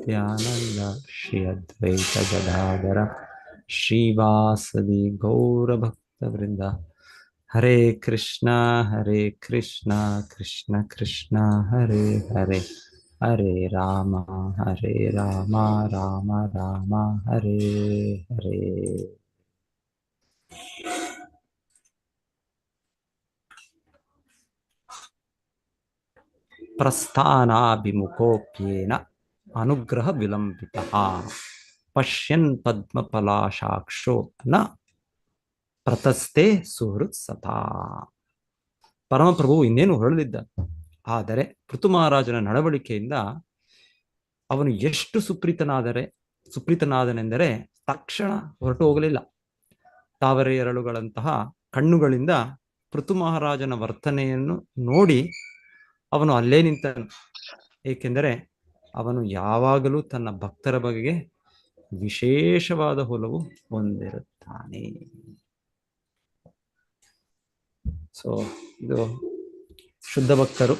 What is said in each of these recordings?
ನಿತ್ಯಾನಂದ ಶ್ರೀ ಅದ್ವೈತ ಗದಾಧರ ಶ್ರೀವಾಸದಿ ಗೌರಭಕ್ತವೃಂದ. ಹರೇ ಕೃಷ್ಣ ಕೃಷ್ಣ ಕೃಷ್ಣ ಹರೇ ಹರೇ, ಹರೇ ರಾಮ ರಾಮ ರಾಮ ಹರೇ ಹರೇ. ಪ್ರಸ್ಥಾನಾಭಿಮುಖೋಪ್ಯೇನ ಅನುಗ್ರಹ ವಿಲಂಬಿತಃ ಪಶ್ಯನ್ ಪದ್ಮಫಲಾಶಾಕ್ಷೋ ನ ಪ್ರತಸ್ಥೆ ಸುಹೃತ್ ಸತಾ. ಪರಮಪ್ರಭು ಇನ್ನೇನು ಹೊರಳಿದ್ದ, ಆದರೆ ಪೃಥು ಮಹಾರಾಜನ ನಡವಳಿಕೆಯಿಂದ ಅವನು ಎಷ್ಟು ಸುಪ್ರೀತನಾದನೆಂದರೆ ತಕ್ಷಣ ಹೊರಟು ಹೋಗಲಿಲ್ಲ. ತಾವರೆ ಎರಳುಗಳಂತಹ ಕಣ್ಣುಗಳಿಂದ ಪೃಥು ಮಹಾರಾಜನ ವರ್ತನೆಯನ್ನು ನೋಡಿ ಅವನು ಅಲ್ಲೇ ನಿಂತನು. ಏಕೆಂದರೆ ಅವನು ಯಾವಾಗಲೂ ತನ್ನ ಭಕ್ತರ ಬಗೆಗೆ ವಿಶೇಷವಾದ ಒಲವು ಹೊಂದಿರುತ್ತಾನೆ. ಸೊ ಇದು ಶುದ್ಧ ಭಕ್ತರು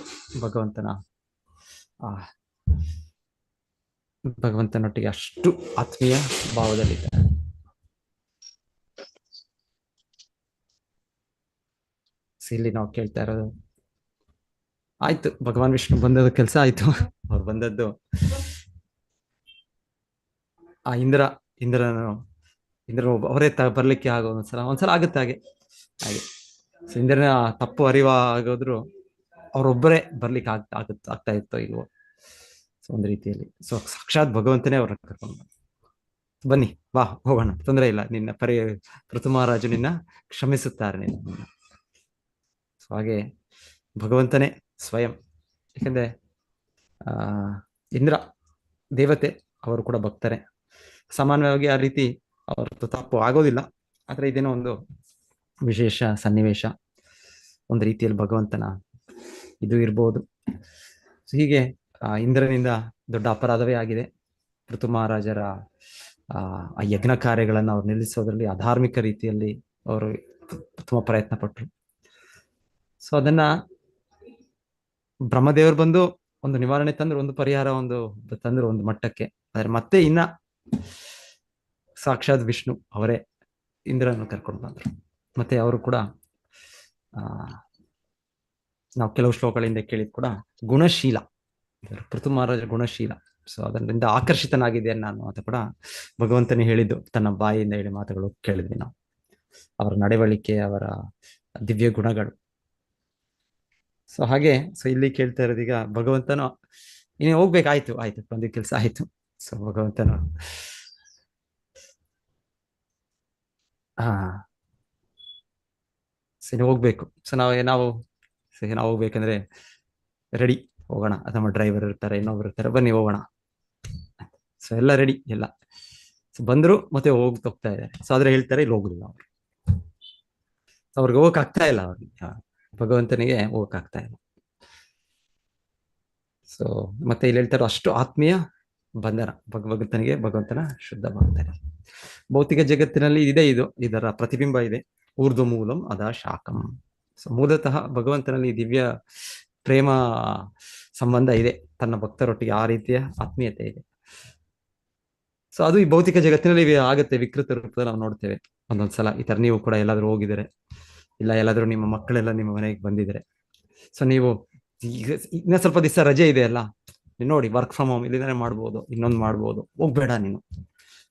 ಭಗವಂತನೊಟ್ಟಿಗೆ ಅಷ್ಟು ಆತ್ಮೀಯ ಭಾವದಲ್ಲಿದ್ದಾರೆ. ಇಲ್ಲಿ ನಾವು ಕೇಳ್ತಾ ಇರೋದು, ಆಯ್ತು ಭಗವಾನ್ ವಿಷ್ಣು ಬಂದದ್ದು ಕೆಲಸ ಆಯ್ತು. ಅವ್ರು ಬಂದದ್ದು ಆ ಇಂದ್ರನು ಅವರೇ ಬರ್ಲಿಕ್ಕೆ ಆಗೋ ಒಂದ್ಸಲ ಆಗುತ್ತೆ ಹಾಗೆ. ಇಂದ್ರನ ತಪ್ಪು ಅರಿವ ಆಗೋದ್ರು ಅವರೊಬ್ಬರೇ ಬರ್ಲಿಕ್ಕೆ ಆಗ್ತಾ ಇತ್ತೋ ಇಲ್ವೋ. ಸೊ ಒಂದು ರೀತಿಯಲ್ಲಿ ಸಾಕ್ಷಾತ್ ಭಗವಂತನೇ ಅವ್ರನ್ನ ಕರ್ಕೊಂಡು ಬನ್ನಿ, ಬಾ ಹೋಗೋಣ, ತೊಂದರೆ ಇಲ್ಲ, ನಿನ್ನ ಪೃಥು ಮಹಾರಾಜು ನಿನ್ನ ಕ್ಷಮಿಸುತ್ತಾರೆ ನಿನ್ನ. ಸೊ ಹಾಗೆ ಭಗವಂತನೇ ಸ್ವಯಂ. ಯಾಕಂದ್ರೆ ಇಂದ್ರ ದೇವತೆ, ಅವರು ಕೂಡ ಭಕ್ತರೇ. ಸಾಮಾನ್ಯವಾಗಿ ಆ ರೀತಿ ಅವ್ರದ್ದು ತಪ್ಪು ಆಗೋದಿಲ್ಲ, ಆದ್ರೆ ಇದೇನೋ ಒಂದು ವಿಶೇಷ ಸನ್ನಿವೇಶ, ಒಂದು ರೀತಿಯಲ್ಲಿ ಭಗವಂತನ ಇದು ಇರ್ಬೋದು. ಹೀಗೆ ಇಂದ್ರನಿಂದ ದೊಡ್ಡ ಅಪರಾಧವೇ ಆಗಿದೆ. ಪೃಥು ಮಹಾರಾಜರ ಆ ಯಜ್ಞ ಕಾರ್ಯಗಳನ್ನು ಅವ್ರು ನಿಲ್ಲಿಸೋದ್ರಲ್ಲಿ ಅಧಾರ್ಮಿಕ ರೀತಿಯಲ್ಲಿ ಅವರು ತುಂಬ ಪ್ರಯತ್ನ ಪಟ್ರು. ಸೊ ಅದನ್ನ ಬ್ರಹ್ಮದೇವರು ಬಂದು ಒಂದು ನಿವಾರಣೆ ತಂದ್ರು, ಒಂದು ಪರಿಹಾರ ತಂದ್ರು ಒಂದು ಮಟ್ಟಕ್ಕೆ. ಆದ್ರೆ ಮತ್ತೆ ಇನ್ನ ಸಾಕ್ಷಾತ್ ವಿಷ್ಣು ಅವರೇ ಇಂದ್ರನನ್ನು ಕರ್ಕೊಂಡು ಬಂದ್ರು. ಮತ್ತೆ ಅವರು ಕೂಡ ನಾವು ಕೆಲವು ಶ್ಲೋಕಗಳಿಂದ ಕೇಳಿದ್ ಕೂಡ ಗುಣಶೀಲ, ಪೃಥು ಮಹಾರಾಜ ಗುಣಶೀಲ. ಸೊ ಅದರಿಂದ ಆಕರ್ಷಿತನಾಗಿದೆ ನಾನು ಅಂತ ಕೂಡ ಭಗವಂತನೇ ಹೇಳಿದ್ದು, ತನ್ನ ಬಾಯಿಯಿಂದ ಹೇಳಿ ಮಾತುಗಳು ಕೇಳಿದ್ವಿ ನಾವು. ಅವರ ನಡವಳಿಕೆ, ಅವರ ದಿವ್ಯ ಗುಣಗಳು. ಸೊ ಹಾಗೆ ಇಲ್ಲಿ ಕೇಳ್ತಾ ಇರೋದೀಗ ಭಗವಂತನು ನೀನು ಹೋಗ್ಬೇಕಾಯ್ತು, ಬಂದಿದ್ದ ಕೆಲಸ ಆಯ್ತು. ಸೊ ಭಗವಂತನು ಸರಿ ಹೋಗ್ಬೇಕು. ಸೊ ನಾವು ಹೋಗ್ಬೇಕಂದ್ರೆ ರೆಡಿ, ಹೋಗೋಣ. ಅಥವಾ ಡ್ರೈವರ್ ಇರ್ತಾರೆ, ಇನ್ನೊಬ್ರು ಇರ್ತಾರೆ, ಬನ್ನಿ ಹೋಗೋಣ. ಸೊ ಎಲ್ಲ ರೆಡಿ, ಎಲ್ಲ ಸೊ ಬಂದ್ರು, ಮತ್ತೆ ಹೋಗ್ತಾ ಇದ್ದಾರೆ. ಸೊ ಆದ್ರೆ ಹೇಳ್ತಾರೆ ಇಲ್ಲಿ ಹೋಗುದಿಲ್ಲ ಅವ್ರಿಗೆ ಹೋಗಕ್ ಆಗ್ತಾ ಇಲ್ಲ, ಅವ್ರಿಗೆ ಭಗವಂತನಿಗೆ ಹೋಗಕ್ ಆಗ್ತಾ ಇಲ್ಲ. ಸೊ ಮತ್ತೆ ಇಲ್ಲಿ ಹೇಳ್ತಾರೆ ಅಷ್ಟು ಆತ್ಮೀಯ ಬಂಧನ ಭಗವಂತನ ಶುದ್ಧ ಭಕ್ತನಿಗೆ. ಭೌತಿಕ ಜಗತ್ತಿನಲ್ಲಿ ಇದರ ಪ್ರತಿಬಿಂಬ ಇದೆ. ಊರ್ಧ್ವ ಮೂಲಂ ಅದಾ ಶಾಖಂ. ಸೊ ಮೂಲತಃ ಭಗವಂತನಲ್ಲಿ ದಿವ್ಯ ಪ್ರೇಮ ಸಂಬಂಧ ಇದೆ, ತನ್ನ ಭಕ್ತರೊಟ್ಟಿಗೆ ಆ ರೀತಿಯ ಆತ್ಮೀಯತೆ ಇದೆ. ಸೊ ಅದು ಈ ಭೌತಿಕ ಜಗತ್ತಿನಲ್ಲಿ ಆಗುತ್ತೆ, ವಿಕೃತ ರೂಪದಲ್ಲಿ ನಾವು ನೋಡ್ತೇವೆ ಒಂದೊಂದ್ಸಲ. ಈ ತರ ನೀವು ಕೂಡ ಎಲ್ಲಾದ್ರೂ ಹೋಗಿದರೆ, ಇಲ್ಲ ಎಲ್ಲಾದ್ರೂ ನಿಮ್ಮ ಮಕ್ಕಳೆಲ್ಲ ನಿಮ್ಮ ಮನೆಗೆ ಬಂದಿದ್ದಾರೆ, ಸೊ ನೀವು ಈಗ ಇನ್ನ ಸ್ವಲ್ಪ ದಿವಸ ರಜೆ ಇದೆ ಅಲ್ಲ, ನೋಡಿ ವರ್ಕ್ ಫ್ರಮ್ ಹೋಮ್ ಇಲ್ಲಿಂದಾನೆ ಮಾಡ್ಬೋದು, ಇನ್ನೊಂದು ಮಾಡ್ಬೋದು, ಹೋಗ್ಬೇಡ ನೀನು.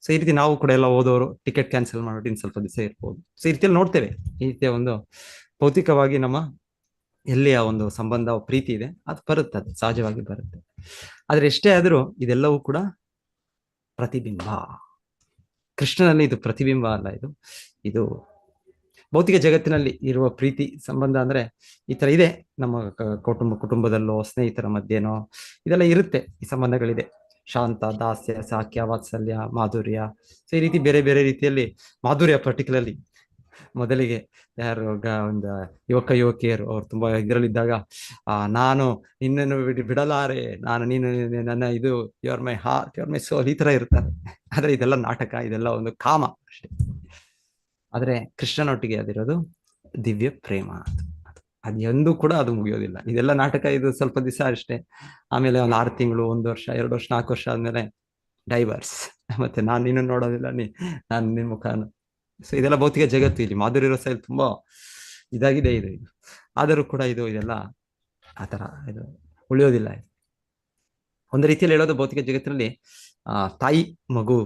ಸೊ ಈ ರೀತಿ ನಾವು ಕೂಡ ಎಲ್ಲ ಹೋದವರು ಟಿಕೆಟ್ ಕ್ಯಾನ್ಸಲ್ ಮಾಡ್ಬಿಟ್ಟು ಇನ್ನು ಸ್ವಲ್ಪ ದಿವಸ ಇರ್ಬೋದು. ಸೊ ಈ ರೀತಿಯಲ್ಲಿ ನೋಡ್ತೇವೆ, ಈ ರೀತಿಯ ಒಂದು ಭೌತಿಕವಾಗಿ ನಮ್ಮ ಎಲ್ಲಿಯ ಒಂದು ಸಂಬಂಧ ಪ್ರೀತಿ ಇದೆ, ಅದು ಬರುತ್ತೆ, ಅದು ಸಹಜವಾಗಿ ಬರುತ್ತೆ. ಆದ್ರೆ ಎಷ್ಟೇ ಆದ್ರೂ ಇದೆಲ್ಲವೂ ಕೂಡ ಪ್ರತಿಬಿಂಬ. ಕೃಷ್ಣನಲ್ಲಿ ಇದು ಪ್ರತಿಬಿಂಬ ಅಲ್ಲ, ಇದು ಭೌತಿಕ ಜಗತ್ತಿನಲ್ಲಿ ಇರುವ ಪ್ರೀತಿ ಸಂಬಂಧ ಅಂದ್ರೆ ಈ ತರ ಇದೆ. ನಮ್ಮ ಕುಟುಂಬದಲ್ಲೋ, ಸ್ನೇಹಿತರ ಮಧ್ಯೆನೋ ಇದೆಲ್ಲ ಇರುತ್ತೆ, ಈ ಸಂಬಂಧಗಳಿದೆ. ಶಾಂತ, ದಾಸ್ಯ, ಸಾಕ್ಯ, ವಾತ್ಸಲ್ಯ, ಮಾಧುರ್ಯ. ಸೊ ಈ ರೀತಿ ಬೇರೆ ಬೇರೆ ರೀತಿಯಲ್ಲಿ ಮಾಧುರ್ಯ ಪರ್ಟಿಕ್ಯುಲರ್ಲಿ ಮೊದಲಿಗೆ ಯಾರು ಒಂದು ಯುವಕಿಯರು ಅವ್ರು ತುಂಬಾ ಇದರಲ್ಲಿದ್ದಾಗ, ನಾನು ನಿನ್ನನ್ನು ಬಿಡಲಾರೆ, ನೀನು ನನ್ನ ಇದು, you are my heart, you are my soul, ಈ ತರ ಇರ್ತಾರೆ. ಆದ್ರೆ ಇದೆಲ್ಲ ನಾಟಕ, ಇದೆಲ್ಲ ಒಂದು ಕಾಮ ಅಷ್ಟೇ. ಆದ್ರೆ ಕೃಷ್ಣನೊಟ್ಟಿಗೆ ಅದಿರೋದು ದಿವ್ಯ ಪ್ರೇಮ. ಅದು ಎಂದೂ ಕೂಡ ಅದು ಮುಗಿಯೋದಿಲ್ಲ. ಇದೆಲ್ಲ ನಾಟಕ, ಇದು ಸ್ವಲ್ಪ ದಿವಸ ಅಷ್ಟೇ. ಆಮೇಲೆ ಒಂದು 6 ತಿಂಗಳು, 1 ವರ್ಷ, 2 ವರ್ಷ, 4 ವರ್ಷ ಆದ್ಮೇಲೆ ಡೈವರ್ಸ್. ಮತ್ತೆ ನಾನು ನಿನ್ನ ನೋಡೋದಿಲ್ಲ, ನಾನು ನಿನ್ನ ಮುಖ. ಸೊ ಇದೆಲ್ಲ ಭೌತಿಕ ಜಗತ್ತು. ಇಲ್ಲಿ ಮಾಧುರಿ ರಸದಲ್ಲಿ ತುಂಬಾ ಇದಾಗಿದೆ ಇದು. ಆದರೂ ಕೂಡ ಇದೆಲ್ಲ ಆತರ ಇದು ಉಳಿಯೋದಿಲ್ಲ. ಒಂದು ರೀತಿಯಲ್ಲಿ ಹೇಳೋದು, ಭೌತಿಕ ಜಗತ್ತಿನಲ್ಲಿ ತಾಯಿ ಮಗು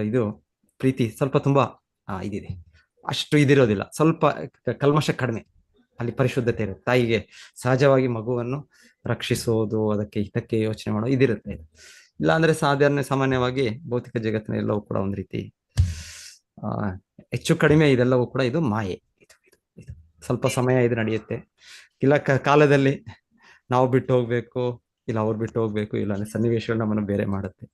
ಇದು ಪ್ರೀತಿ ಸ್ವಲ್ಪ ತುಂಬಾ ಇದಿದೆ. ಅಷ್ಟು ಇದಿರೋದಿಲ್ಲ, ಸ್ವಲ್ಪ ಕಲ್ಮಶ ಕಡಿಮೆ. ಅಲ್ಲಿ ಪರಿಶುದ್ಧತೆ ಇರುತ್ತೆ. ತಾಯಿಗೆ ಸಹಜವಾಗಿ ಮಗುವನ್ನು ರಕ್ಷಿಸೋದು, ಅದಕ್ಕೆ ಹಿತಕ್ಕೆ ಯೋಚನೆ ಮಾಡೋದು ಇದಿರುತ್ತೆ. ಇಲ್ಲ ಅಂದ್ರೆ ಸಾಮಾನ್ಯವಾಗಿ ಭೌತಿಕ ಜಗತ್ತಿನ ಎಲ್ಲವೂ ಕೂಡ ಒಂದು ರೀತಿ ಹೆಚ್ಚು ಕಡಿಮೆ ಇದೆಲ್ಲವೂ ಕೂಡ ಇದು ಮಾಯೆ. ಇದು ಸ್ವಲ್ಪ ಸಮಯ ಇದು ನಡೆಯುತ್ತೆ. ಇಲ್ಲ ಕಾಲದಲ್ಲಿ ನಾವು ಬಿಟ್ಟು ಹೋಗ್ಬೇಕು, ಇಲ್ಲ ಅವ್ರು ಬಿಟ್ಟು ಹೋಗ್ಬೇಕು, ಇಲ್ಲ ಅಂದ್ರೆ ಸನ್ನಿವೇಶಗಳು ನಮ್ಮನ್ನು ಬೇರೆ ಮಾಡುತ್ತೆ.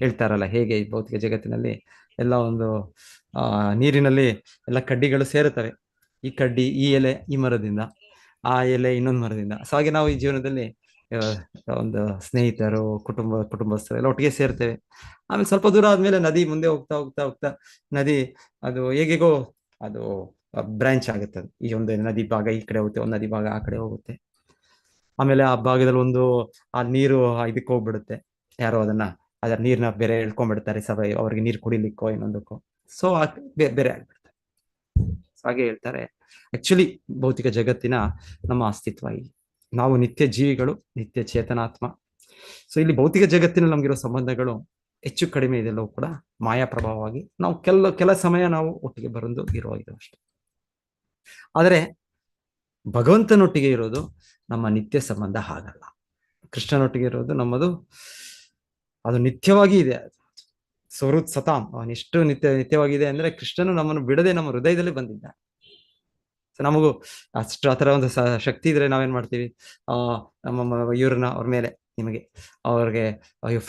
ಹೇಳ್ತಾರಲ್ಲ, ಹೇಗೆ ಈ ಭೌತಿಕ ಜಗತ್ತಿನಲ್ಲಿ ಎಲ್ಲ ಒಂದು ನೀರಿನಲ್ಲಿ ಎಲ್ಲ ಕಡ್ಡಿಗಳು ಸೇರುತ್ತವೆ. ಈ ಕಡ್ಡಿ ಈ ಎಲೆ ಈ ಮರದಿಂದ, ಆ ಎಲೆ ಇನ್ನೊಂದು ಮರದಿಂದ. ಸೊ ಹಾಗೆ ನಾವು ಈ ಜೀವನದಲ್ಲಿ ಒಂದು ಸ್ನೇಹಿತರು, ಕುಟುಂಬಸ್ಥರು ಎಲ್ಲ ಒಟ್ಟಿಗೆ ಸೇರ್ತೇವೆ. ಆಮೇಲೆ ಸ್ವಲ್ಪ ದೂರ ಆದ್ಮೇಲೆ ನದಿ ಮುಂದೆ ಹೋಗ್ತಾ ಹೋಗ್ತಾ ಹೋಗ್ತಾ ನದಿ ಅದು ಹೇಗೆಗೋ ಅದು ಬ್ರಾಂಚ್ ಆಗುತ್ತೆ. ಈ ಒಂದು ನದಿ ಭಾಗ ಈ ಕಡೆ ಹೋಗುತ್ತೆ, ಒಂದು ನದಿ ಭಾಗ ಆ ಕಡೆ ಹೋಗುತ್ತೆ. ಆಮೇಲೆ ಆ ಭಾಗದಲ್ಲಿ ಆ ನೀರು ಇದಕ್ಕೆ ಹೋಗ್ಬಿಡುತ್ತೆ. ಯಾರೋ ಅದರ ನೀರ್ನ ಬೇರೆ ಎಳ್ಕೊಂಡ್ಬಿಡ್ತಾರೆ, ಅವ್ರಿಗೆ ನೀರು ಕುಡಿಲಿಕ್ಕೋ ಇನ್ನೊಂದಕ್ಕೋ. ಸೊ ಬೇರೆ ಆಗ್ಬಿಡ್ತಾರೆ. ಹಾಗೆ ಹೇಳ್ತಾರೆ, ಆಕ್ಚುಲಿ ಭೌತಿಕ ಜಗತ್ತಿನ ನಮ್ಮ ಅಸ್ತಿತ್ವ ನಾವು ನಿತ್ಯ ಜೀವಿಗಳು, ನಿತ್ಯ ಚೇತನಾತ್ಮ. ಸೊ ಇಲ್ಲಿ ಭೌತಿಕ ಜಗತ್ತಿನಲ್ಲಿ ನಮ್ಗಿರೋ ಸಂಬಂಧಗಳು ಹೆಚ್ಚು ಕಡಿಮೆ ಇದೆಲ್ಲವೂ ಕೂಡ ಮಾಯಾ ಪ್ರಭಾವವಾಗಿ ನಾವು ಕೆಲ ಸಮಯ ನಾವು ಒಟ್ಟಿಗೆ ಬರಂದು ಇದು ಅಷ್ಟೆ. ಆದರೆ ಭಗವಂತನೊಟ್ಟಿಗೆ ಇರೋದು ನಮ್ಮ ನಿತ್ಯ ಸಂಬಂಧ ಹಾಗಲ್ಲ. ಕೃಷ್ಣನೊಟ್ಟಿಗೆ ಇರೋದು ನಮ್ಮದು ಅದು ನಿತ್ಯವಾಗಿ ಇದೆ. ಸ್ವರುತ್ ಸತಾಂ, ಅವನೆಷ್ಟು ನಿತ್ಯವಾಗಿದೆ ಅಂದ್ರೆ ಕೃಷ್ಣನು ನಮ್ಮನ್ನು ಬಿಡದೆ ನಮ್ಮ ಹೃದಯದಲ್ಲಿ ಬಂದಿದ್ದ. ನಮಗೂ ಅಷ್ಟು ಆತರ ಒಂದು ಶಕ್ತಿ ಇದ್ರೆ ನಾವೇನ್ ಮಾಡ್ತೀವಿ, ನಮ್ಮ ಇವ್ರನ್ನ ಅವ್ರ ಮೇಲೆ ಅವ್ರಿಗೆ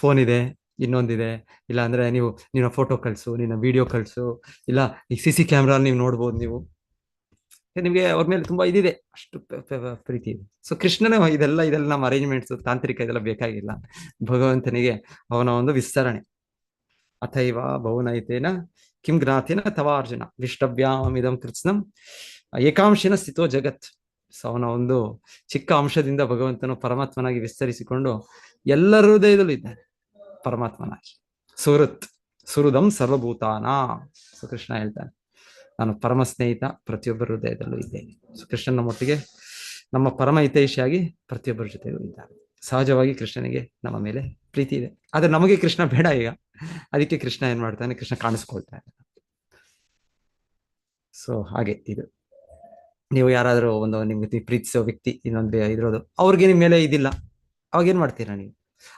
ಫೋನ್ ಇದೆ, ಇನ್ನೊಂದಿದೆ, ಇಲ್ಲ ಅಂದ್ರೆ ನಿನ್ನ ಫೋಟೋ ಕಳ್ಸು, ನಿನ್ನ ವಿಡಿಯೋ ಕಳ್ಸು, ಇಲ್ಲ ಈ CC ಕ್ಯಾಮ್ರಾ ನೀವು ನೋಡ್ಬೋದು. ನಿಮ್ಗೆ ಅವ್ರ ಮೇಲೆ ತುಂಬಾ ಇದಿದೆ, ಅಷ್ಟು ಪ್ರೀತಿ ಇದೆ. ಸೊ ಕೃಷ್ಣನೇ ಇದೆಲ್ಲ ನಮ್ಮ ಅರೇಂಜ್ಮೆಂಟ್ಸ್ ತಾಂತ್ರಿಕ ಇದೆಲ್ಲ ಬೇಕಾಗಿಲ್ಲ. ಭಗವಂತನಿಗೆ ಅವನ ಒಂದು ವಿಸ್ತರಣೆ. ಅಥೈವ ಬಹುನೈತೇನ ಕಿಂ ಜ್ಞಾತಿನ ತವಾ ಅರ್ಜುನ ವಿಷ್ಟವ್ಯಾಮಿದಂ ಕೃತ್ಸ್ನಂ ಏಕಾಂಶಿನ ಸ್ಥಿತೋ ಜಗತ್. ಸೊ ಅವನ ಒಂದು ಚಿಕ್ಕ ಅಂಶದಿಂದ ಭಗವಂತನು ಪರಮಾತ್ಮನಾಗಿ ವಿಸ್ತರಿಸಿಕೊಂಡು ಎಲ್ಲರ ಹೃದಯದಲ್ಲೂ ಇದ್ದಾನೆ ಪರಮಾತ್ಮನಾಗಿ. ಸುಹೃದಂ ಸರ್ವಭೂತಾನ. ಸೊ ಕೃಷ್ಣ ಹೇಳ್ತಾನೆ, ನಾನು ಪರಮ ಸ್ನೇಹಿತ, ಪ್ರತಿಯೊಬ್ಬರ ಹೃದಯದಲ್ಲೂ ಇದ್ದೇನೆ. ಸೊ ಕೃಷ್ಣನ ನಮ್ಮೊಟ್ಟಿಗೆ ನಮ್ಮ ಪರಮ ಹಿತೈಷಿಯಾಗಿ ಪ್ರತಿಯೊಬ್ಬರ ಜೊತೆಗೂ ಇದ್ದಾನೆ. ಸಹಜವಾಗಿ ಕೃಷ್ಣನಿಗೆ ನಮ್ಮ ಮೇಲೆ ಪ್ರೀತಿ ಇದೆ. ಆದ್ರೆ ನಮಗೆ ಕೃಷ್ಣ ಬೇಡ ಈಗ. ಅದಕ್ಕೆ ಕೃಷ್ಣ ಏನ್ ಮಾಡ್ತಾನೆ, ಕೃಷ್ಣ ಕಾಣಿಸ್ಕೊಳ್ತಾನೆ. ಸೊ ಹಾಗೆ ಇದು ನೀವು ಯಾರಾದ್ರೂ ನಿಮ್ಗೆ ಪ್ರೀತಿಸೋ ವ್ಯಕ್ತಿ ಇನ್ನೊಂದು ಇದ್ರೋದು, ಅವ್ರಿಗೆ ನಿಮ್ ಮೇಲೆ ಇದಿಲ್ಲ, ಅವಾಗ ಏನ್ ಮಾಡ್ತೀರಾ ನೀವು?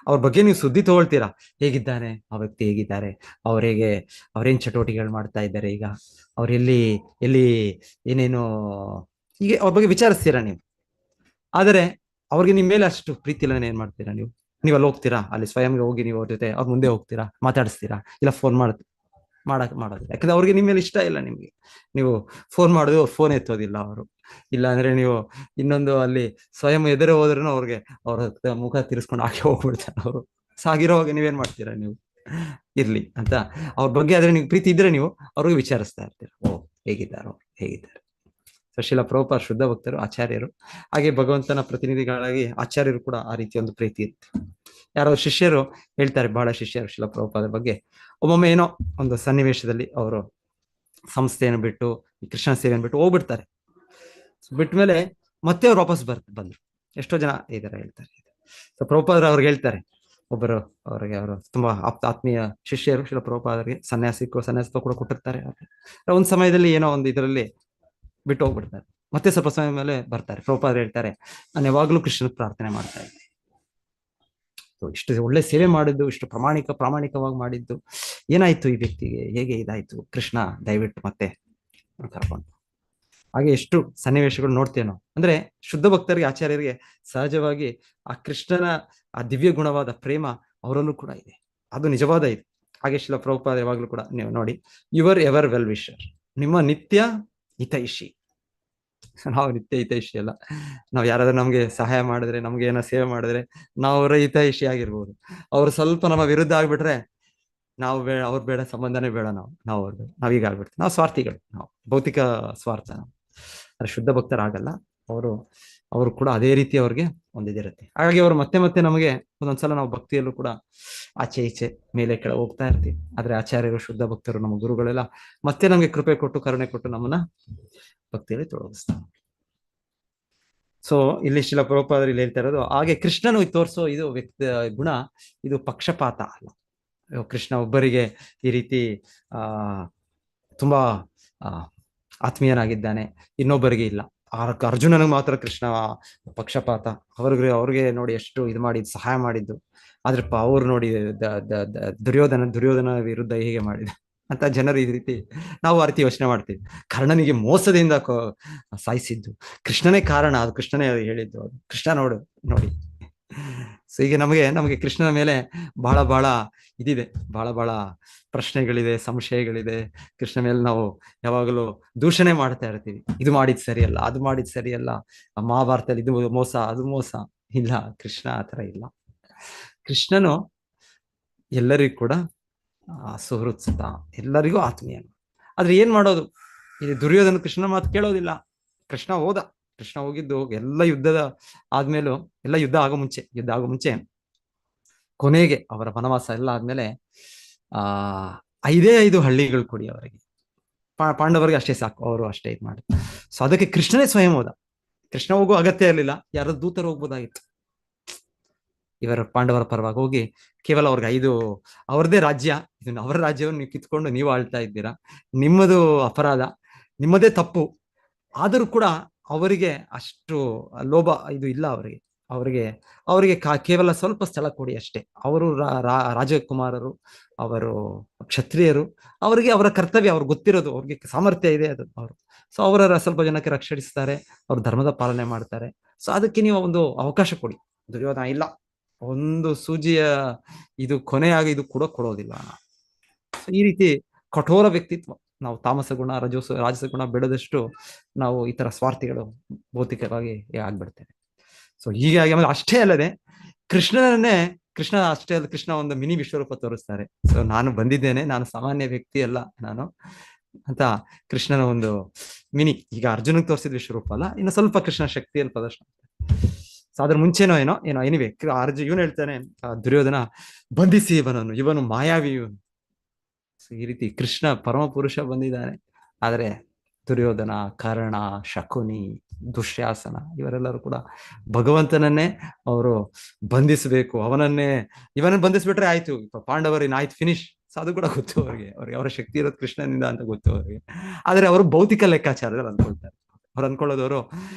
ಅವ್ರ ಬಗ್ಗೆ ನೀವು ಸುದ್ದಿ ತಗೊಳ್ತೀರಾ, ಹೇಗಿದ್ದಾನೆ ಆ ವ್ಯಕ್ತಿ, ಹೇಗಿದ್ದಾರೆ, ಅವ್ರೇನ್ ಚಟುವಟಿಕೆಗಳು ಮಾಡ್ತಾ ಇದ್ದಾರೆ, ಈಗ ಅವ್ರು ಎಲ್ಲಿ ಏನೇನು, ಹೀಗೆ ಅವ್ರ ಬಗ್ಗೆ ವಿಚಾರಿಸ್ತೀರಾ ನೀವು. ಆದರೆ ಅವ್ರಿಗೆ ನಿಮ್ ಮೇಲೆ ಅಷ್ಟು ಪ್ರೀತಿ ಇಲ್ಲ, ಏನ್ ಮಾಡ್ತೀರಾ ನೀವು ಅಲ್ಲಿ ಹೋಗ್ತೀರಾ, ಅಲ್ಲಿ ಸ್ವಯಂಗೆ ಹೋಗಿ ನೀವು ಅವ್ರ ಜೊತೆ ಅವ್ರ ಮುಂದೆ ಹೋಗ್ತೀರಾ, ಮಾತಾಡಿಸ್ತೀರಾ, ಇಲ್ಲ ಫೋನ್ ಮಾಡೋದಿಲ್ಲ. ಯಾಕಂದ್ರೆ ಅವ್ರಿಗೆ ನಿಮ್ಮ ಮೇಲೆ ಇಷ್ಟ ಇಲ್ಲ. ನೀವು ಫೋನ್ ಮಾಡಿದ್ರು ಅವ್ರು ಫೋನ್ ಎತ್ತೋದಿಲ್ಲ ಅವರು. ಇಲ್ಲ ಅಂದ್ರೆ ನೀವು ಇನ್ನೊಂದು ಅಲ್ಲಿ ಸ್ವಯಂ ಎದುರೇ ಹೋದ್ರೂ ಅವ್ರ ಮುಖ ತಿರ್ಸ್ಕೊಂಡು ಹಾಕಿ ಹೋಗ್ಬಿಡ್ತಾರೆ ಅವರು. ಸಾಗಿರೋವಾಗ ನೀವೇನ್ ಮಾಡ್ತೀರಾ, ನೀವು ಇರ್ಲಿ ಅಂತ ಅವ್ರ ಬಗ್ಗೆ ಆದ್ರೆ ನೀವು ಪ್ರೀತಿ ಇದ್ರೆ ನೀವು ಅವ್ರಿಗೆ ವಿಚಾರಿಸ್ತಾ ಇರ್ತೀರ, ಹೇಗಿದ್ದಾರೆ. ಸೊ ಶ್ರೀಲ ಪ್ರಭುಪಾದ ಶುದ್ಧ ಭಕ್ತರು, ಆಚಾರ್ಯರು, ಹಾಗೆ ಭಗವಂತನ ಪ್ರತಿನಿಧಿಗಳಾಗಿ ಆಚಾರ್ಯರು ಕೂಡ ಆ ರೀತಿ ಒಂದು ಪ್ರೀತಿ ಇತ್ತು. ಯಾರೋ ಶಿಷ್ಯರು ಹೇಳ್ತಾರೆ, ಬಹಳ ಶಿಷ್ಯರು ಶ್ರೀಲ ಪ್ರಭುಪಾದರ ಬಗ್ಗೆ, ಒಮ್ಮೊಮ್ಮೆ ಏನೋ ಒಂದು ಸನ್ನಿವೇಶದಲ್ಲಿ ಅವರು ಸಂಸ್ಥೆಯನ್ನು ಬಿಟ್ಟು ಕೃಷ್ಣ ಸೇವೆಯನ್ನು ಬಿಟ್ಟು ಹೋಗ್ಬಿಡ್ತಾರೆ. ಬಿಟ್ಮೇಲೆ ಮತ್ತೆ ಅವ್ರು ವಾಪಸ್ ಬಂದ್ರು. ಎಷ್ಟೋ ಜನ ಇದಾರೆ ಹೇಳ್ತಾರೆ. ಸೊ ಪ್ರಭುಪಾದರು ಅವ್ರಿಗೆ ಹೇಳ್ತಾರೆ, ಒಬ್ಬರು ಅವರು ತುಂಬಾ ಆತ್ಮೀಯ ಶಿಷ್ಯರು ಶ್ರೀಲ ಪ್ರಭುಪಾದರಿಗೆ ಸನ್ಯಾಸತ್ವ ಕೂಡ ಕೊಟ್ಟಿರ್ತಾರೆ. ಒಂದ್ ಸಮಯದಲ್ಲಿ ಏನೋ ಒಂದು ಇದರಲ್ಲಿ ಬಿಟ್ಟು ಹೋಗ್ಬಿಡ್ತಾರೆ. ಮತ್ತೆ ಸ್ವಲ್ಪ ಸಮಯ ಮೇಲೆ ಬರ್ತಾರೆ. ಪ್ರಭುಪಾದರು ಹೇಳ್ತಾರೆ, ನಾನು ಯಾವಾಗ್ಲೂ ಕೃಷ್ಣನ ಪ್ರಾರ್ಥನೆ ಮಾಡ್ತಾ ಇದ್ದೆ. ಇಷ್ಟು ಒಳ್ಳೆ ಸೇವೆ ಮಾಡಿದ್ದು, ಇಷ್ಟು ಪ್ರಾಮಾಣಿಕವಾಗಿ ಮಾಡಿದ್ದು ಏನಾಯ್ತು ಈ ವ್ಯಕ್ತಿಗೆ, ಹೇಗೆ ಇದಾಯ್ತು, ಕೃಷ್ಣ ದಯವಿಟ್ಟು ಮತ್ತೆ ಕರ್ಕೊಂಡು. ಹಾಗೆ ಎಷ್ಟು ಸನ್ನಿವೇಶಗಳು ನೋಡ್ತೇವೆ ನಾವು. ಅಂದ್ರೆ ಶುದ್ಧ ಭಕ್ತರಿಗೆ, ಆಚಾರ್ಯರಿಗೆ ಸಹಜವಾಗಿ ಆ ಕೃಷ್ಣನ ಆ ದಿವ್ಯ ಗುಣವಾದ ಪ್ರೇಮ ಅವರಲ್ಲೂ ಕೂಡ ಇದೆ. ಅದು ನಿಜವಾದ ಇದು. ಹಾಗೆ ಶ್ರೀಲ ಪ್ರಭುಪಾದ ಯಾವಾಗ್ಲೂ ಕೂಡ ನೀವು ನೋಡಿ, ಯುವರ್ ಎವರ್ ವೆಲ್ ವಿಶರ್, ನಿಮ್ಮ ನಿತ್ಯ ಹಿತೈಷಿ. ನಾವು ನಿತ್ಯ ಹಿತೈಷಿ ಅಲ್ಲ. ನಾವ್ ಯಾರಾದ್ರೂ ನಮ್ಗೆ ಸಹಾಯ ಮಾಡಿದ್ರೆ, ನಮ್ಗೆ ಏನೋ ಸೇವೆ ಮಾಡಿದ್ರೆ ನಾವು ಅವರ ಹಿತೈಷಿ ಆಗಿರ್ಬೋದು. ಅವ್ರು ಸ್ವಲ್ಪ ನಮ್ಮ ವಿರುದ್ಧ ಆಗ್ಬಿಟ್ರೆ ನಾವು ಅವ್ರು ಬೇಡ, ಸಂಬಂಧನೇ ಬೇಡ, ನಾವೀಗ ಆಗ್ಬಿಡ್ತೀವಿ. ನಾವು ಸ್ವಾರ್ಥಿಗಳು, ನಾವು ಭೌತಿಕ ಸ್ವಾರ್ಥ. ನಾವು ಶುದ್ಧ ಭಕ್ತರಾಗಲ್ಲ. ಅವರು ಕೂಡ ಅದೇ ರೀತಿ ಅವ್ರಿಗೆ ಒಂದಿದಿರುತ್ತೆ. ಹಾಗಾಗಿ ಅವರು ಮತ್ತೆ ಮತ್ತೆ ನಮಗೆ ಒಂದೊಂದ್ಸಲ ನಾವು ಭಕ್ತಿಯಲ್ಲೂ ಕೂಡ ಆಚೆ ಈಚೆ ಮೇಲೆ ಕೆಳ ಹೋಗ್ತಾ ಇರ್ತೀವಿ. ಆದ್ರೆ ಆಚಾರ್ಯರು, ಶುದ್ಧ ಭಕ್ತರು, ನಮ್ಮ ಗುರುಗಳೆಲ್ಲ ಮತ್ತೆ ನಮಗೆ ಕೃಪೆ ಕೊಟ್ಟು, ಕರುಣೆ ಕೊಟ್ಟು ನಮ್ಮನ್ನ ಭಕ್ತಿಯಲ್ಲಿ ತೊಡಗಿಸ್ತಾರೆ. ಸೊ ಇಲ್ಲಿ ಶಿಲ ಪ್ರಭುಪಾದರು ಇಲ್ಲಿ ಹೇಳ್ತಾ ಇರೋದು, ಹಾಗೆ ಕೃಷ್ಣನು ತೋರಿಸೋ ಇದು ವ್ಯಕ್ತಿ ಗುಣ, ಇದು ಪಕ್ಷಪಾತ ಅಲ್ಲ. ಕೃಷ್ಣ ಒಬ್ಬರಿಗೆ ಈ ರೀತಿ ಆ ತುಂಬಾ ಆತ್ಮೀಯನಾಗಿದ್ದಾನೆ, ಇನ್ನೊಬ್ಬರಿಗೆ ಇಲ್ಲ. ಅರ್ಜುನನಿಗೆ ಮಾತ್ರ ಕೃಷ್ಣ ಪಕ್ಷಪಾತ, ಅವ್ರಿಗೆ ನೋಡಿ ಎಷ್ಟು ಇದು ಮಾಡಿದ್ದು, ಸಹಾಯ ಮಾಡಿದ್ದು. ಆದ್ರೆ ಅವ್ರು ನೋಡಿ ದುರ್ಯೋಧನ ವಿರುದ್ಧ ಹೀಗೆ ಮಾಡಿದ ಅಂತ ಜನರು ಈ ರೀತಿ ನಾವು ಆ ರೀತಿ ಯೋಚನೆ ಮಾಡ್ತೀವಿ. ಕರ್ಣನಿಗೆ ಮೋಸದಿಂದ ಸಾಯಿಸಿದ್ದು ಕೃಷ್ಣನೇ ಕಾರಣ, ಅದು ಕೃಷ್ಣನೇ ಹೇಳಿದ್ದು, ಅದು ಕೃಷ್ಣ ನೋಡಿ. ಸೊ ಈಗ ನಮಗೆ ಕೃಷ್ಣನ ಮೇಲೆ ಬಹಳ ಇದಿದೆ, ಬಹಳ ಪ್ರಶ್ನೆಗಳಿದೆ, ಸಂಶಯಗಳಿದೆ. ಕೃಷ್ಣ ಮೇಲೆ ನಾವು ಯಾವಾಗಲೂ ದೂಷಣೆ ಮಾಡ್ತಾ ಇರ್ತೀವಿ, ಇದು ಮಾಡಿದ್ ಸರಿಯಲ್ಲ, ಅದು ಮಾಡಿದ್ ಸರಿಯಲ್ಲ, ಮಹಾಭಾರತದಲ್ಲಿ ಇದು ಮೋಸ, ಅದು ಮೋಸ. ಇಲ್ಲ, ಕೃಷ್ಣ ಆತರ ಇಲ್ಲ. ಕೃಷ್ಣನು ಎಲ್ಲರಿಗೂ ಕೂಡ ಸುಹೃತ್ಸುತ, ಎಲ್ಲರಿಗೂ ಆತ್ಮೀಯ. ಆದ್ರೆ ಏನ್ ಮಾಡೋದು, ಇದು ದುರ್ಯೋಧನ ಕೃಷ್ಣನ ಮಾತು ಕೇಳೋದಿಲ್ಲ. ಕೃಷ್ಣ ಹೋಗಿದ್ದು ಎಲ್ಲ ಯುದ್ಧದ ಆದ್ಮೇಲೂ, ಎಲ್ಲ ಯುದ್ಧ ಆಗೋ ಮುಂಚೆ ಕೊನೆಗೆ ಅವರ ವನವಾಸ ಎಲ್ಲ ಆದ್ಮೇಲೆ 5 ಹಳ್ಳಿಗಳು ಕೊಡಿ ಅವರಿಗೆ, ಪಾಂಡವರಿಗೆ ಅಷ್ಟೇ ಸಾಕು, ಅವರು ಅಷ್ಟೇ ಇದು ಮಾಡಿ. ಸೊ ಅದಕ್ಕೆ ಕೃಷ್ಣನೇ ಸ್ವಯಂ ಹೋದ. ಕೃಷ್ಣ ಹೋಗೋ ಅಗತ್ಯ ಇರಲಿಲ್ಲ, ಯಾರೋ ದೂತರು ಹೋಗ್ಬೋದಾಗಿತ್ತು. ಇವರ ಪಾಂಡವರ ಪರವಾಗಿ ಹೋಗಿ ಕೇವಲ ಅವ್ರಿಗೆ 5 ಅವ್ರದೇ ರಾಜ್ಯ, ಇದನ್ನ ಅವರ ರಾಜ್ಯವನ್ನು ನೀವು ಕಿತ್ಕೊಂಡು ನೀವು ಆಳ್ತಾ ಇದ್ದೀರಾ, ನಿಮ್ಮದು ಅಪರಾಧ, ನಿಮ್ಮದೇ ತಪ್ಪು. ಆದರೂ ಕೂಡ ಅವರಿಗೆ ಅಷ್ಟು ಲೋಭ ಇದು ಇಲ್ಲ. ಅವರಿಗೆ ಕೇವಲ ಸ್ವಲ್ಪ ಸ್ಥಳ ಕೊಡಿ ಅಷ್ಟೇ. ಅವರು ರಾಜಕುಮಾರರು, ಅವರು ಕ್ಷತ್ರಿಯರು, ಅವರಿಗೆ ಅವರ ಕರ್ತವ್ಯ ಅವ್ರಿಗೆ ಗೊತ್ತಿರೋದು, ಅವ್ರಿಗೆ ಸಾಮರ್ಥ್ಯ ಇದೆ ಅದು ಅವರು. ಸೊ ಅವರ ಸ್ವಲ್ಪ ಜನಕ್ಕೆ ರಕ್ಷಿಸ್ತಾರೆ, ಅವ್ರ ಧರ್ಮದ ಪಾಲನೆ ಮಾಡ್ತಾರೆ. ಸೊ ಅದಕ್ಕೆ ನೀವು ಒಂದು ಅವಕಾಶ ಕೊಡಿ. ದುರ್ಯೋಧನ ಇಲ್ಲ, ಒಂದು ಸೂಜಿಯ ಇದು ಕೊನೆಯಾಗಿ ಇದು ಕೂಡ ಕೊಡೋದಿಲ್ಲ. ಈ ರೀತಿ ಕಠೋರ ವ್ಯಕ್ತಿತ್ವ. ನಾವು ತಾಮಸ ಗುಣ, ರಾಜಸ ಗುಣ ಬೆಳೆದಷ್ಟು ನಾವು ಈ ತರ ಸ್ವಾರ್ಥಿಗಳು ಭೌತಿಕವಾಗಿ ಆಗ್ಬಿಡ್ತೇವೆ. ಸೊ ಹೀಗಾಗಿ ಆಮೇಲೆ ಅಷ್ಟೇ ಅಲ್ಲದೆ ಕೃಷ್ಣ ಅಷ್ಟೇ ಅಲ್ಲ, ಕೃಷ್ಣ ಒಂದು ಮಿನಿ ವಿಶ್ವರೂಪ ತೋರಿಸ್ತಾರೆ. ಸೊ ನಾನು ಬಂದಿದ್ದೇನೆ, ನಾನು ಸಾಮಾನ್ಯ ವ್ಯಕ್ತಿ ಅಲ್ಲ ನಾನು ಅಂತ ಕೃಷ್ಣನ ಒಂದು ಮಿನಿ, ಈಗ ಅರ್ಜುನಿಗೆ ತೋರಿಸಿದ ವಿಶ್ವರೂಪ ಅಲ್ಲ, ಇನ್ನು ಸ್ವಲ್ಪ ಕೃಷ್ಣ ಶಕ್ತಿಯಲ್ಲಿ ಪ್ರದರ್ಶನ. ಸೊ ಅದ್ರ ಮುಂಚೆನೋ ಏನೋ ಎನಿವೆ ಇವನು ಹೇಳ್ತಾನೆ, ದುರ್ಯೋಧನ ಬಂಧಿಸಿ ಇವನು ಮಾಯಾವಿ ಇವನು. ಈ ರೀತಿ ಕೃಷ್ಣ ಪರಮ ಪುರುಷ ಬಂದಿದ್ದಾನೆ, ಆದ್ರೆ ದುರ್ಯೋಧನ, ಕರ್ಣ, ಶಕುನಿ, ದುಶ್ಯಾಸನ ಇವರೆಲ್ಲರೂ ಕೂಡ ಭಗವಂತನನ್ನೇ ಅವರು ಬಂಧಿಸಬೇಕು, ಇವನನ್ನು ಬಂಧಿಸ್ಬಿಟ್ರೆ ಆಯ್ತು, ಪಾಂಡವರಿನ ಆಯ್ತು, ಫಿನಿಶ್. ಸೊ ಅದು ಕೂಡ ಗೊತ್ತು ಅವ್ರಿಗೆ ಅವರ ಶಕ್ತಿ ಇರೋದು ಕೃಷ್ಣನಿಂದ ಅಂತ ಗೊತ್ತು ಅವ್ರಿಗೆ. ಆದ್ರೆ ಅವರು ಭೌತಿಕ ಲೆಕ್ಕಾಚಾರದಲ್ಲಿ ಅನ್ಕೊಳ್ತಾರೆ. ಅವ್ರು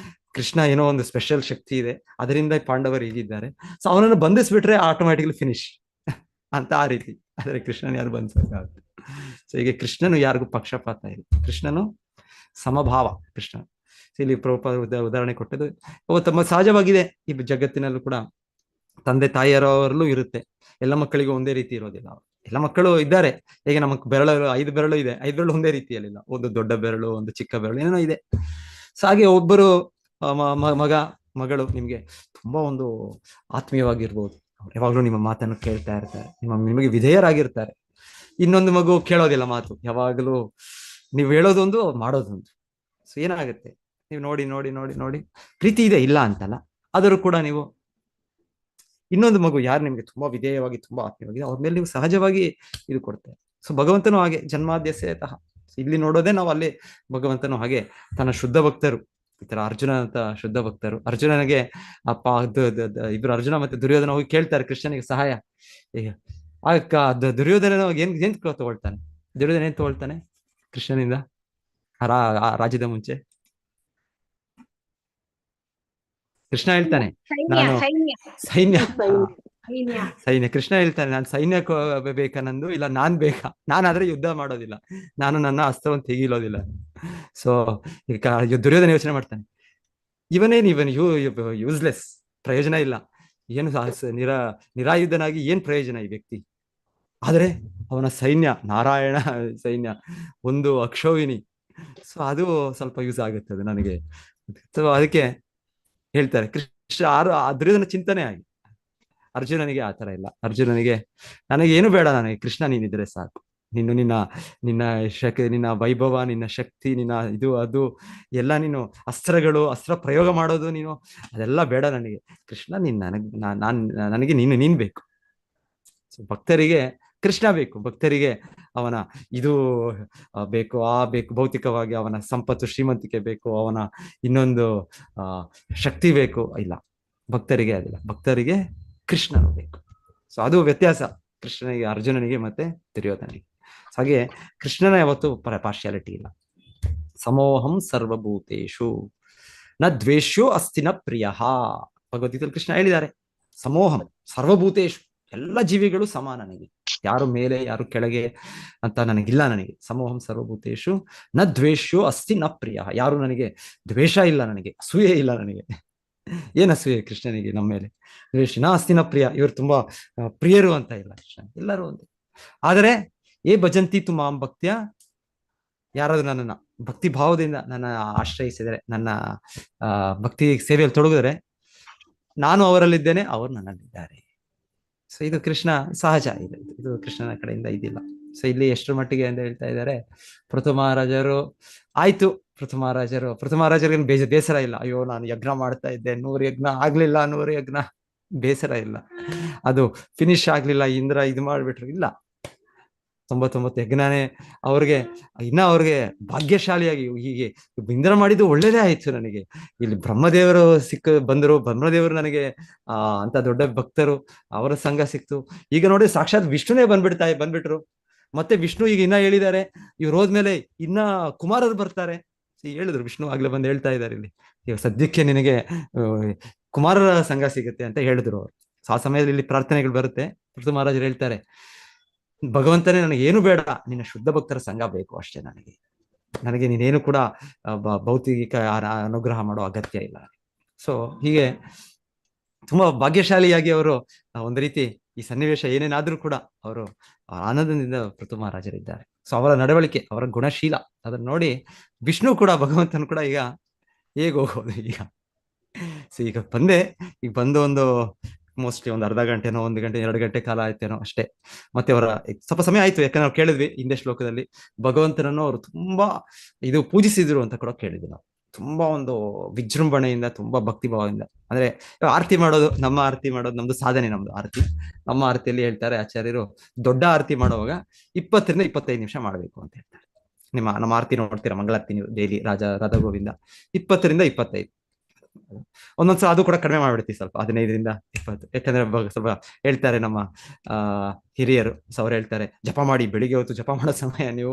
ಕೃಷ್ಣ ಏನೋ ಒಂದು ಸ್ಪೆಷಲ್ ಶಕ್ತಿ ಇದೆ, ಅದರಿಂದ ಪಾಂಡವರು ಹೀಗಿದ್ದಾರೆ, ಸೊ ಅವನನ್ನು ಬಂಧಿಸ್ಬಿಟ್ರೆ ಆಟೋಮ್ಯಾಟಿಕ್ಲಿ ಫಿನಿಶ್ ಅಂತ ಆ ರೀತಿ. ಆದ್ರೆ ಕೃಷ್ಣನ್ ಯಾರು ಬಂಧಿಸಬೇಕಾಗುತ್ತೆ. ಸೊ ಹೀಗೆ ಕೃಷ್ಣನು ಯಾರಿಗೂ ಪಕ್ಷಪಾತ ಇಲ್ಲ, ಕೃಷ್ಣನು ಸಮಭಾವ. ಕೃಷ್ಣ ಇಲ್ಲಿ ಪ್ರಭುಪಾದ ಉದಾಹರಣೆ ಕೊಟ್ಟದ್ದು ತಮ್ಮ ಸಹಜವಾಗಿದೆ. ಈ ಜಗತ್ತಿನಲ್ಲೂ ಕೂಡ ತಂದೆ ತಾಯಿಯರವರಲ್ಲೂ ಇರುತ್ತೆ, ಎಲ್ಲ ಮಕ್ಕಳಿಗೂ ಒಂದೇ ರೀತಿ ಇರೋದಿಲ್ಲ. ಎಲ್ಲ ಮಕ್ಕಳು ಇದ್ದಾರೆ, ಹೇಗೆ ನಮಗ್ 5 ಬೆರಳು ಇದೆ, 5 ಬೆರಳು ಒಂದೇ ರೀತಿಯಲ್ಲಿಲ್ಲ, ಒಂದು ದೊಡ್ಡ ಬೆರಳು, ಒಂದು ಚಿಕ್ಕ ಬೆರಳು, ಏನೋ ಇದೆ. ಸೊ ಹಾಗೆ ಒಬ್ಬರು ಮಗಳು ನಿಮ್ಗೆ ತುಂಬಾ ಒಂದು ಆತ್ಮೀಯವಾಗಿರ್ಬೋದು, ಯಾವಾಗ್ಲೂ ನಿಮ್ಮ ಮಾತನ್ನು ಕೇಳ್ತಾ ಇರ್ತಾರೆ, ನಿಮಗೆ ವಿಧೇಯರಾಗಿರ್ತಾರೆ. ಇನ್ನೊಂದು ಮಗು ಕೇಳೋದಿಲ್ಲ ಮಾತು, ಯಾವಾಗಲೂ ನೀವು ಹೇಳೋದೊಂದು ಮಾಡೋದೊಂದು. ಸೊ ಏನಾಗುತ್ತೆ, ನೀವು ನೋಡಿ ಪ್ರೀತಿ ಇದೆ, ಇಲ್ಲ ಅಂತಲ್ಲ, ಆದರೂ ಕೂಡ ನೀವು ಇನ್ನೊಂದು ಮಗು ಯಾರು ನಿಮ್ಗೆ ತುಂಬಾ ವಿಧೇಯವಾಗಿ, ತುಂಬಾ ಆತ್ಮೀಯವಾಗಿ, ಅವ್ರ ಮೇಲೆ ನೀವು ಸಹಜವಾಗಿ ಇದು ಕೊಡ್ತೇವೆ. ಸೊ ಭಗವಂತನು ಹಾಗೆ ಜನ್ಮಾದ್ಯಸ್ಯತಃ, ಇಲ್ಲಿ ನೋಡೋದೇ ನಾವು ಅಲ್ಲಿ ಭಗವಂತನು ಹಾಗೆ ತನ್ನ ಶುದ್ಧ ಭಕ್ತರು, ಈ ತರ ಅರ್ಜುನ ಅಂತ ಶುದ್ಧ ಭಕ್ತರು, ಅರ್ಜುನನಿಗೆ ಇಬ್ರು ಅರ್ಜುನ ಮತ್ತೆ ದುರ್ಯೋಧನ ಹೋಗಿ ಕೇಳ್ತಾರೆ ಕೃಷ್ಣನಿಗೆ ಸಹಾಯ. ಈಗ ದುರ್ಯೋಧನ ಏನ್ ತಗೊಳ್ತಾನೆ, ದುರ್ಯೋಧನ ಏನ್ ತಗೊಳ್ತಾನೆ ಕೃಷ್ಣನಿಂದ ರಾಜ್ಯದ ಮುಂಚೆ? ಕೃಷ್ಣ ಹೇಳ್ತಾನೆ ನಾನು ಸೈನ್ಯ. ಕೃಷ್ಣ ಹೇಳ್ತಾನೆ ನಾನು ಸೈನ್ಯ ಬೇಕಾ ನಂದು, ಇಲ್ಲ ನಾನ್ ಬೇಕಾ, ನಾನಾದ್ರೆ ಯುದ್ಧ ಮಾಡೋದಿಲ್ಲ, ನಾನು ನನ್ನ ಅಸ್ತ್ರವನ್ನು ತೆಗೀಲೋದಿಲ್ಲ. ಸೊ ಈಗ ದುರ್ಯೋಧನ ಯೋಚನೆ ಮಾಡ್ತಾನೆ, ಇವನು ಯೂಸ್ಲೆಸ್, ಪ್ರಯೋಜನ ಇಲ್ಲ, ಏನು ನಿರಾಯುಧನಾಗಿ ಏನ್ ಪ್ರಯೋಜನ ಈ ವ್ಯಕ್ತಿ. ಆದ್ರೆ ಅವನ ಸೈನ್ಯ, ನಾರಾಯಣ ಸೈನ್ಯ, ಒಂದು ಅಕ್ಷೋಹಿಣಿ. ಸೊ ಅದು ಸ್ವಲ್ಪ ಯೂಸ್ ಆಗುತ್ತೆ ಅದು ನನಗೆ. ಸೊ ಅದಕ್ಕೆ ಹೇಳ್ತಾರೆ ಕೃಷ್ಣ ದುರ್ಯೋಧನ ಚಿಂತನೆ ಆಗಿ. ಅರ್ಜುನನಿಗೆ ಆತರ ಇಲ್ಲ, ಅರ್ಜುನನಿಗೆ ನನಗೆ ಏನು ಬೇಡ, ನನಗೆ ಕೃಷ್ಣ ನೀನಿದ್ರೆ ಸಾಕು. ನಿನ್ನ ನಿನ್ನ ನಿನ್ನ ನಿನ್ನ ವೈಭವ, ನಿನ್ನ ಶಕ್ತಿ, ನಿನ್ನ ಇದು ಅದು ಎಲ್ಲ ನೀನು ಅಸ್ತ್ರ ಪ್ರಯೋಗ ಮಾಡೋದು ನೀನು, ಅದೆಲ್ಲ ಬೇಡ ನನಗೆ. ಕೃಷ್ಣ ನೀನ್ ನನಗೆ ನೀನ್ ಬೇಕು. ಭಕ್ತರಿಗೆ ಕೃಷ್ಣ ಬೇಕು. ಭಕ್ತರಿಗೆ ಅವನ ಇದು ಬೇಕು, ಬೇಕು, ಭೌತಿಕವಾಗಿ ಅವನ ಸಂಪತ್ತು ಶ್ರೀಮಂತಿಕೆ ಬೇಕು, ಅವನ ಇನ್ನೊಂದು ಶಕ್ತಿ ಬೇಕು. ಇಲ್ಲ, ಭಕ್ತರಿಗೆ ಅದಿಲ್ಲ. ಭಕ್ತರಿಗೆ ಕೃಷ್ಣನು ಬೇಕು. ಸೊ ಅದು ವ್ಯತ್ಯಾಸ ಕೃಷ್ಣನಿಗೆ, ಅರ್ಜುನನಿಗೆ ಮತ್ತೆ ದುರ್ಯೋಧನಿಗೆ. ಹಾಗೆ ಕೃಷ್ಣನ ಯಾವತ್ತು ಪಾರ್ಶಿಯಾಲಿಟಿ ಇಲ್ಲ. ಸಮೋಹಂ ಸರ್ವಭೂತೇಶು ನ ದ್ವೇಷ್ಯೋ ಅಸ್ತಿನ ಪ್ರಿಯ. ಭಗವದ್ಗೀತೆಯಲ್ಲಿ ಕೃಷ್ಣ ಹೇಳಿದ್ದಾರೆ, ಸಮೋಹಂ ಸರ್ವಭೂತೇಶು, ಎಲ್ಲ ಜೀವಿಗಳು ಸಮ ನನಗೆ, ಯಾರು ಮೇಲೆ ಯಾರು ಕೆಳಗೆ ಅಂತ ನನಗಿಲ್ಲ. ನನಗೆ ಸಮೋಹಂ ಸರ್ವಭೂತೇಶು ನ ದ್ವೇಷ್ಯೋ ಅಸ್ತಿ ನ ಪ್ರಿಯ. ಯಾರು ನನಗೆ ದ್ವೇಷ ಇಲ್ಲ, ನನಗೆ ಅಸೂಯೆ ಇಲ್ಲ. ನನಗೆ ಏನ್ ಅಸೂಯೆ ಕೃಷ್ಣನಿಗೆ ನಮ್ಮ ಮೇಲೆ? ದ್ವೇಷ ನ ಅಸ್ತಿನ ಪ್ರಿಯ, ಇವರು ತುಂಬಾ ಪ್ರಿಯರು ಅಂತ ಇಲ್ಲ ಕೃಷ್ಣ, ಎಲ್ಲರೂ ಒಂದೇ. ಆದರೆ ಏ ಭಜಂತಿ ತು ಮಾಂ ಭಕ್ತ್ಯ, ಯಾರಾದ್ರೂ ನನ್ನನ್ನ ಭಕ್ತಿ ಭಾವದಿಂದ ನನ್ನ ಆಶ್ರಯಿಸಿದರೆ, ನನ್ನ ಭಕ್ತಿ ಸೇವೆಯಲ್ಲಿ ತೊಡಗಿದ್ರೆ, ನಾನು ಅವರಲ್ಲಿದ್ದೇನೆ, ಅವರು ನನ್ನಲ್ಲಿದ್ದಾರೆ. ಸೊ ಇದು ಕೃಷ್ಣ ಸಹಜ ಇದೆ, ಇದು ಕೃಷ್ಣನ ಕಡೆಯಿಂದ ಇದಿಲ್ಲ. ಸೊ ಇಲ್ಲಿ ಎಷ್ಟರ ಮಟ್ಟಿಗೆ ಅಂತ ಹೇಳ್ತಾ ಇದ್ದಾರೆ, ಪೃಥುಮಹಾರಾಜರು ಆಯ್ತು, ಪೃಥುಮಹಾರಾಜರಿಗೆ ಬೇಸರ ಇಲ್ಲ. ಅಯ್ಯೋ ನಾನು ಯಜ್ಞ ಮಾಡ್ತಾ ಇದ್ದೆ, 100 ಯಜ್ಞ ಆಗ್ಲಿಲ್ಲ, 100 ಯಜ್ಞ, ಬೇಸರ ಇಲ್ಲ. ಅದು ಫಿನಿಶ್ ಆಗ್ಲಿಲ್ಲ, ಇಂದ್ರ ಇದು ಮಾಡ್ಬಿಟ್ರು, ಇಲ್ಲ. 99 ಯಜ್ಞನೇ ಅವ್ರಿಗೆ ಭಾಗ್ಯಶಾಲಿಯಾಗಿ ಹೀಗೆ ಇಂದ್ರ ಮಾಡಿದ್ದು ಒಳ್ಳೇದೇ ಆಯ್ತು ನನಗೆ. ಇಲ್ಲಿ ಬ್ರಹ್ಮದೇವರು ಬಂದರು, ಬ್ರಹ್ಮದೇವರು ನನಗೆ ಅಂತ ದೊಡ್ಡ ಭಕ್ತರು, ಅವರ ಸಂಘ ಸಿಕ್ತು. ಈಗ ನೋಡಿ ಸಾಕ್ಷಾತ್ ವಿಷ್ಣುನೇ ಬಂದ್ಬಿಟ್ರು. ಮತ್ತೆ ವಿಷ್ಣು ಈಗ ಇನ್ನ ಹೇಳಿದ್ದಾರೆ, ಇವ್ರು ಹೋದ್ಮೇಲೆ ಇನ್ನ ಕುಮಾರರು ಬರ್ತಾರೆ. ಹೇಳಿದ್ರು, ವಿಷ್ಣು ಆಗ್ಲೇ ಬಂದು ಹೇಳ್ತಾ ಇದ್ದಾರೆ ಇಲ್ಲಿ, ಈಗ ಸದ್ಯಕ್ಕೆ ನಿನಗೆ ಕುಮಾರರ ಸಂಘ ಸಿಗುತ್ತೆ ಅಂತ ಹೇಳಿದ್ರು ಅವರು. ಆ ಸಮಯದಲ್ಲಿ ಇಲ್ಲಿ ಪ್ರಾರ್ಥನೆಗಳು ಬರುತ್ತೆ. ಪೃಥು ಮಹಾರಾಜರು ಹೇಳ್ತಾರೆ, ಭಗವಂತನೇ ನನಗೆ ಏನು ಬೇಡ, ನಿನ್ನ ಶುದ್ಧ ಭಕ್ತರ ಸಂಘ ಬೇಕು ಅಷ್ಟೇ. ನನಗೆ ನೀನೇನು ಕೂಡ ಭೌತಿಕ ಅನುಗ್ರಹ ಮಾಡೋ ಅಗತ್ಯ ಇಲ್ಲ. ಸೊ ಹೀಗೆ ತುಂಬಾ ಭಾಗ್ಯಶಾಲಿಯಾಗಿ ಅವರು ಒಂದು ರೀತಿ ಈ ಸನ್ನಿವೇಶ ಏನೇನಾದ್ರೂ ಕೂಡ ಅವರು ಆನಂದದಿಂದ ಪೃಥು ಮಹಾರಾಜರಿದ್ದಾರೆ. ಸೊ ಅವರ ನಡವಳಿಕೆ, ಅವರ ಗುಣಶೀಲ, ಅದನ್ನ ನೋಡಿ ವಿಷ್ಣು ಕೂಡ, ಭಗವಂತನು ಕೂಡ ಈಗ ಹೇಗೆ ಹೋಗೋದು ಈಗ. ಸೊ ಈಗ ಬಂದು ಒಂದು ಮೋಸ್ಟ್ಲಿ ಒಂದು ಅರ್ಧ ಗಂಟೆನೋ, 1 ಗಂಟೆ 2 ಗಂಟೆ ಕಾಲ ಆಯ್ತೇನೋ ಅಷ್ಟೇ. ಮತ್ತೆ ಅವರ ಸ್ವಲ್ಪ ಸಮಯ ಆಯ್ತು, ಯಾಕಂದ್ರೆ ನಾವು ಕೇಳಿದ್ವಿ ಹಿಂದೆ ಶ್ಲೋಕದಲ್ಲಿ ಭಗವಂತನನ್ನು ಅವರು ತುಂಬಾ ಪೂಜಿಸಿದ್ರು ಅಂತ ಕೂಡ ಕೇಳಿದ್ವಿ ನಾವು. ತುಂಬಾ ಒಂದು ವಿಜೃಂಭಣೆಯಿಂದ, ತುಂಬಾ ಭಕ್ತಿ ಭಾವದಿಂದ. ಅಂದ್ರೆ ಆರತಿ ಮಾಡೋದು, ನಮ್ದು ಸಾಧನೆ, ನಮ್ದು ಆರತಿ. ನಮ್ಮ ಆರತಿಯಲ್ಲಿ ಹೇಳ್ತಾರೆ ಆಚಾರ್ಯರು, ದೊಡ್ಡ ಆರತಿ ಮಾಡುವಾಗ 20 ರಿಂದ 25 ನಿಮಿಷ ಮಾಡಬೇಕು ಅಂತ ಹೇಳ್ತಾರೆ. ನಮ್ಮ ಆರತಿ ನೋಡ್ತೀರಾ, ಮಂಗಳಾರತಿ ನೀವು ಡೈಲಿ ರಾಧಾ ಗೋವಿಂದ, 20 ರಿಂದ 25. ಒಂದೊಂದ್ಸಲ ಅದು ಕೂಡ ಕಡಿಮೆ ಮಾಡ್ಬಿಡ್ತೀವಿ, ಸ್ವಲ್ಪ 15 ರಿಂದ 20. ಯಾಕಂದ್ರೆ ಸ್ವಲ್ಪ ಹೇಳ್ತಾರೆ ನಮ್ಮ ಹಿರಿಯರು, ಅವ್ರು ಹೇಳ್ತಾರೆ, ಜಪ ಮಾಡಿ, ಬೆಳಿಗ್ಗೆ ಹೊತ್ತು ಜಪ ಮಾಡೋ ಸಮಯ ನೀವು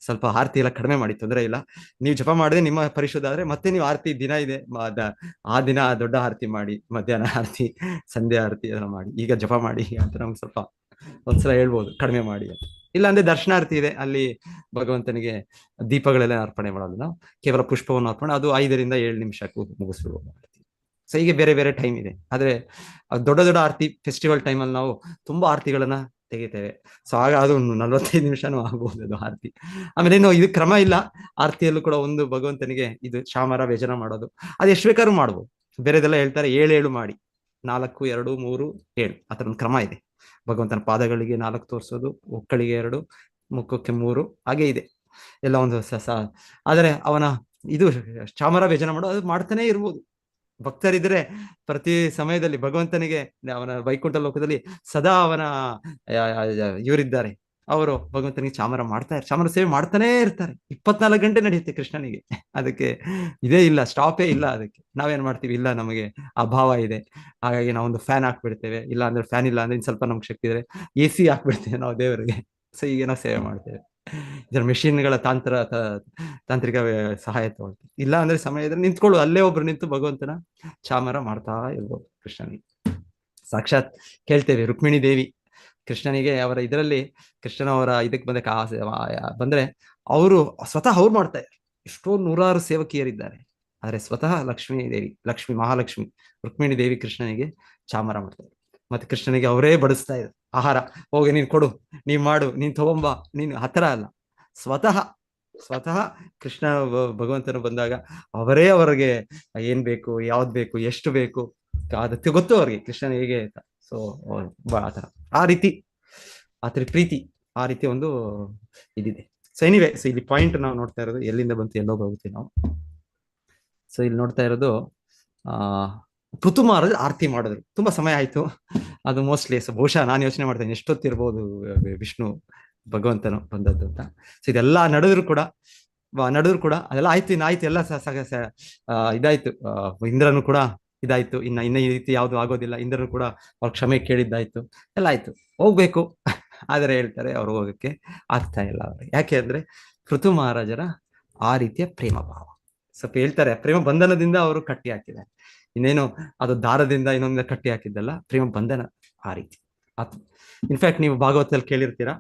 ಸ್ವಲ್ಪ ಆರತಿ ಎಲ್ಲ ಕಡಿಮೆ ಮಾಡಿ, ತೊಂದರೆ ಇಲ್ಲ. ನೀವು ಜಪ ಮಾಡಿದ್ರೆ ನಿಮ್ಮ ಪರಿಶುದ್ಧ ಆದ್ರೆ ಮತ್ತೆ ನೀವು ಆರತಿ ದಿನ ಇದೆ, ಆ ದಿನ ದೊಡ್ಡ ಆರತಿ ಮಾಡಿ, ಮಧ್ಯಾಹ್ನ ಆರತಿ, ಸಂಧ್ಯಾ ಆರತಿ ಎಲ್ಲ ಮಾಡಿ, ಈಗ ಜಪ ಮಾಡಿ ಅಂತ ನಮ್ಗೆ ಸ್ವಲ್ಪ ಒಂದ್ಸಲ ಹೇಳ್ಬೋದು, ಕಡಿಮೆ ಮಾಡಿ ಅಂತ. ಇಲ್ಲ ಅಂದ್ರೆ ದರ್ಶನಾರ್ಥಿ ಇದೆ, ಅಲ್ಲಿ ಭಗವಂತನಿಗೆ ದೀಪಗಳೆಲ್ಲ ಅರ್ಪಣೆ ಮಾಡೋದು ನಾವು, ಕೇವಲ ಪುಷ್ಪವನ್ನು ಅರ್ಪಣೆ, ಅದು 5 ರಿಂದ 7 ನಿಮಿಷಕ್ಕೂ ಮುಗಿಸ್ಬಿಡ್ಬೋದು. ಸೊ ಹೀಗೆ ಬೇರೆ ಬೇರೆ ಟೈಮ್ ಇದೆ. ಆದ್ರೆ ದೊಡ್ಡ ಆರತಿ ಫೆಸ್ಟಿವಲ್ ಟೈಮಲ್ಲಿ ನಾವು ತುಂಬಾ ಆರತಿಗಳನ್ನ ತೆಗಿತೇವೆ. ಸೊ ಆಗ ಅದು 45 ನಿಮಿಷನೂ ಆಗ್ಬಹುದು ಅದು ಆರತಿ. ಆಮೇಲೆ ಇನ್ನು ಇದು ಕ್ರಮ ಇಲ್ಲ, ಆರತಿಯಲ್ಲೂ ಕೂಡ ಒಂದು ಭಗವಂತನಿಗೆ ಇದು ಚಾಮರ ವ್ಯಜನ ಮಾಡೋದು, ಅದು ಎಷ್ಟು ಬೇಕಾದ್ರೂ ಮಾಡ್ಬೋದು. ಬೇರೆದೆಲ್ಲ ಹೇಳ್ತಾರೆ 7 ಮಾಡಿ, 4 2 3 7 ಆತರ ಒಂದು ಕ್ರಮ ಇದೆ. ಭಗವಂತನ ಪಾದಗಳಿಗೆ 4 ತೋರಿಸೋದು, ಒಕ್ಕಳಿಗೆ 2, ಮುಖಕ್ಕೆ 3, ಹಾಗೆ ಇದೆ ಎಲ್ಲ ಒಂದು ಆದರೆ ಅವನ ಇದು ಚಾಮರ ವ್ಯಜನ ಮಾಡೋದು ಅದು ಮಾಡ್ತಾನೆ ಇರ್ಬೋದು. ಭಕ್ತರಿದ್ರೆ ಪ್ರತಿ ಸಮಯದಲ್ಲಿ ಭಗವಂತನಿಗೆ, ಅವನ ವೈಕುಂಠ ಲೋಕದಲ್ಲಿ ಸದಾ ಅವನ ಇವರಿದ್ದಾರೆ, ಅವರು ಭಗವಂತನಿಗೆ ಚಾಮರ ಸೇವೆ ಮಾಡ್ತಾನೆ ಇರ್ತಾರೆ. 24 ಗಂಟೆ ನಡೆಯುತ್ತೆ ಕೃಷ್ಣನಿಗೆ. ಅದಕ್ಕೆ ಇದೇ ಇಲ್ಲ, ಸ್ಟಾಪೇ ಇಲ್ಲ. ಅದಕ್ಕೆ ನಾವೇನ್ ಮಾಡ್ತೀವಿ, ಇಲ್ಲ ನಮಗೆ ಅಭಾವ ಇದೆ, ಹಾಗಾಗಿ ನಾವೊಂದು ಫ್ಯಾನ್ ಹಾಕ್ಬಿಡ್ತೇವೆ. ಇಲ್ಲ ಅಂದ್ರೆ ಫ್ಯಾನ್ ಇಲ್ಲ ಅಂದ್ರೆ ಇನ್ ಸ್ವಲ್ಪ ನಮ್ಗೆ ಶಕ್ತಿ ಇದ್ರೆ AC ಹಾಕ್ಬಿಡ್ತೇವೆ ನಾವು ದೇವರಿಗೆ. ಸೊ ಈಗ ನಾವು ಸೇವೆ ಮಾಡ್ತೇವೆ. ಇದರ ಮೆಷಿನ್ಗಳ ತಾಂತ್ರಿಕ ಸಹಾಯ ತಗೊಳ್ತೀವಿ. ಇಲ್ಲ ಅಂದ್ರೆ ಸಮಯ ಇದ್ರೆ ನಿಂತ್ಕೊಳ್ಳು, ಅಲ್ಲೇ ಒಬ್ರು ನಿಂತು ಭಗವಂತನ ಚಾಮರ ಮಾಡ್ತಾ ಇರ್ಬೋದು ಕೃಷ್ಣನಿಗೆ. ಸಾಕ್ಷಾತ್ ಕೇಳ್ತೇವೆ, ರುಕ್ಮಿಣಿ ದೇವಿ ಕೃಷ್ಣನಿಗೆ ಅವರ ಇದರಲ್ಲಿ, ಕೃಷ್ಣನವರ ಇದಕ್ಕೆ ಬಂದ್ರೆ ಅವರು ಸ್ವತಃ ಅವ್ರು ಮಾಡ್ತಾ ಇದ್ದಾರೆ. ಎಷ್ಟೋ 100 ಸೇವಕಿಯರಿದ್ದಾರೆ, ಆದ್ರೆ ಸ್ವತಃ ಲಕ್ಷ್ಮಿ ಮಹಾಲಕ್ಷ್ಮಿ ರುಕ್ಮಿಣಿ ದೇವಿ ಕೃಷ್ಣನಿಗೆ ಚಾಮರ ಮಾಡ್ತಾರೆ. ಮತ್ತೆ ಕೃಷ್ಣನಿಗೆ ಅವರೇ ಬಡಿಸ್ತಾ ಇದ್ದಾರೆ ಆಹಾರ. ಹೋಗಿ ನೀನ್ ಕೊಡು, ನೀನ್ ಮಾಡು, ನೀನ್ ತಗೊಂಬ, ನೀನ್ ಹತ್ರ ಅಲ್ಲ, ಸ್ವತಃ ಕೃಷ್ಣ ಭಗವಂತನು ಬಂದಾಗ ಅವರೇ ಅವರಿಗೆ ಏನ್ ಬೇಕು, ಯಾವ್ದು ಬೇಕು, ಎಷ್ಟು ಬೇಕು ಅದಕ್ಕೆ ಗೊತ್ತು ಅವ್ರಿಗೆ ಕೃಷ್ಣನ ಹೇಗೆ ಅಂತ. ಸೊ ಆತರ ಆ ರೀತಿ ಪ್ರೀತಿ ಆ ರೀತಿ ಒಂದು ಇದಿದೆ. ಸೊ ಎನಿವೆ, ಸೊ ಇಲ್ಲಿ ಪಾಯಿಂಟ್ ನಾವು ನೋಡ್ತಾ ಇರೋದು ಎಲ್ಲಿಂದ ಬಂತು ಎಲ್ಲೋ ಹೋಗ್ತೀವಿ ನಾವು. ಸೊ ಇಲ್ಲಿ ನೋಡ್ತಾ ಇರೋದು ಆ ಋತುಮಾರ ಆರತಿ ಮಾಡಿದ್ರು. ತುಂಬಾ ಸಮಯ ಆಯ್ತು ಅದು ಮೋಸ್ಟ್ಲಿ. ಸೊ ಬಹುಶಃ ನಾನು ಯೋಚನೆ ಮಾಡ್ತೇನೆ ಎಷ್ಟೊತ್ತಿರ್ಬೋದು ವಿಷ್ಣು ಭಗವಂತನು ಬಂದದ್ದು ಅಂತ. ಸೊ ಇದೆಲ್ಲ ನಡೆದ್ರು ಕೂಡ ಅದೆಲ್ಲ ಆಯ್ತು, ಇನ್ನಾಯ್ತು ಎಲ್ಲ ಇದಾಯ್ತು. ಇಂದ್ರನು ಕೂಡ ಇದಾಯ್ತು, ಇನ್ನ ಈ ರೀತಿ ಯಾವ್ದು ಆಗೋದಿಲ್ಲ. ಇಂದ್ರನು ಕೂಡ ಅವ್ರ ಕ್ಷಮೆ ಕೇಳಿದ್ದಾಯ್ತು, ಎಲ್ಲ ಆಯ್ತು, ಹೋಗ್ಬೇಕು. ಆದರೆ ಹೇಳ್ತಾರೆ ಅವ್ರು ಹೋಗಕ್ಕೆ ಆಗ್ತಾ ಇಲ್ಲ ಅವ್ರಿಗೆ. ಯಾಕೆ ಅಂದ್ರೆ ಋತು ಮಹಾರಾಜರ ಆ ರೀತಿಯ ಪ್ರೇಮ ಭಾವ. ಸ್ವಲ್ಪ ಹೇಳ್ತಾರೆ ಪ್ರೇಮ ಬಂಧನದಿಂದ ಅವರು ಕಟ್ಟಿ ಹಾಕಿದ್ದಾರೆ. ಇನ್ನೇನು ಅದು ದಾರದಿಂದ ಇನ್ನೊಂದ ಕಟ್ಟಿ ಹಾಕಿದ್ದಲ್ಲ, ಪ್ರೇಮ ಬಂಧನ ಆ ರೀತಿ. ಇನ್ಫ್ಯಾಕ್ಟ್ ನೀವು ಭಾಗವತದಲ್ಲಿ ಕೇಳಿರ್ತೀರಾ,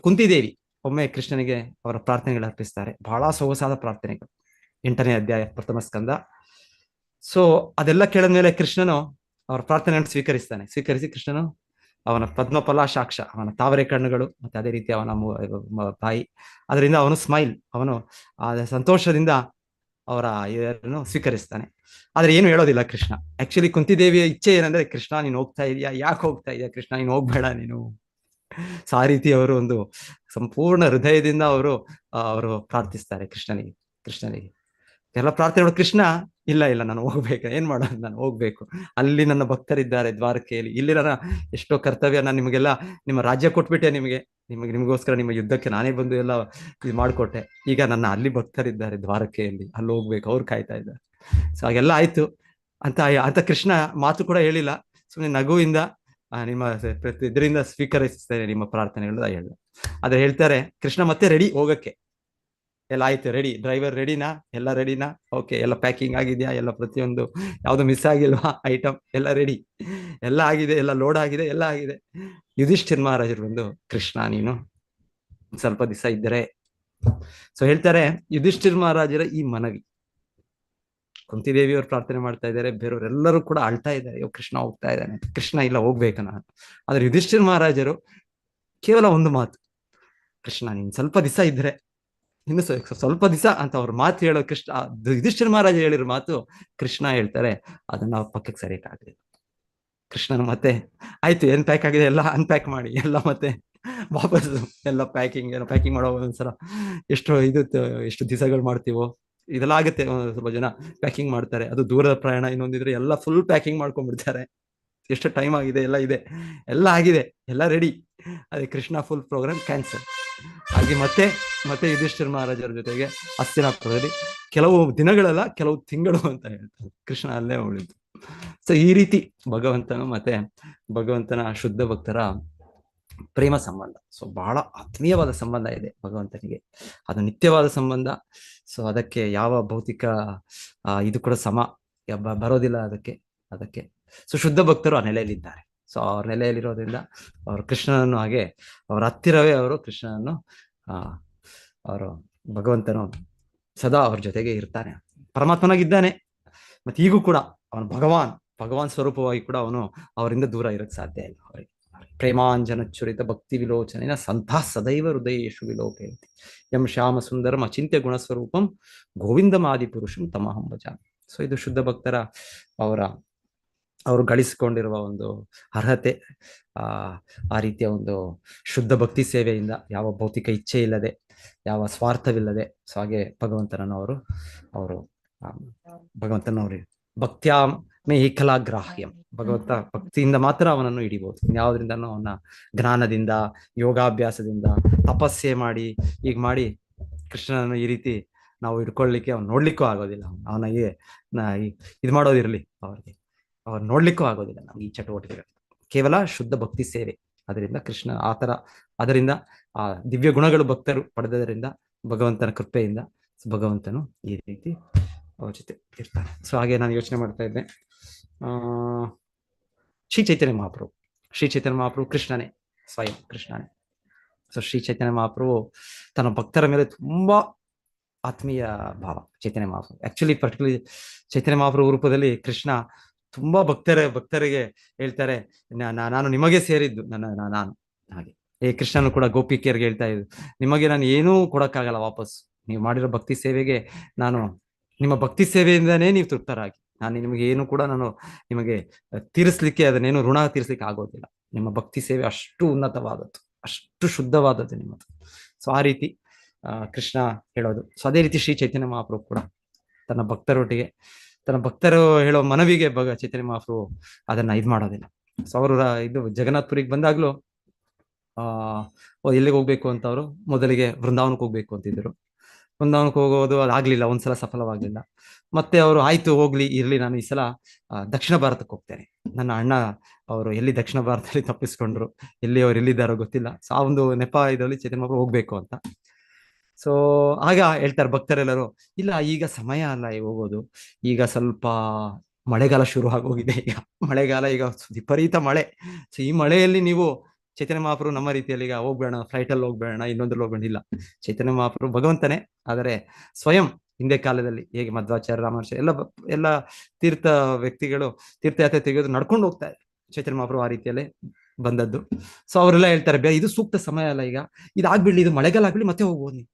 ಕುಂತಿದೇವಿ ಒಮ್ಮೆ ಕೃಷ್ಣನಿಗೆ ಅವರ ಪ್ರಾರ್ಥನೆಗಳು ಅರ್ಪಿಸ್ತಾರೆ. ಬಹಳ ಸೊಗಸಾದ ಪ್ರಾರ್ಥನೆಗಳು, 8ನೇ ಅಧ್ಯಾಯ ಪ್ರಥಮ ಸ್ಕಂದ. ಸೊ ಅದೆಲ್ಲ ಕೇಳಿದ್ಮೇಲೆ ಕೃಷ್ಣನು ಅವರ ಪ್ರಾರ್ಥನೆಯನ್ನು ಸ್ವೀಕರಿಸಿ ಕೃಷ್ಣನು ಅವನ ಪದ್ಮಫಲಾಶಾಕ್ಷ, ಅವನ ತಾವರೆ ಕಣ್ಣುಗಳು, ಮತ್ತೆ ಅದೇ ರೀತಿ ಅವನ ಬಾಯಿ, ಅದರಿಂದ ಅವನು ಸ್ಮೈಲ್, ಅವನು ಆ ಸಂತೋಷದಿಂದ ಅವರ ಇದನ್ನು ಸ್ವೀಕರಿಸ್ತಾನೆ. ಆದ್ರೆ ಏನು ಹೇಳೋದಿಲ್ಲ ಕೃಷ್ಣ. ಆಕ್ಚುಲಿ ಕುಂತಿದೇವಿಯ ಇಚ್ಛೆ ಏನಂದ್ರೆ, ಕೃಷ್ಣ ನೀನು ಹೋಗ್ತಾ ಇದೀಯಾ, ಯಾಕೆ ಹೋಗ್ತಾ ಇದೀಯಾ ಕೃಷ್ಣ, ನೀನು ಹೋಗ್ಬೇಡ ನೀನು. ಸೊ ಆ ರೀತಿ ಅವರು ಒಂದು ಸಂಪೂರ್ಣ ಹೃದಯದಿಂದ ಅವರು ಪ್ರಾರ್ಥಿಸ್ತಾರೆ ಕೃಷ್ಣನಿಗೆ ಎಲ್ಲ ಪ್ರಾರ್ಥನೆಗಳು. ಕೃಷ್ಣ ಇಲ್ಲ ನಾನು ಹೋಗ್ಬೇಕು, ಏನ್ ಮಾಡೋದು, ನಾನು ಹೋಗ್ಬೇಕು, ಅಲ್ಲಿ ನನ್ನ ಭಕ್ತರಿದ್ದಾರೆ ದ್ವಾರಕೆಯಲ್ಲಿ, ಇಲ್ಲಿ ನನ್ನ ಎಷ್ಟೋ ಕರ್ತವ್ಯ, ನಾನು ನಿಮಗೆಲ್ಲ ನಿಮ್ಮ ರಾಜ್ಯ ಕೊಟ್ಬಿಟ್ಟೆ, ನಿಮಗೋಸ್ಕರ ನಿಮ್ಮ ಯುದ್ಧಕ್ಕೆ ನಾನೇ ಬಂದು ಎಲ್ಲ ಇದು ಮಾಡಿಕೊಟ್ಟೆ. ಈಗ ನನ್ನ ಅಲ್ಲಿ ಭಕ್ತರಿದ್ದಾರೆ ದ್ವಾರಕೆಯಲ್ಲಿ, ಅಲ್ಲಿ ಹೋಗ್ಬೇಕು, ಅವ್ರು ಕಾಯ್ತಾ ಇದ್ದಾರೆ. ಸೊ ಹಾಗೆಲ್ಲ ಆಯ್ತು ಅಂತ ಕೃಷ್ಣ ಮಾತು ಕೂಡ ಹೇಳಿಲ್ಲ, ಸುಮ್ಮನೆ ನಗುವಿಂದ ನಿಮ್ಮ ಇದರಿಂದ ಸ್ವೀಕರಿಸ್ತೇನೆ ನಿಮ್ಮ ಪ್ರಾರ್ಥನೆಗಳು ಹೇಳ. ಆದ್ರೆ ಹೇಳ್ತಾರೆ ಕೃಷ್ಣ ಮತ್ತೆ ರೆಡಿ ಹೋಗಕ್ಕೆ. ಎಲ್ಲ ಆಯ್ತು, ರೆಡಿ, ಡ್ರೈವರ್ ರೆಡಿನಾ, ಎಲ್ಲ ರೆಡಿನಾ, ಓಕೆ, ಎಲ್ಲ ಪ್ಯಾಕಿಂಗ್ ಆಗಿದೆಯಾ, ಎಲ್ಲ ಪ್ರತಿಯೊಂದು ಯಾವ್ದು ಮಿಸ್ ಆಗಿಲ್ವಾ ಐಟಮ್, ಎಲ್ಲ ರೆಡಿ, ಎಲ್ಲ ಆಗಿದೆ, ಎಲ್ಲ ಲೋಡ್ ಆಗಿದೆ, ಎಲ್ಲ ಆಗಿದೆ. ಯುಧಿಷ್ಠಿರ್ ಮಹಾರಾಜರು ಬಂದು, ಕೃಷ್ಣ ನೀನು ಸ್ವಲ್ಪ ದಿವಸ ಇದ್ದರೆ. ಸೊ ಹೇಳ್ತಾರೆ ಯುಧಿಷ್ಠಿರ್ ಮಹಾರಾಜರ ಈ ಮನವಿ, ಕುಂತಿದೇವಿಯವರು ಪ್ರಾರ್ಥನೆ ಮಾಡ್ತಾ ಇದ್ದಾರೆ, ಬೇರೆಯವರೆಲ್ಲರೂ ಕೂಡ ಅಳ್ತಾ ಇದ್ದಾರೆ, ಅಯ್ಯೋ ಕೃಷ್ಣ ಹೋಗ್ತಾ ಇದ್ದಾನೆ, ಕೃಷ್ಣ ಇಲ್ಲ ಹೋಗ್ಬೇಕ ನಾನು. ಆದ್ರೆ ಯುಧಿಷ್ಠಿರ್ ಮಹಾರಾಜರು ಕೇವಲ ಒಂದು ಮಾತು, ಕೃಷ್ಣ ನೀನ್ ಸ್ವಲ್ಪ ದಿವಸ ಇದ್ರೆ, ಇನ್ನು ಸ್ವಲ್ಪ ದಿವಸ ಅಂತ ಅವ್ರ ಮಾತು ಹೇಳೋ ಕೃಷ್ಣ, ಯುಧಿಷ್ಠಿರ ಮಹಾರಾಜ ಹೇಳಿರೋ ಮಾತು ಕೃಷ್ಣ ಹೇಳ್ತಾರೆ, ಅದನ್ನ ಪಕ್ಕಕ್ಕೆ ಸರಿಯಕ್ಕಾಗಲಿಲ್ಲ. ಕೃಷ್ಣನ ಮತ್ತೆ ಆಯ್ತು, ಏನ್ ಪ್ಯಾಕ್ ಆಗಿದೆ ಎಲ್ಲ ಅನ್ಪ್ಯಾಕ್ ಮಾಡಿ, ಎಲ್ಲ ಮತ್ತೆ ವಾಪಸ್ ಎಲ್ಲ ಪ್ಯಾಕಿಂಗ್ ಮಾಡೋ ಒಂದ್ಸಲ ಎಷ್ಟು ದಿವಸಗಳು ಮಾಡ್ತೀವೋ ಇದೆಲ್ಲ ಆಗುತ್ತೆ. ಸ್ವಲ್ಪ ಜನ ಪ್ಯಾಕಿಂಗ್ ಮಾಡ್ತಾರೆ, ಅದು ದೂರದ ಪ್ರಯಾಣ, ಇನ್ನೊಂದಿದ್ರೆ ಎಲ್ಲ ಫುಲ್ ಪ್ಯಾಕಿಂಗ್ ಮಾಡ್ಕೊಂಡ್ಬಿಡ್ತಾರೆ. ಎಷ್ಟು ಟೈಮ್ ಆಗಿದೆ, ಎಲ್ಲ ಇದೆ, ಎಲ್ಲ ಆಗಿದೆ, ಎಲ್ಲ ರೆಡಿ. ಅದೇ ಕೃಷ್ಣ ಫುಲ್ ಪ್ರೋಗ್ರಾಮ್ ಕ್ಯಾನ್ಸಲ್ ಹಾಗೆ ಮತ್ತೆ ಯುಧಿಷ್ಠಿರ ಮಹಾರಾಜರ ಜೊತೆಗೆ ಹಸ್ತಿನಾಪುರದಲ್ಲಿ ಕೆಲವು ದಿನಗಳೆಲ್ಲ, ಕೆಲವು ತಿಂಗಳು ಅಂತ ಹೇಳ್ತಾರೆ, ಕೃಷ್ಣ ಅಲ್ಲೇ ಉಳಿದು. ಸೊ ಈ ರೀತಿ ಭಗವಂತನ ಶುದ್ಧ ಭಕ್ತರ ಪ್ರೇಮ ಸಂಬಂಧ. ಸೊ ಬಹಳ ಆತ್ಮೀಯವಾದ ಸಂಬಂಧ ಇದೆ ಭಗವಂತನಿಗೆ, ಅದು ನಿತ್ಯವಾದ ಸಂಬಂಧ. ಸೊ ಅದಕ್ಕೆ ಯಾವ ಭೌತಿಕ ಇದು ಕೂಡ ಬರೋದಿಲ್ಲ ಅದಕ್ಕೆ. ಸೊ ಶುದ್ಧ ಭಕ್ತರು ಆ ನೆಲೆಯಲ್ಲಿದ್ದಾರೆ. ಸೊ ಅವ್ರ ನೆಲೆಯಲ್ಲಿರೋದ್ರಿಂದ ಅವರು ಕೃಷ್ಣನನ್ನು, ಹಾಗೆ ಅವರ ಹತ್ತಿರವೇ ಅವರು ಕೃಷ್ಣನನ್ನು, ಅವರು ಭಗವಂತನು ಸದಾ ಅವ್ರ ಜೊತೆಗೆ ಇರ್ತಾನೆ, ಪರಮಾತ್ಮನಾಗಿದ್ದಾನೆ. ಮತ್ತೆ ಈಗೂ ಕೂಡ ಅವನು ಭಗವಾನ್ ಸ್ವರೂಪವಾಗಿ ಕೂಡ ಅವನು ಅವರಿಂದ ದೂರ ಇರಕ್ಕೆ ಸಾಧ್ಯ ಇಲ್ಲ. ಅವರಿಗೆ ಪ್ರೇಮಾಂಜನ ಚುರಿತ ಭಕ್ತಿ ವಿಲೋಚನೆಯ ಸಂತಹ ಸದೈವ ಹೃದಯೇಶು ವಿಲೋಕಯತಿ ಯಂ ಶ್ಯಾಮ ಸುಂದರಂ ಅಚಿಂತ್ಯ ಗುಣಸ್ವರೂಪಂ ಗೋವಿಂದಮಾದಿ ಪುರುಷಂ ತಮಹಂ ಭಜಾಮಿ. ಸೊ ಇದು ಶುದ್ಧ ಭಕ್ತರ ಅವರು ಗಳಿಸಿಕೊಂಡಿರುವ ಒಂದು ಅರ್ಹತೆ. ಆ ರೀತಿಯ ಒಂದು ಶುದ್ಧ ಭಕ್ತಿ ಸೇವೆಯಿಂದ ಯಾವ ಭೌತಿಕ ಇಚ್ಛೆ ಇಲ್ಲದೆ, ಯಾವ ಸ್ವಾರ್ಥವಿಲ್ಲದೆ, ಸೊ ಹಾಗೆ ಭಗವಂತನವ್ರಿಗೆ ಭಕ್ತ್ಯಾಂ ಮೇ ಏಕಲಾಗ್ರಾಹ್ಯಂ, ಭಗವಂತ ಭಕ್ತಿಯಿಂದ ಮಾತ್ರ ಅವನನ್ನು ಹಿಡಿಬಹುದು. ಯಾವುದರಿಂದನೂ ಅವನ ಜ್ಞಾನದಿಂದ, ಯೋಗಾಭ್ಯಾಸದಿಂದ, ತಪಸ್ಸೆ ಮಾಡಿ ಕೃಷ್ಣನನ್ನು ಈ ರೀತಿ ನಾವು ಹಿಡ್ಕೊಳ್ಳಿಕ್ಕೆ, ಅವ್ನು ನೋಡ್ಲಿಕ್ಕೂ ಆಗೋದಿಲ್ಲ. ಅವನಿಗೆ ಇದು ಮಾಡೋದಿರ್ಲಿ, ಅವ್ರು ನೋಡ್ಲಿಕ್ಕೂ ಆಗೋದಿಲ್ಲ ನಮ್ಗೆ ಈ ಚಟುವಟಿಕೆಗಳು. ಕೇವಲ ಶುದ್ಧ ಭಕ್ತಿ ಸೇವೆ, ಅದರಿಂದ ಕೃಷ್ಣ ಅದರಿಂದ ಆ ದಿವ್ಯ ಗುಣಗಳು ಭಕ್ತರು ಪಡೆದದರಿಂದ, ಭಗವಂತನ ಕೃಪೆಯಿಂದ ಭಗವಂತನು ಈ ರೀತಿ ಅವ್ರ ಜೊತೆ ಇರ್ತಾನೆ. ಸೊ ಹಾಗೆ ನಾನು ಯೋಚನೆ ಮಾಡ್ತಾ ಇದ್ದೆ, ಶ್ರೀ ಚೈತನ್ಯ ಮಹಾಪ್ರಭು ಕೃಷ್ಣನೇ, ಸ್ವಯಂ ಕೃಷ್ಣನೇ. ಸೊ ಶ್ರೀ ಚೈತನ್ಯ ಮಹಾಪ್ರಭು ತನ್ನ ಭಕ್ತರ ಮೇಲೆ ತುಂಬಾ ಆತ್ಮೀಯ ಭಾವ. ಚೈತನ್ಯ ಮಹಾಪ್ರಭು ಆಕ್ಚುಲಿ ಪರ್ಟಿಕ್ಯುಲರ್ಲಿ ಚೈತನ್ಯ ಮಹಾಪ್ರಭು ರೂಪದಲ್ಲಿ ಕೃಷ್ಣ ತುಂಬಾ ಭಕ್ತರಿಗೆ ಹೇಳ್ತಾರೆ, ನಾನು ನಿಮಗೆ ಸೇರಿದ್ದು, ನಾನು ಹಾಗೆ. ಕೃಷ್ಣನು ಕೂಡ ಗೋಪಿಕೆಯರಿಗೆ ಹೇಳ್ತಾ ಇದ್ದು, ನಿಮಗೆ ನಾನು ಏನೂ ಕೊಡಕ್ಕಾಗಲ್ಲ ವಾಪಸ್, ನೀವು ಮಾಡಿರೋ ಭಕ್ತಿ ಸೇವೆಗೆ ನಿಮ್ಮ ಭಕ್ತಿ ಸೇವೆಯಿಂದನೇ ನೀವು ತೃಪ್ತರಾಗಿ, ನಾನು ನಿಮಗೆ ಏನು ಕೂಡ ನಿಮಗೆ ತೀರಿಸ್ಲಿಕ್ಕೆ, ಅದನ್ನೇನು ಋಣ ತೀರಿಸ್ಲಿಕ್ಕೆ ಆಗೋದಿಲ್ಲ. ನಿಮ್ಮ ಭಕ್ತಿ ಸೇವೆ ಅಷ್ಟು ಉನ್ನತವಾದದ್ದು, ಅಷ್ಟು ಶುದ್ಧವಾದದ್ದು ನಿಮ್ಮದು. ಸೊ ಆ ರೀತಿ ಕೃಷ್ಣ ಹೇಳೋದು. ಸೊ ಅದೇ ರೀತಿ ಶ್ರೀ ಚೈತನ್ಯ ಮಹಾಪ್ರಭು ಕೂಡ ತನ್ನ ಭಕ್ತರೊಟ್ಟಿಗೆ, ತನ್ನ ಭಕ್ತರು ಹೇಳೋ ಮನವಿಗೆ ಚೈತನ್ಯ ಮಹಾಪ್ರಭು ಅದನ್ನ ಇದು ಮಾಡೋದಿಲ್ಲ. ಸೊ ಅವರು ಇದು ಜಗನ್ನಾಥ್ಪುರಿಗೆ ಬಂದಾಗ್ಲೂ ಎಲ್ಲಿಗೆ ಹೋಗ್ಬೇಕು ಅಂತ ಅವರು ಮೊದಲಿಗೆ ವೃಂದಾವನಕ್ಕೆ ಹೋಗ್ಬೇಕು ಅಂತಿದ್ರು. ವೃಂದಾವನಕ್ಕೆ ಹೋಗೋದು ಅದಾಗ್ಲಿಲ್ಲ, ಒಂದ್ಸಲ ಸಫಲವಾಗ್ಲಿಲ್ಲ. ಮತ್ತೆ ಅವರು ಆಯ್ತು ಹೋಗ್ಲಿ ಇರ್ಲಿ, ನಾನು ಈ ಸಲ ದಕ್ಷಿಣ ಭಾರತಕ್ಕೆ ಹೋಗ್ತೇನೆ. ನನ್ನ ಅಣ್ಣ ಅವರು ಎಲ್ಲಿ ದಕ್ಷಿಣ ಭಾರತದಲ್ಲಿ ತಪ್ಪಿಸ್ಕೊಂಡ್ರು, ಎಲ್ಲಿ ಅವ್ರು ಎಲ್ಲಿದ್ದಾರೋ ಗೊತ್ತಿಲ್ಲ. ಸೊ ಆ ಒಂದು ನೆಪ ಇದರಲ್ಲಿ ಚೈತನ್ಯ ಮಹಾಪ್ರಭು ಹೋಗ್ಬೇಕು ಅಂತ. ಸೊ ಆಗ ಹೇಳ್ತಾರೆ ಭಕ್ತರೆಲ್ಲರೂ, ಇಲ್ಲ ಈಗ ಸಮಯ ಅಲ್ಲ ಹೋಗೋದು, ಈಗ ಸ್ವಲ್ಪ ಮಳೆಗಾಲ ಶುರು ಆಗೋಗಿದೆ. ಈಗ ಮಳೆಗಾಲ, ಈಗ ವಿಪರೀತ ಮಳೆ. ಸೊ ಈ ಮಳೆಯಲ್ಲಿ ನೀವು ಚೈತನ್ಯ ಮಹಾಪ್ರಭು ನಮ್ಮ ರೀತಿಯಲ್ಲಿ ಈಗ ಹೋಗ್ಬೇಡ, ಫ್ಲೈಟಲ್ಲಿ ಹೋಗ್ಬೇಡ, ಇನ್ನೊಂದ್ರಲ್ಲಿ ಹೋಗ್ಬೇಡ, ಇಲ್ಲ. ಚೈತನ್ಯ ಮಹಾಪ್ರಭು ಭಗವಂತನೇ, ಆದರೆ ಸ್ವಯಂ ಹಿಂದೆ ಕಾಲದಲ್ಲಿ ಹೇಗೆ ಮಧ್ವಾಚಾರ್ಯ, ರಾಮಾಚಾರ್ಯ ಎಲ್ಲ ತೀರ್ಥ ವ್ಯಕ್ತಿಗಳು ತೀರ್ಥಯಾತ್ರೆ ತೆಗೆದು ನಡ್ಕೊಂಡು ಹೋಗ್ತಾ ಇದ್ದಾರೆ. ಚೈತನ್ಯ ಮಹಾಪ್ರಭು ಆ ರೀತಿಯಲ್ಲೇ ಬಂದದ್ದು. ಸೊ ಅವರೆಲ್ಲ ಹೇಳ್ತಾರೆ, ಇದು ಸೂಕ್ತ ಸಮಯ ಅಲ್ಲ, ಈಗ ಇದಾಗ್ಬಿಡ್ಲಿ, ಇದು ಮಳೆಗಾಲ ಆಗ್ಬಿಡಿ, ಮತ್ತೆ ಹೋಗ್ಬೋದು ನೀವು.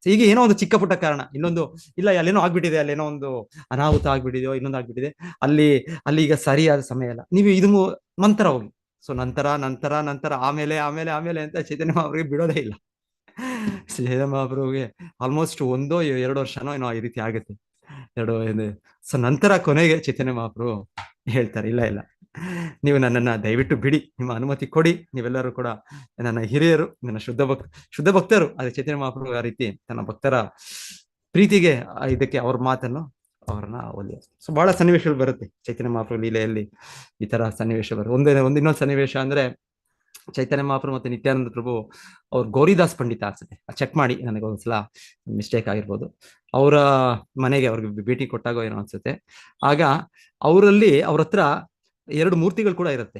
ಈಗ ಏನೋ ಒಂದು ಚಿಕ್ಕ ಪುಟ್ಟ ಕಾರಣ, ಇನ್ನೊಂದು ಇಲ್ಲ, ಅಲ್ಲೇನೋ ಆಗ್ಬಿಟ್ಟಿದೆ, ಅಲ್ಲೇನೋ ಒಂದು ಅನಾಹುತ ಆಗ್ಬಿಟ್ಟಿದೆಯೋ, ಇನ್ನೊಂದು ಆಗ್ಬಿಟ್ಟಿದೆ, ಅಲ್ಲಿ ಈಗ ಸರಿಯಾದ ಸಮಯ ಅಲ್ಲ, ನೀವು ಇದು ನಂತರ ಹೋಗಿ. ಸೊ ನಂತರ ಆಮೇಲೆ ಅಂತ ಚೈತನ್ಯ ಮಹಾಪ್ರಭುಗೆ ಬಿಡೋದೇ ಇಲ್ಲ. ಚೈತನ್ಯ ಮಹಾಪ್ರಭುಗೆ ಆಲ್ಮೋಸ್ಟ್ 1-2 ವರ್ಷನೋ ಏನೋ ಈ ರೀತಿ ಆಗುತ್ತೆ, 2. ಸೊ ನಂತರ ಕೊನೆಗೆ ಚೈತನ್ಯ ಮಹಾಪ್ರಭು ಹೇಳ್ತಾರೆ, ಇಲ್ಲ, ನೀವು ನನ್ನನ್ನ ದಯವಿಟ್ಟು ಬಿಡಿ, ನಿಮ್ಮ ಅನುಮತಿ ಕೊಡಿ, ನೀವೆಲ್ಲರೂ ಕೂಡ ನನ್ನ ಹಿರಿಯರು, ನನ್ನ ಶುದ್ಧ ಭಕ್ತರು. ಅದೇ ಚೈತನ್ಯ ಮಹಾಪ್ರಭು ಆ ರೀತಿ ತನ್ನ ಭಕ್ತರ ಪ್ರೀತಿಗೆ ಇದಕ್ಕೆ ಅವ್ರ ಮಾತನ್ನು ಅವ್ರನ್ನ ಒಲಿಯ. ಸೊ ಬಹಳ ಸನ್ನಿವೇಶಗಳು ಬರುತ್ತೆ ಚೈತನ್ಯ ಮಹಾಪ್ರಭು ಲೀಲೆಯಲ್ಲಿ, ಈ ತರ ಸನ್ನಿವೇಶ ಬರುತ್ತೆ. ಇನ್ನೊಂದು ಸನ್ನಿವೇಶ ಅಂದ್ರೆ, ಚೈತನ್ಯ ಮಹಾಪ್ರಭು ಮತ್ತೆ ನಿತ್ಯಾನಂದ ಪ್ರಭು ಅವ್ರು ಗೌರಿದಾಸ್ ಪಂಡಿತ ಅನ್ಸುತ್ತೆ, ಚೆಕ್ ಮಾಡಿ, ನನಗೆ ಒಂದ್ಸಲ ಮಿಸ್ಟೇಕ್ ಆಗಿರ್ಬೋದು, ಅವರ ಮನೆಗೆ ಅವ್ರಿಗೆ ಭೇಟಿ ಕೊಟ್ಟಾಗೋ ಏನೋ ಅನ್ಸುತ್ತೆ. ಆಗ ಅವ್ರ ಹತ್ರ 2 ಮೂರ್ತಿಗಳು ಕೂಡ ಇರುತ್ತೆ.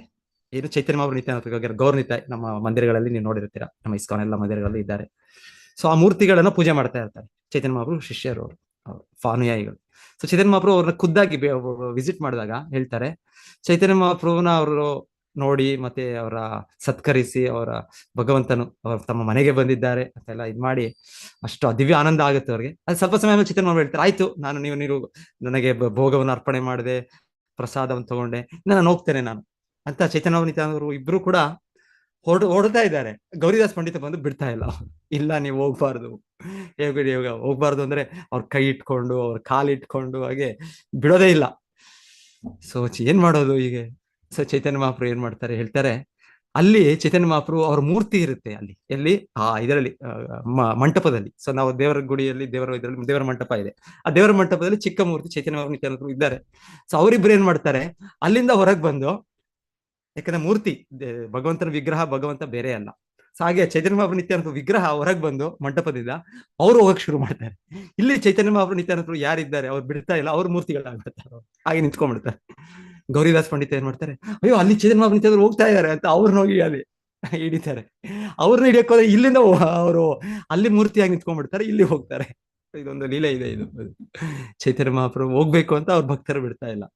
ಏನು ಚೈತನ್ಯ ಮಹಾಪ್ರಭು ನಿತ್ಯಾನಂದ ಗೌರನಿತಾಯ್ ನಮ್ಮ ಮಂದಿರಗಳಲ್ಲಿ ನೀವು ನೋಡಿರ್ತೀರಾ, ನಮ್ಮ ಇಸ್ಕಾನ್ ಎಲ್ಲ ಮಂದಿರಗಳಲ್ಲಿ ಇದ್ದಾರೆ. ಸೊ ಆ ಮೂರ್ತಿಗಳನ್ನ ಪೂಜೆ ಮಾಡ್ತಾ ಇರ್ತಾರೆ ಚೈತನ್ಯ ಮಹಾಪ್ರಭು ಶಿಷ್ಯರು, ಅವರು ಅನುಯಾಯಿಗಳು. ಸೊ ಚೈತನ್ಯ ಮಹಾಪ್ರಭು ಅವ್ರನ್ನ ಖುದ್ದಾಗಿ ವಿಸಿಟ್ ಮಾಡಿದಾಗ ಹೇಳ್ತಾರೆ, ಚೈತನ್ಯ ಮಹಾಪ್ರಭುನ ಅವರು ನೋಡಿ ಮತ್ತೆ ಅವರ ಸತ್ಕರಿಸಿ, ಅವರ ಭಗವಂತನು ಅವರು ತಮ್ಮ ಮನೆಗೆ ಬಂದಿದ್ದಾರೆ ಅಂತೆಲ್ಲ ಇದು ಮಾಡಿ ಅಷ್ಟು ದಿವ್ಯ ಆನಂದ ಆಗುತ್ತೆ ಅವ್ರಿಗೆ. ಅದು ಸ್ವಲ್ಪ ಸಮಯ ಮೇಲೆ ಚೈತನ್ಯ ಮಹಾಪ್ರಭು ಹೇಳ್ತಾರೆ, ಆಯ್ತು, ನೀವು ನನಗೆ ಭೋಗವನ್ನು ಅರ್ಪಣೆ ಮಾಡಿದೆ, ಪ್ರಸಾದವನ್ನು ತಗೊಂಡೆ, ನಾನು ಹೋಗ್ತೇನೆ ನಾನು ಅಂತ. ಚೈತನ್ಯ ನಿತ್ಯಾನಂದರು ಇಬ್ರು ಕೂಡ ಹೊರಡ್ತಾ ಇದ್ದಾರೆ. ಗೌರಿದಾಸ್ ಪಂಡಿತ ಬಂದು ಬಿಡ್ತಾ ಇಲ್ಲ, ನೀವು ಹೋಗ್ಬಾರ್ದು, ಹೋಗ್ಬಾರ್ದು ಅಂದ್ರೆ ಅವ್ರ ಕೈ ಇಟ್ಕೊಂಡು, ಅವ್ರ ಕಾಲಿಟ್ಕೊಂಡು ಹಾಗೆ ಬಿಡೋದೇ ಇಲ್ಲ. ಸೊ ಏನ್ ಮಾಡೋದು ಹೀಗೆ? ಸೊ ಚೈತನ್ಯ ಮಹಾಪ್ರಭು ಏನ್ ಮಾಡ್ತಾರೆ ಹೇಳ್ತಾರೆ, ಅಲ್ಲಿ ಚೈತನ್ಯ ಮಹಾಪ್ರಭು ಅವ್ರ ಮೂರ್ತಿ ಇರುತ್ತೆ ಅಲ್ಲಿ, ಎಲ್ಲಿ ಇದರಲ್ಲಿ ಮಂಟಪದಲ್ಲಿ. ಸೊ ನಾವು ದೇವರ ಗುಡಿಯಲ್ಲಿ ದೇವರ ಮಂಟಪ ಇದೆ, ಆ ದೇವರ ಮಂಟಪದಲ್ಲಿ ಚಿಕ್ಕ ಮೂರ್ತಿ ಚೈತನ್ಯ ಮಹಾಪ್ರಭು ನಿತ್ಯಾನಂದರು ಇದ್ದಾರೆ. ಸೊ ಅವರಿಬ್ರು ಏನ್ ಮಾಡ್ತಾರೆ, ಅಲ್ಲಿಂದ ಹೊರಗೆ ಬಂದು, ಯಾಕಂದ್ರೆ ಮೂರ್ತಿ ಭಗವಂತನ ವಿಗ್ರಹ, ಭಗವಂತ ಬೇರೆ ಅಲ್ಲ. ಸೊ ಹಾಗೆ ಚೈತನ್ಯ ಮಹಾಪ್ರಭು ನಿತ್ಯಾನಂದ ವಿಗ್ರಹ ಹೊರಗೆ ಬಂದು ಮಂಟಪದಿಂದ ಅವ್ರು ಹೋಗಕ್ ಶುರು ಮಾಡ್ತಾರೆ. ಇಲ್ಲಿ ಚೈತನ್ಯ ಮಹಾಪ್ರಭು ನಿತ್ಯಾನಂದರು ಯಾರಿದ್ದಾರೆ ಅವ್ರು ಬಿಡ್ತಾ ಇಲ್ಲ, ಅವ್ರ ಮೂರ್ತಿಗಳಾಗ್ಬಿಡ್ತಾರೆ, ಹಾಗೆ ನಿಂತ್ಕೊಂಡ್ಬಿಡ್ತಾರೆ. ಗೌರಿದಾಸ್ ಪಂಡಿತ ಏನ್ ಮಾಡ್ತಾರೆ, ಅಯ್ಯೋ ಅಲ್ಲಿ ಚೈತನ್ಯ ಮಹಾಪ್ರಭು ನಿತ್ಯಾನಂದರು ಹೋಗ್ತಾ ಇದಾರೆ ಅಂತ ಅವ್ರನ್ನ ಹೋಗಿ ಅಲ್ಲಿ ಹಿಡಿತಾರೆ. ಅವ್ರನ್ನ ಹಿಡಿಯಕ್ ಹೋದ್ರೆ ಇಲ್ಲಿಂದ ಅವರು ಅಲ್ಲಿ ಮೂರ್ತಿಯಾಗಿ ನಿಂತ್ಕೊಂಡ್ಬಿಡ್ತಾರೆ, ಇಲ್ಲಿ ಹೋಗ್ತಾರೆ. ಇದೊಂದು ಲೀಲೆ ಇದೆ, ಇದು ಚೈತನ್ಯ ಮಹಾಪ್ರಭು ಹೋಗ್ಬೇಕು ಅಂತ ಅವ್ರ ಭಕ್ತರು ಬಿಡ್ತಾ ಇಲ್ಲ.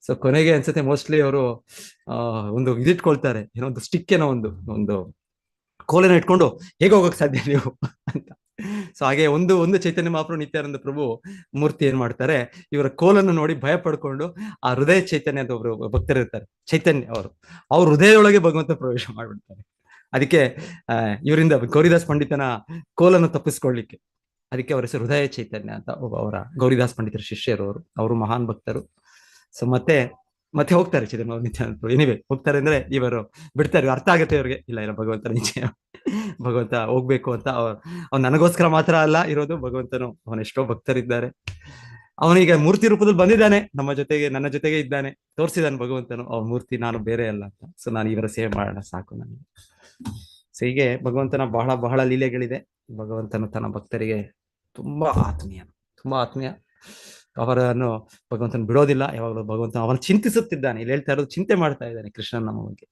ಸೊ ಕೊನೆಗೆ ಅನ್ಸುತ್ತೆ ಮೋಸ್ಟ್ಲಿ ಅವರು ಒಂದು ಇದಿಟ್ಕೊಳ್ತಾರೆ, ಏನೋ ಒಂದು ಸ್ಟಿಕ್, ಏನೋ ಒಂದು ಕೋಲನ್ನ ಇಟ್ಕೊಂಡು ಹೇಗೆ ಹೋಗಕ್ ಸಾಧ್ಯ ನೀವು ಅಂತ. ಸೊ ಹಾಗೆ ಒಂದು ಚೈತನ್ಯ ಮಹಾಪ್ರಭು ನಿತ್ಯಾನಂದ ಪ್ರಭು ಮೂರ್ತಿ ಏನ್ ಮಾಡ್ತಾರೆ, ಇವರ ಕೋಲನ್ನು ನೋಡಿ ಭಯ ಪಡ್ಕೊಂಡು ಆ ಹೃದಯ ಚೈತನ್ಯ ಅಂತ ಒಬ್ರು ಭಕ್ತರಿರ್ತಾರೆ, ಚೈತನ್ಯ ಅವ್ರ ಹೃದಯದೊಳಗೆ ಭಗವಂತ ಪ್ರವೇಶ ಮಾಡ್ಬಿಡ್ತಾರೆ. ಅದಕ್ಕೆ ಇವರಿಂದ ಗೌರಿದಾಸ್ ಪಂಡಿತನ ಕೋಲನ್ನು ತಪ್ಪಿಸ್ಕೊಳ್ಲಿಕ್ಕೆ, ಅದಕ್ಕೆ ಅವರ ಹೆಸರು ಹೃದಯ ಚೈತನ್ಯ ಅಂತ. ಅವರ ಗೌರಿದಾಸ್ ಪಂಡಿತರ ಶಿಷ್ಯರು ಅವರು ಮಹಾನ್ ಭಕ್ತರು. ಸೊ ಮತ್ತೆ ಹೋಗ್ತಾರೆ ಚೈತನ್ಯ ನಿತ್ಯಾನಂದ ಏನಿವೆ ಹೋಗ್ತಾರೆ ಅಂದ್ರೆ ಇವರು ಬಿಡ್ತಾರೆ, ಅರ್ಥ ಆಗುತ್ತೆ ಇವ್ರಿಗೆ, ಇಲ್ಲ ಭಗವಂತ ನಿಜ, ಭಗವಂತ ಹೋಗ್ಬೇಕು ಅಂತ. ಅವ್ನು ನನಗೋಸ್ಕರ ಮಾತ್ರ ಅಲ್ಲ ಇರೋದು, ಭಗವಂತನು ಅವನೆಷ್ಟೋ ಭಕ್ತರಿದ್ದಾರೆ, ಅವನೀಗ ಮೂರ್ತಿ ರೂಪದಲ್ಲಿ ಬಂದಿದ್ದಾನೆ ನನ್ನ ಜೊತೆಗೆ ಇದ್ದಾನೆ, ತೋರಿಸಿದಾನೆ ಭಗವಂತನು ಅವ್ರ ಮೂರ್ತಿ, ನಾನು ಬೇರೆ ಅಲ್ಲ ಅಂತ. ಸೊ ನಾನು ಇವರ ಸೇವೆ ಮಾಡೋಣ ಸಾಕು ನನಗೆ. ಸೊ ಹೀಗೆ ಭಗವಂತನ ಬಹಳ ಲೀಲೆಗಳಿದೆ. ಭಗವಂತನು ತನ್ನ ಭಕ್ತರಿಗೆ ತುಂಬಾ ಆತ್ಮೀಯ, ಅವರನ್ನು ಭಗವಂತನ ಬಿಡೋದಿಲ್ಲ, ಯಾವಾಗಲೂ ಭಗವಂತ ಅವನು ಚಿಂತಿಸುತ್ತಿದ್ದಾನೆ. ಇಲ್ಲಿ ಹೇಳ್ತಾ ಇರೋದು, ಚಿಂತೆ ಮಾಡ್ತಾ ಇದ್ದಾನೆ ಕೃಷ್ಣನ್ ನಮ್ಮ ಬಗ್ಗೆ.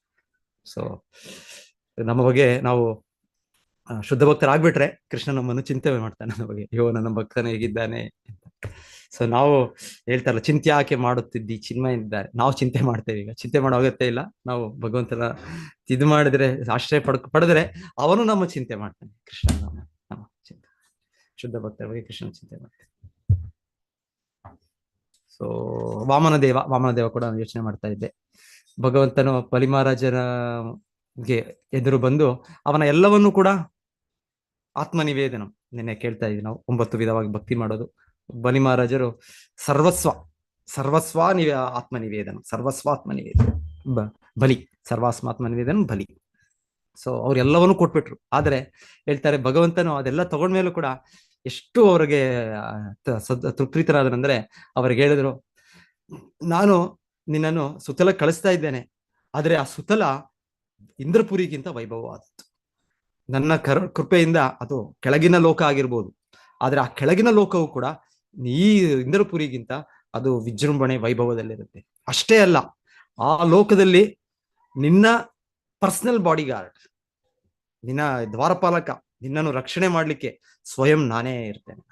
ಸೊ ನಮ್ಮ ಬಗ್ಗೆ ನಾವು ಶುದ್ಧ ಭಕ್ತರಾಗ್ಬಿಟ್ರೆ ಕೃಷ್ಣ ನಮ್ಮನ್ನು ಚಿಂತೆ ಮಾಡ್ತಾನೆ ನಮ್ಮ ಬಗ್ಗೆ, ಅಯ್ಯೋ ನನ್ನ ಭಕ್ತನ ಹೇಗಿದ್ದಾನೆ ಅಂತ. ಸೊ ನಾವು ಹೇಳ್ತಾರಲ್ಲ, ಚಿಂತೆ ಯಾಕೆ ಮಾಡುತ್ತಿದ್ದಿ ಚಿನ್ಮಯ ಇದ್ದಾರೆ, ನಾವು ಚಿಂತೆ ಮಾಡ್ತೇವೆ. ಈಗ ಚಿಂತೆ ಮಾಡೋ ಅಗತ್ಯ ಇಲ್ಲ, ನಾವು ಭಗವಂತನ ಇದು ಮಾಡಿದ್ರೆ, ಆಶ್ರಯ ಪಡೆದ್ರೆ ಅವನು ನಮ್ಮ ಚಿಂತೆ ಮಾಡ್ತಾನೆ. ಕೃಷ್ಣ ನಮ್ಮ ಚಿಂತೆ, ಶುದ್ಧ ಭಕ್ತರ ಬಗ್ಗೆ ಕೃಷ್ಣನ ಚಿಂತೆ ಮಾಡ್ತಾನೆ. ಸೊ ವಾಮನ ದೇವ ಕೂಡ ಯೋಚನೆ ಮಾಡ್ತಾ ಇದ್ದೆ. ಭಗವಂತನು ಬಲಿ ಮಹಾರಾಜರ ಗೆ ಎದುರು ಬಂದು ಅವನ ಎಲ್ಲವನ್ನೂ ಕೂಡ ಆತ್ಮನಿವೇದನ. ನಿನ್ನೆ ಕೇಳ್ತಾ ಇದ್ವಿ ನಾವು 9 ವಿಧವಾಗಿ ಭಕ್ತಿ ಮಾಡೋದು. ಬಲಿ ಮಹಾರಾಜರು ಸರ್ವಸ್ವ ಸರ್ವಸ್ವ ಆತ್ಮನಿವೇದನ, ಸರ್ವಸ್ವಾತ್ಮನಿವೇದನ ಬಲಿ, ಸರ್ವಾಸ್ಮಾತ್ಮನಿವೇದನ ಬಲಿ. ಸೊ ಅವ್ರೆಲ್ಲವನ್ನೂ ಕೊಟ್ಬಿಟ್ರು. ಆದ್ರೆ ಹೇಳ್ತಾರೆ ಭಗವಂತನು ಅದೆಲ್ಲ ತಗೊಂಡ್ಮೇಲೂ ಕೂಡ ಎಷ್ಟು ಅವ್ರಿಗೆ ತೃಪ್ತಿತರಾದ್ರಂದ್ರೆ, ಅವ್ರಿಗೆ ಹೇಳಿದ್ರು, ನಾನು ನಿನ್ನನ್ನು ಸುತ್ತಲ ಕಳಿಸ್ತಾ ಇದ್ದೇನೆ, ಆದ್ರೆ ಆ ಸುತ್ತಲ ಇಂದ್ರಪುರಿಗಿಂತ ವೈಭವವಾದದ್ದು. ನನ್ನ ಕೃಪೆಯಿಂದ ಅದು ಕೆಳಗಿನ ಲೋಕ ಆಗಿರ್ಬೋದು, ಆದ್ರೆ ಆ ಕೆಳಗಿನ ಲೋಕವು ಕೂಡ ಈ ಇಂದ್ರಪುರಿಗಿಂತ ಅದು ವಿಜೃಂಭಣೆ ವೈಭವದಲ್ಲಿರುತ್ತೆ. ಅಷ್ಟೇ ಅಲ್ಲ, ಆ ಲೋಕದಲ್ಲಿ ನಿನ್ನ ಪರ್ಸನಲ್ ಬಾಡಿ ಗಾರ್ಡ್, ನಿನ್ನ ದ್ವಾರಪಾಲಕ, ನಿನ್ನನ್ನು ರಕ್ಷಣೆ ಮಾಡ್ಲಿಕ್ಕೆ ಸ್ವಯಂ ನಾನೇ ಇರ್ತೇನೆ.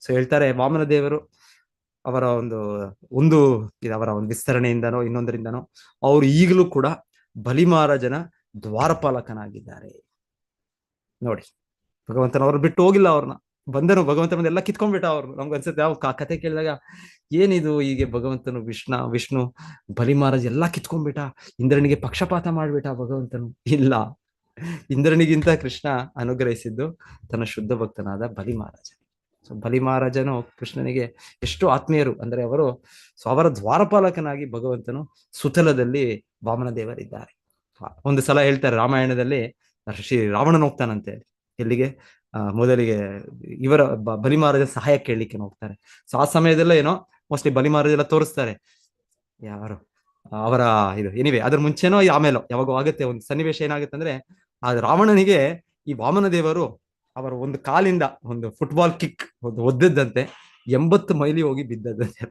ಸೊ ಹೇಳ್ತಾರೆ ವಾಮನ ದೇವರು ಅವರ ಒಂದು ಅವರ ಒಂದು ವಿಸ್ತರಣೆಯಿಂದನೋ ಇನ್ನೊಂದರಿಂದನೋ ಅವರು ಈಗಲೂ ಕೂಡ ಬಲಿ ಮಹಾರಾಜನ ದ್ವಾರಪಾಲಕನಾಗಿದ್ದಾರೆ. ನೋಡಿ, ಭಗವಂತನವ್ರು ಬಿಟ್ಟು ಹೋಗಿಲ್ಲ, ಅವ್ರನ್ನ ಬಂದನು ಭಗವಂತನ ಎಲ್ಲ ಕಿತ್ಕೊಂಡ್ಬಿಟ್ಟ ಅವ್ರು. ನಮ್ಗೆ ಅನ್ಸುತ್ತೆ ಯಾವ ಕಥೆ ಕೇಳಿದಾಗ ಏನಿದು, ಹೀಗೆ ಭಗವಂತನು ವಿಷ್ಣು ಬಲಿ ಮಹಾರಾಜ್ ಎಲ್ಲಾ ಕಿತ್ಕೊಂಡ್ಬಿಟ್ಟ, ಇಂದ್ರನಿಗೆ ಪಕ್ಷಪಾತ ಮಾಡ್ಬಿಟ್ಟ ಭಗವಂತನು. ಇಲ್ಲ, ಇಂದ್ರನಿಗಿಂತ ಕೃಷ್ಣ ಅನುಗ್ರಹಿಸಿದ್ದು ತನ್ನ ಶುದ್ಧ ಭಕ್ತನಾದ ಬಲಿ ಮಹಾರಾಜ. ಸೊ ಬಲಿ ಮಹಾರಾಜನು ಕೃಷ್ಣನಿಗೆ ಎಷ್ಟು ಆತ್ಮೀಯರು ಅಂದ್ರೆ, ಅವರ ದ್ವಾರಪಾಲಕನಾಗಿ ಭಗವಂತನು ಸುತಲದಲ್ಲಿ ವಾಮನ ದೇವರಿದ್ದಾರೆ. ಒಂದು ಸಲ ಹೇಳ್ತಾರೆ ರಾಮಾಯಣದಲ್ಲಿ, ಶ್ರೀ ರಾವಣನ ಹೋಗ್ತಾನಂತೆ ಎಲ್ಲಿಗೆ, ಮೊದಲಿಗೆ ಇವರ ಬಲಿ ಮಹಾರಾಜ ಸಹಾಯ ಕೇಳಲಿಕ್ಕೆ ಹೋಗ್ತಾರೆ. ಸೊ ಆ ಸಮಯದಲ್ಲ ಏನೋ ಮೋಸ್ಟ್ಲಿ ಬಲಿ ಮಹಾರಾಜ ಎಲ್ಲ ತೋರಿಸ್ತಾರೆ ಯಾರು ಅವರ ಇದು ಎನಿವೆ, ಅದ್ರ ಮುಂಚೆನೋ ಆಮೇಲೋ ಯಾವಾಗ ಆಗುತ್ತೆ ಒಂದು ಸನ್ನಿವೇಶ. ಏನಾಗುತ್ತೆ ಅಂದ್ರೆ, ಆ ರಾವಣನಿಗೆ ಈ ವಾಮನ ದೇವರು ಅವರ ಒಂದು ಕಾಲಿಂದ ಒಂದು ಫುಟ್ಬಾಲ್ ಕಿಕ್ ಒದ್ದದ್ದಂತೆ 80 ಮೈಲಿ ಹೋಗಿ ಬಿದ್ದದ್ದಂತೆ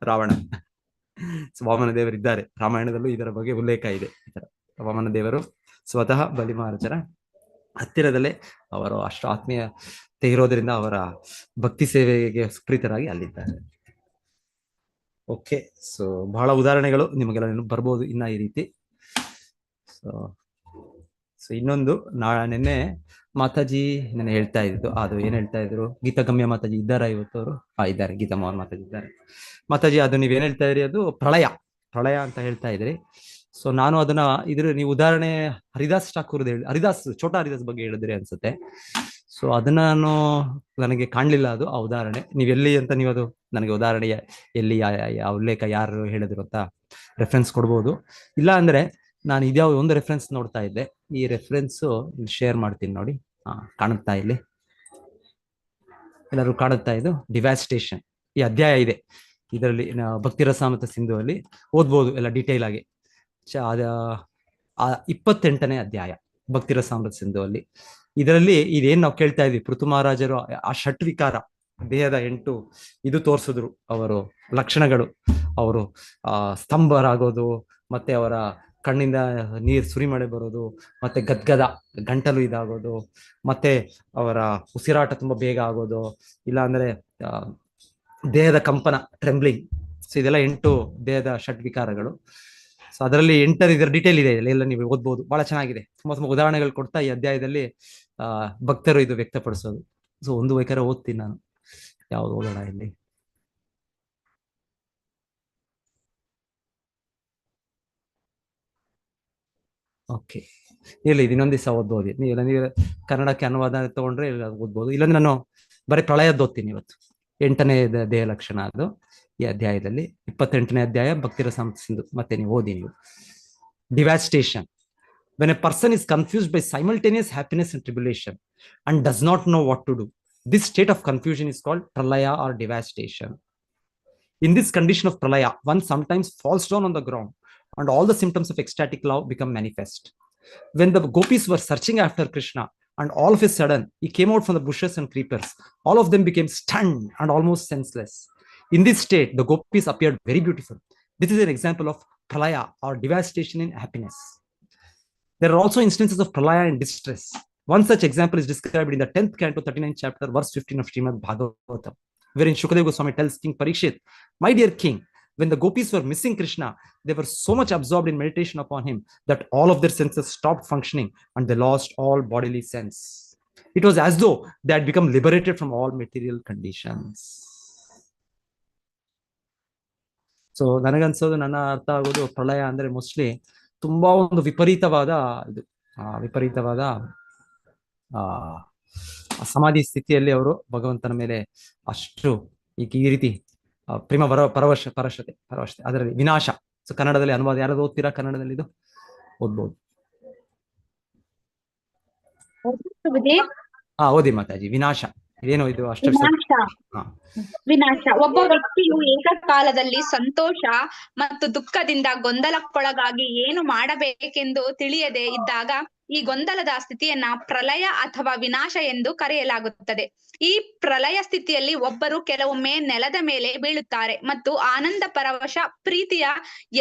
ರಾವಣ. ವಾಮನ ದೇವರಿದ್ದಾರೆ, ರಾಮಾಯಣದಲ್ಲೂ ಇದರ ಬಗ್ಗೆ ಉಲ್ಲೇಖ ಇದೆ. ವಾಮನ ದೇವರು ಸ್ವತಃ ಬಲಿ ಮಹಾರಾಜರ ಹತ್ತಿರದಲ್ಲೇ ಅವರು ಅಷ್ಟು ಆತ್ಮೀಯತೆ ಇರೋದ್ರಿಂದ ಅವರ ಭಕ್ತಿ ಸೇವೆಗೆ ಸುಪ್ರೀತರಾಗಿ ಅಲ್ಲಿದ್ದಾರೆ. ಓಕೆ, ಸೊ ಬಹಳ ಉದಾಹರಣೆಗಳು ನಿಮಗೆಲ್ಲ ಬರ್ಬೋದು ಇನ್ನ ಈ ರೀತಿ. ಸೊ ಇನ್ನೊಂದು ನಿನ್ನೆ ಮಾತಾಜಿ ನೆನ್ನೆ ಹೇಳ್ತಾ ಇದ್ದು, ಅದು ಏನ್ ಹೇಳ್ತಾ ಇದ್ರು, ಗೀತಾಗಮ್ಯ ಮಾತಾಜಿ ಇದ್ದಾರ ಇವತ್ತು? ಅವರು ಇದ್ದಾರೆ, ಗೀತಾ ಮೋಹನ್ ಮಾತಾಜಿ ಇದ್ದಾರೆ. ಮಾತಾಜಿ ಅದು ನೀವೇನ್ ಹೇಳ್ತಾ ಇದ್ರಿ, ಅದು ಪ್ರಳಯ ಅಂತ ಹೇಳ್ತಾ ಇದ್ರಿ. ಸೊ ನಾನು ಅದನ್ನ ನೀವು ಉದಾಹರಣೆ ಹರಿದಾಸ್ ಠಾಕೂರ್ದು ಹರಿದಾಸ್ ಛೋಟಾ ಹರಿದಾಸ್ ಬಗ್ಗೆ ಹೇಳಿದ್ರಿ ಅನ್ಸುತ್ತೆ. ಸೊ ಅದನ್ನ ನನಗೆ ಕಾಣ್ಲಿಲ್ಲ ಅದು ಆ ಉದಾಹರಣೆ. ನೀವೆಲ್ಲಿ ಅಂತ ನೀವು ಅದು ನನಗೆ ಉದಾಹರಣೆ ಎಲ್ಲಿ ಆ ಉಲ್ಲೇಖ ಯಾರು ಹೇಳಿದ್ರು ಅಂತ ರೆಫರೆನ್ಸ್ ಕೊಡ್ಬೋದು. ಇಲ್ಲ ಅಂದ್ರೆ ನಾನು ಇದ್ಯಾವ ಒಂದು ರೆಫರೆನ್ಸ್ ನೋಡ್ತಾ ಇದ್ದೆ, ಈ ರೆಫರೆನ್ಸ್ ಶೇರ್ ಮಾಡ್ತೀನಿ ನೋಡಿ. ಕಾಣುತ್ತಾ ಇಲ್ಲಿ ಎಲ್ಲರೂ ಕಾಣುತ್ತಾ? ಇದು ಡಿವ್ಯಾಸ್ಟೇಷನ್ ಈ ಅಧ್ಯಾಯ ಇದೆ ಇದರಲ್ಲಿ, ಭಕ್ತಿ ರಸಾಮೃತ ಸಿಂಧು ಅಲ್ಲಿ ಓದ್ಬೋದು ಎಲ್ಲ ಡೀಟೇಲ್ ಆಗಿ. 28ನೇ ಅಧ್ಯಾಯ ಭಕ್ತಿ ರಸಾಮೃತ ಸಿಂಧು ಅಲ್ಲಿ. ಇದರಲ್ಲಿ ಇದೇನ್ ನಾವು ಕೇಳ್ತಾ ಇದ್ವಿ, ಪೃಥು ಮಹಾರಾಜರು ಆ ಷಟ್ವಿಕಾರ ದೇಹದ 8 ಇದು ತೋರಿಸಿದ್ರು, ಅವರು ಲಕ್ಷಣಗಳು, ಅವರು ಸ್ತಂಭರಾಗೋದು, ಮತ್ತೆ ಅವರ ಕಣ್ಣಿಂದ ನೀರು ಸುರಿಮಳೆ ಬರೋದು, ಮತ್ತೆ ಗದ್ಗದ ಗಂಟಲು ಇದಾಗೋದು, ಮತ್ತೆ ಅವರ ಉಸಿರಾಟ ತುಂಬಾ ಬೇಗ ಆಗೋದು, ಇಲ್ಲ ಅಂದ್ರೆ ದೇಹದ ಕಂಪನ ಟ್ರೆಂಬ್ಲಿಂಗ್. ಸೊ ಇದೆಲ್ಲ 8 ದೇಹದ ಷಡ್ವಿಕಾರಗಳು. ಸೊ ಅದರಲ್ಲಿ 8 ಇದರ ಡೀಟೇಲ್ ಇದೆ, ಎಲ್ಲ ನೀವು ಓದ್ಬೋದು, ಬಹಳ ಚೆನ್ನಾಗಿದೆ. ತುಂಬಾ ಉದಾಹರಣೆಗಳು ಕೊಡ್ತಾ ಈ ಅಧ್ಯಾಯದಲ್ಲಿ ಭಕ್ತರು ಇದು ವ್ಯಕ್ತಪಡಿಸೋದು. ಸೊ ಒಂದು ಬೇಕಾದ್ರೆ ಓದ್ತೀನಿ ನಾನು, ಯಾವ್ದು ಓದೋಣ ಇಲ್ಲಿ. ಓಕೆ, ಇಲ್ಲ ಇನ್ನೊಂದ್ ದಿವಸ ಓದ್ಬೋದು. ನೀವು ಕನ್ನಡಕ್ಕೆ ಅನುವಾದ ತಗೊಂಡ್ರೆ ಓದ್ಬೋದು, ಇಲ್ಲಾಂದ್ರೆ ನಾನು ಬರೀ ಪ್ರಳಯದ್ದು ಓದ್ತೀನಿ ಇವತ್ತು. 8ನೇ ದೇಹ ಲಕ್ಷಣ ಅದು ಈ ಅಧ್ಯಾಯದಲ್ಲಿ. 28ನೇ ಅಧ್ಯಾಯ ಭಕ್ತಿ ರಸಾಮೃತ ಸಿಂಧು, ಮತ್ತೆ ನೀವು ಓದಿ ನೀವು. ಡಿವ್ಯಾಸ್ಟೇಷನ್. When a person is confused by simultaneous happiness and tribulation and does not know what to do, this state of confusion is called pralaya or devastation. In this condition of pralaya, one sometimes falls down on the ground and all the symptoms of ecstatic love become manifest. When the gopis were searching after Krishna and all of a sudden he came out from the bushes and creepers, all of them became stunned and almost senseless. In this state, the gopis appeared very beautiful. This is an example of pralaya or devastation in happiness. There are also instances of pralaya and distress. One such example is described in the 10th canto, 39th chapter, verse 15 of Srimad Bhagavatam, wherein Shukadeva Goswami tells King Parikshit, "My dear king, when the gopis were missing Krishna, they were so much absorbed in meditation upon him that all of their senses stopped functioning and they lost all bodily sense. It was as though they had become liberated from all material conditions." So ನನಗನ್ಸೋದು, ನನ್ನ ಅರ್ಥ ಆಗೋದು, ಪ್ರಳಯ ಅಂದ್ರೆ mostly ತುಂಬಾ ಒಂದು ವಿಪರೀತವಾದ ಇದು ವಿಪರೀತವಾದ ಆ ಸಮಾಧಿ ಸ್ಥಿತಿಯಲ್ಲಿ ಅವರು ಭಗವಂತನ ಮೇಲೆ ಅಷ್ಟು ಈ ರೀತಿ ಪ್ರೇಮ ಪರವಶತೆ ಅದರಲ್ಲಿ ವಿನಾಶ. ಸೊ ಕನ್ನಡದಲ್ಲಿ ಅನುವಾದ ಯಾರಾದ್ರು ಓದ್ತೀರಾ? ಕನ್ನಡದಲ್ಲಿ ಇದು ಓದ್ಬೋದು. ಓದಿ ಮಾತಾಜಿ. ವಿನಾಶ ಏನು ಇದು? ವಿನಾಶ. ಒಬ್ಬ ವ್ಯಕ್ತಿಯು ಏಕಕಾಲದಲ್ಲಿ ಸಂತೋಷ ಮತ್ತು ದುಃಖದಿಂದ ಗೊಂದಲಕ್ಕೊಳಗಾಗಿ ಏನು ಮಾಡಬೇಕೆಂದು ತಿಳಿಯದೆ ಇದ್ದಾಗ ಈ ಗೊಂದಲದ ಸ್ಥಿತಿಯನ್ನ ಪ್ರಳಯ ಅಥವಾ ವಿನಾಶ ಎಂದು ಕರೆಯಲಾಗುತ್ತದೆ. ಈ ಪ್ರಳಯ ಸ್ಥಿತಿಯಲ್ಲಿ ಒಬ್ಬರು ಕೆಲವೊಮ್ಮೆ ನೆಲದ ಮೇಲೆ ಬೀಳುತ್ತಾರೆ ಮತ್ತು ಆನಂದ ಪರವಶ ಪ್ರೀತಿಯ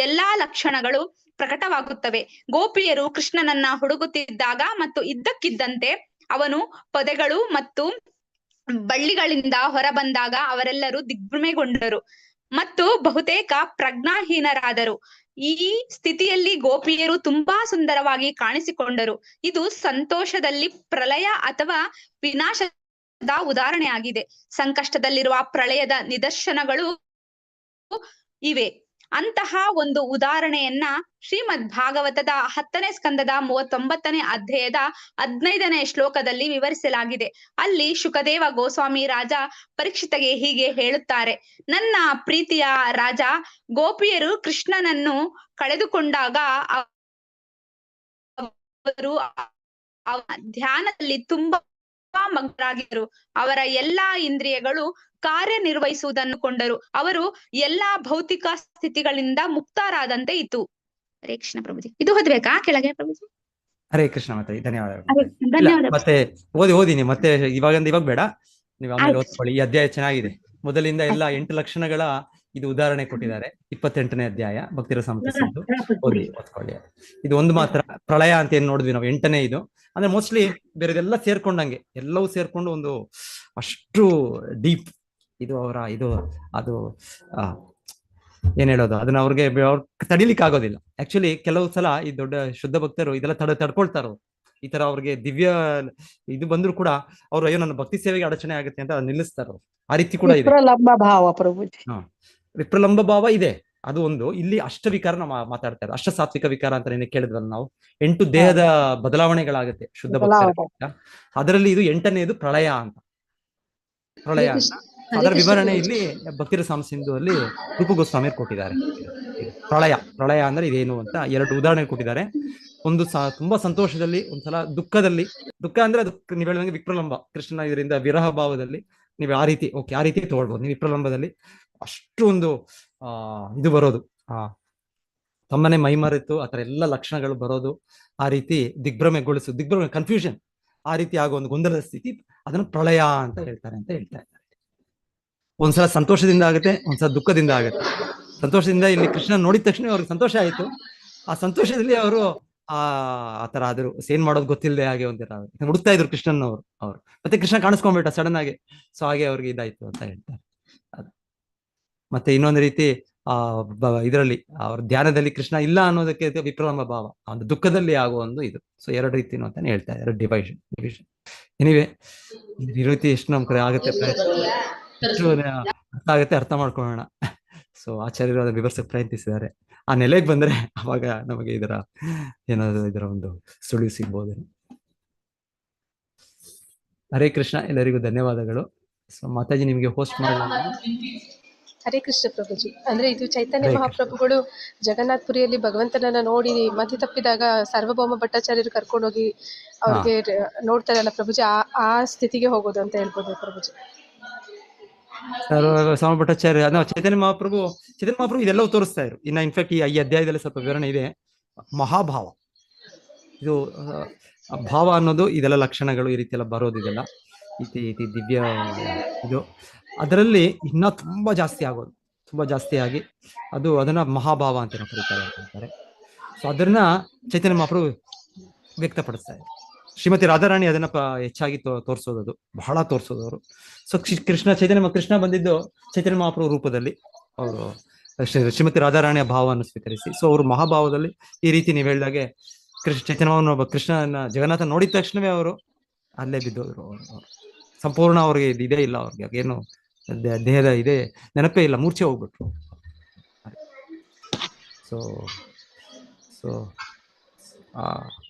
ಎಲ್ಲಾ ಲಕ್ಷಣಗಳು ಪ್ರಕಟವಾಗುತ್ತವೆ. ಗೋಪಿಯರು ಕೃಷ್ಣನನ್ನ ಹುಡುಗುತ್ತಿದ್ದಾಗ ಮತ್ತು ಇದ್ದಕ್ಕಿದ್ದಂತೆ ಅವನು ಪೊದೆಗಳು ಮತ್ತು ಬಳ್ಳಿಗಳಿಂದ ಹೊರಬಂದಾಗ ಅವರೆಲ್ಲರೂ ದಿಗ್ಭ್ರಮೆಗೊಂಡರು ಮತ್ತು ಬಹುತೇಕ ಪ್ರಜ್ಞಾಹೀನರಾದರು. ಈ ಸ್ಥಿತಿಯಲ್ಲಿ ಗೋಪಿಯರು ತುಂಬಾ ಸುಂದರವಾಗಿ ಕಾಣಿಸಿಕೊಂಡರು. ಇದು ಸಂತೋಷದಲ್ಲಿ ಪ್ರಳಯ ಅಥವಾ ವಿನಾಶದ ಉದಾಹರಣೆಯಾಗಿದೆ. ಸಂಕಷ್ಟದಲ್ಲಿರುವ ಪ್ರಳಯದ ನಿದರ್ಶನಗಳು ಇವೆ. ಅಂತಹ ಒಂದು ಉದಾಹರಣೆಯನ್ನ ಶ್ರೀಮದ್ ಭಾಗವತದ 10ನೇ ಸ್ಕಂದದ 39ನೇ ಅಧ್ಯಾಯದ 15ನೇ ಶ್ಲೋಕದಲ್ಲಿ ವಿವರಿಸಲಾಗಿದೆ. ಅಲ್ಲಿ ಶುಕದೇವ ಗೋಸ್ವಾಮಿ ರಾಜ ಪರೀಕ್ಷಿತಗೆ ಹೀಗೆ ಹೇಳುತ್ತಾರೆ: ನನ್ನ ಪ್ರೀತಿಯ ರಾಜ, ಗೋಪಿಯರು ಕೃಷ್ಣನನ್ನು ಕಳೆದುಕೊಂಡಾಗ ಅವರು ಧ್ಯಾನದಲ್ಲಿ ತುಂಬಾ ಮಗ್ನರಾಗಿದ್ದರು. ಅವರ ಎಲ್ಲಾ ಇಂದ್ರಿಯಗಳು ಕಾರ್ಯನಿರ್ವಹಿಸುವುದನ್ನು ಕೊಂಡರು. ಅವರು ಎಲ್ಲಾ ಭೌತಿಕ ಸ್ಥಿತಿಗಳಿಂದ ಮುಕ್ತರಾದಂತೆ ಇತ್ತು. ಹರೇ ಕೃಷ್ಣ ಪ್ರಭುಜಿ. ಇದು ಓದ್ಬೇಕಾ ಕೆಳಗೆ ಪ್ರಭುಜಿ? ಹರೇ ಕೃಷ್ಣ ಮಾತಾಡಿ. ಧನ್ಯವಾದ. ಮತ್ತೆ ಓದಿ ನೀವು ಮತ್ತೆ ಇವಾಗ ಬೇಡ, ನೀವು ಆಮೇಲೆ ಓದ್ಕೊಳ್ಳಿ. ಈ ಅಧ್ಯಾಯ ಚೆನ್ನಾಗಿದೆ. ಮೊದಲಿಂದ ಎಲ್ಲ 8 ಲಕ್ಷಣಗಳ ಇದು ಉದಾಹರಣೆ ಕೊಟ್ಟಿದ್ದಾರೆ. 28ನೇ ಅಧ್ಯಾಯ ಭಕ್ತಿರ ಸಮರ್ಪಿಸಿದ್ದು ಓದ್ಕೊಳ್ಳಿ. ಇದು ಒಂದು ಮಾತ್ರ ಪ್ರಳಯ ಅಂತ ಏನ್ ನೋಡಿದ್ವಿ ನಾವು, 8ನೇ ಇದು ಅಂದ್ರೆ ಮೋಸ್ಟ್ಲಿ ಬೇರೆದೆಲ್ಲ ಸೇರ್ಕೊಂಡಂಗೆ, ಎಲ್ಲವೂ ಸೇರ್ಕೊಂಡು ಒಂದು ಅಷ್ಟು ಡೀಪ್ ಇದು ಅವರ ಇದು ಅದು ಏನ್ ಹೇಳೋದು, ಅದನ್ನ ಅವ್ರಿಗೆ ತಡಿಲಿಕ್ಕೆ ಆಗೋದಿಲ್ಲ. ಆಕ್ಚುಲಿ ಕೆಲವು ಸಲ ಈ ದೊಡ್ಡ ಶುದ್ಧ ಭಕ್ತರು ಇದೆಲ್ಲ ತಡ್ಕೊಳ್ತಾರ. ಈ ತರ ಅವ್ರಿಗೆ ದಿವ್ಯ ಇದು ಬಂದ್ರು ಕೂಡ ಅವ್ರು ಅಯ್ಯೋ ನನ್ನ ಭಕ್ತಿ ಸೇವೆಗೆ ಅಡಚಣೆ ಆಗುತ್ತೆ ಅಂತ ನಿಲ್ಲಿಸ್ತಾರ. ಆ ರೀತಿ ಕೂಡ ಇದೆ. ವಿಪ್ರಲಂಬ ಭಾವ ಇದೆ. ಅದು ಒಂದು. ಇಲ್ಲಿ ಅಷ್ಟವಿಕಾರ ಮಾತಾಡ್ತಾರೆ. ಅಷ್ಟ ಸಾತ್ವಿಕ ವಿಕಾರ ಅಂತ ಕೇಳಿದ್ವಲ್ಲ ನಾವು. 8 ದೇಹದ ಬದಲಾವಣೆಗಳಾಗುತ್ತೆ ಶುದ್ಧ ಭಕ್ತರ. ಅದರಲ್ಲಿ ಇದು 8ನೇದು ಪ್ರಳಯ ಅಂತ. ಪ್ರಳಯ ಅಂತ ಅದರ ವಿವರಣೆ ಇಲ್ಲಿ ಭಕ್ತಿರ ಸಿಂಧು ಅಲ್ಲಿ ರೂಪ ಗೋಸ್ವಾಮಿ ಕೊಟ್ಟಿದ್ದಾರೆ. ಪ್ರಳಯ ಅಂದ್ರೆ ಇದೇನು ಅಂತ 2 ಉದಾಹರಣೆ ಕೊಟ್ಟಿದ್ದಾರೆ. ಒಂದು ತುಂಬಾ ಸಂತೋಷದಲ್ಲಿ, ಒಂದ್ಸಲ ದುಃಖದಲ್ಲಿ. ದುಃಖ ಅಂದ್ರೆ ಅದಕ್ಕೆ ನೀವು ಹೇಳಿದಂಗೆ ವಿಪ್ರಲಂಬ, ಕೃಷ್ಣ ಇದರಿಂದ ವಿರಹ ಭಾವದಲ್ಲಿ ನೀವು ಆ ರೀತಿ ಆ ರೀತಿ ತಗೊಳ್ಬಹುದು. ನೀವು ವಿಪ್ರಲಂಬದಲ್ಲಿ ಅಷ್ಟು ಒಂದು ಇದು ಬರೋದು, ತಮ್ಮನೆ ಮೈಮರೆತು ಆತರ ಎಲ್ಲ ಲಕ್ಷಣಗಳು ಬರೋದು, ಆ ರೀತಿ ದಿಗ್ಭ್ರಮೆ ಕನ್ಫ್ಯೂಷನ್, ಆ ರೀತಿ ಆಗೋ ಒಂದು ಗೊಂದಲದ ಸ್ಥಿತಿ, ಅದನ್ನು ಪ್ರಳಯ ಅಂತ ಹೇಳ್ತಾರೆ ಅಂತ ಹೇಳ್ತಾ ಇದ್ದಾರೆ. ಒಂದ್ಸಲ ಸಂತೋಷದಿಂದ ಆಗುತ್ತೆ, ಒಂದ್ಸಲ ದುಃಖದಿಂದ ಆಗುತ್ತೆ. ಸಂತೋಷದಿಂದ ಇಲ್ಲಿ ಕೃಷ್ಣ ನೋಡಿದ ತಕ್ಷಣ ಅವ್ರಿಗೆ ಸಂತೋಷ ಆಯ್ತು. ಆ ಸಂತೋಷದಲ್ಲಿ ಅವರು ಆತರ ಆದ್ರು, ಏನ್ ಮಾಡೋದು ಗೊತ್ತಿಲ್ಲದೆ ಹಾಗೆ ಒಂಥರ ಹುಡುಕ್ತಾ ಇದ್ರು ಕೃಷ್ಣನ್ ಅವ್ರು. ಮತ್ತೆ ಕೃಷ್ಣ ಕಾಣಿಸ್ಕೊಂಡ್ಬಿಟ್ಟ ಸಡನ್ ಆಗಿ. ಸೊ ಹಾಗೆ ಅವ್ರಿಗೆ ಇದಾಯ್ತು ಅಂತ ಹೇಳ್ತಾರೆ. ಮತ್ತೆ ಇನ್ನೊಂದು ರೀತಿ ಇದರಲ್ಲಿ ಅವ್ರ ಧ್ಯಾನದಲ್ಲಿ ಕೃಷ್ಣ ಇಲ್ಲ ಅನ್ನೋದಕ್ಕೆ ವಿಪ್ರಲಂಬ ಭಾವ, ಒಂದು ದುಃಖದಲ್ಲಿ ಆಗುವ ಒಂದು ಇದು. ಸೊ 2 ರೀತಿನೂ ಅಂತಾನೆ ಹೇಳ್ತಾ ಇದ್ದಾರೆ. ಡಿವಿಷನ್. ಎನಿವೆ ಈ ರೀತಿ ಎಷ್ಟು ನಮ್ ಕಡೆ ಆಗುತ್ತೆ ಅರ್ಥ ಆಗುತ್ತೆ, ಅರ್ಥ ಮಾಡ್ಕೊಳ್ಳೋಣ. ಸೊ ಆಚಾರ್ಯರು ಅದನ್ನು ವಿವರಿಸಕ್ಕೆ ಪ್ರಯತ್ನಿಸಿದ್ದಾರೆ. ಆ ನೆಲೆಗೆ ಬಂದ್ರೆ ಅವಾಗ ನಮಗೆ ಇದರ ಒಂದು ಸುಳಿವು ಸಿಗ್ಬೋದು. ಹರೇ ಕೃಷ್ಣ. ಎಲ್ಲರಿಗೂ ಧನ್ಯವಾದಗಳು. ಸೊ ಮಾತಾಜಿ ನಿಮಗೆ ಹೋಸ್ಟ್ ಮಾಡಲ್ಲ. ಹರೇ ಕೃಷ್ಣ ಪ್ರಭುಜಿ. ಅಂದ್ರೆ ಇದು ಚೈತನ್ಯ ಮಹಾಪ್ರಭುಗಳು ಜಗನ್ನಾಥ್ಪುರಿಯಲ್ಲಿ ಭಗವಂತನನ್ನ ನೋಡಿ ಮತಿ ತಪ್ಪಿದಾಗ ಸಾರ್ವಭೌಮ ಭಟ್ಟಾಚಾರ್ಯರು ಕರ್ಕೊಂಡೋಗಿ ಅವ್ರಿಗೆ ನೋಡ್ತಾರಲ್ಲ ಪ್ರಭುಜಿ, ಆ ಸ್ಥಿತಿಗೆ ಹೋಗೋದು ಅಂತ ಹೇಳ್ಬೋದು ಪ್ರಭುಜಿ. ಸ್ವಾಮಿ ಭಟ್ಟಾಚಾರ್ಯ ಚೈತನ್ಯ ಮಹಾಪ್ರಭು ಇದೆಲ್ಲವೂ ತೋರಿಸ್ತಾ ಇದ್ರು. ಇನ್ನ ಇನ್ಫ್ಯಾಕ್ಟ್ ಈ ಅಧ್ಯಾಯದಲ್ಲಿ ಸ್ವಲ್ಪ ವಿವರಣೆ ಇದೆ. ಮಹಾಭಾವ, ಇದು ಭಾವ ಅನ್ನೋದು ಇದೆಲ್ಲ ಲಕ್ಷಣಗಳು ಈ ರೀತಿ ಎಲ್ಲ ಬರೋದು, ಇದೆಲ್ಲ ಇತಿ ದಿವ್ಯ ಇದು. ಅದರಲ್ಲಿ ಇನ್ನ ತುಂಬಾ ಜಾಸ್ತಿ ಆಗೋದು, ತುಂಬಾ ಜಾಸ್ತಿ ಆಗಿ ಅದನ್ನ ಮಹಾಭಾವ ಅಂತ ಕರೀತಾರೆ. ಸೊ ಅದನ್ನ ಚೈತನ್ಯ ಮಹಾಪ್ರಭು ವ್ಯಕ್ತಪಡಿಸ್ತಾ ಇದ್ರು. ಶ್ರೀಮತಿ ರಾಧಾರಾಣಿ ಅದನ್ನ ಹೆಚ್ಚಾಗಿ ತೋರಿಸೋದು, ಅದು ಬಹಳ ತೋರಿಸೋದು ಅವರು. ಸೊ ಕೃಷ್ಣ ಬಂದಿದ್ದು ಚೈತನ್ಯ ಮಹಾಪ್ರಭು ರೂಪದಲ್ಲಿ. ಅವರು ಶ್ರೀಮತಿ ರಾಧಾರಾಣಿಯ ಭಾವವನ್ನು ಸ್ವೀಕರಿಸಿ, ಸೊ ಅವರು ಮಹಾಭಾವದಲ್ಲಿ ಈ ರೀತಿ ನೀವು ಹೇಳಿದಾಗೆ ಕೃಷ್ಣನ ಜಗನ್ನಾಥ ನೋಡಿದ ತಕ್ಷಣವೇ ಅವರು ಅಲ್ಲೇ ಬಿದ್ದೋದ್ರು. ಸಂಪೂರ್ಣ ಅವ್ರಿಗೆ ಇದೇ ಇಲ್ಲ, ಅವ್ರಿಗೆ ಏನು ದೇಹದ ಇದೆ ನೆನಪೇ ಇಲ್ಲ, ಮೂರ್ಛೆ ಹೋಗ್ಬಿಟ್ರು. ಸೊ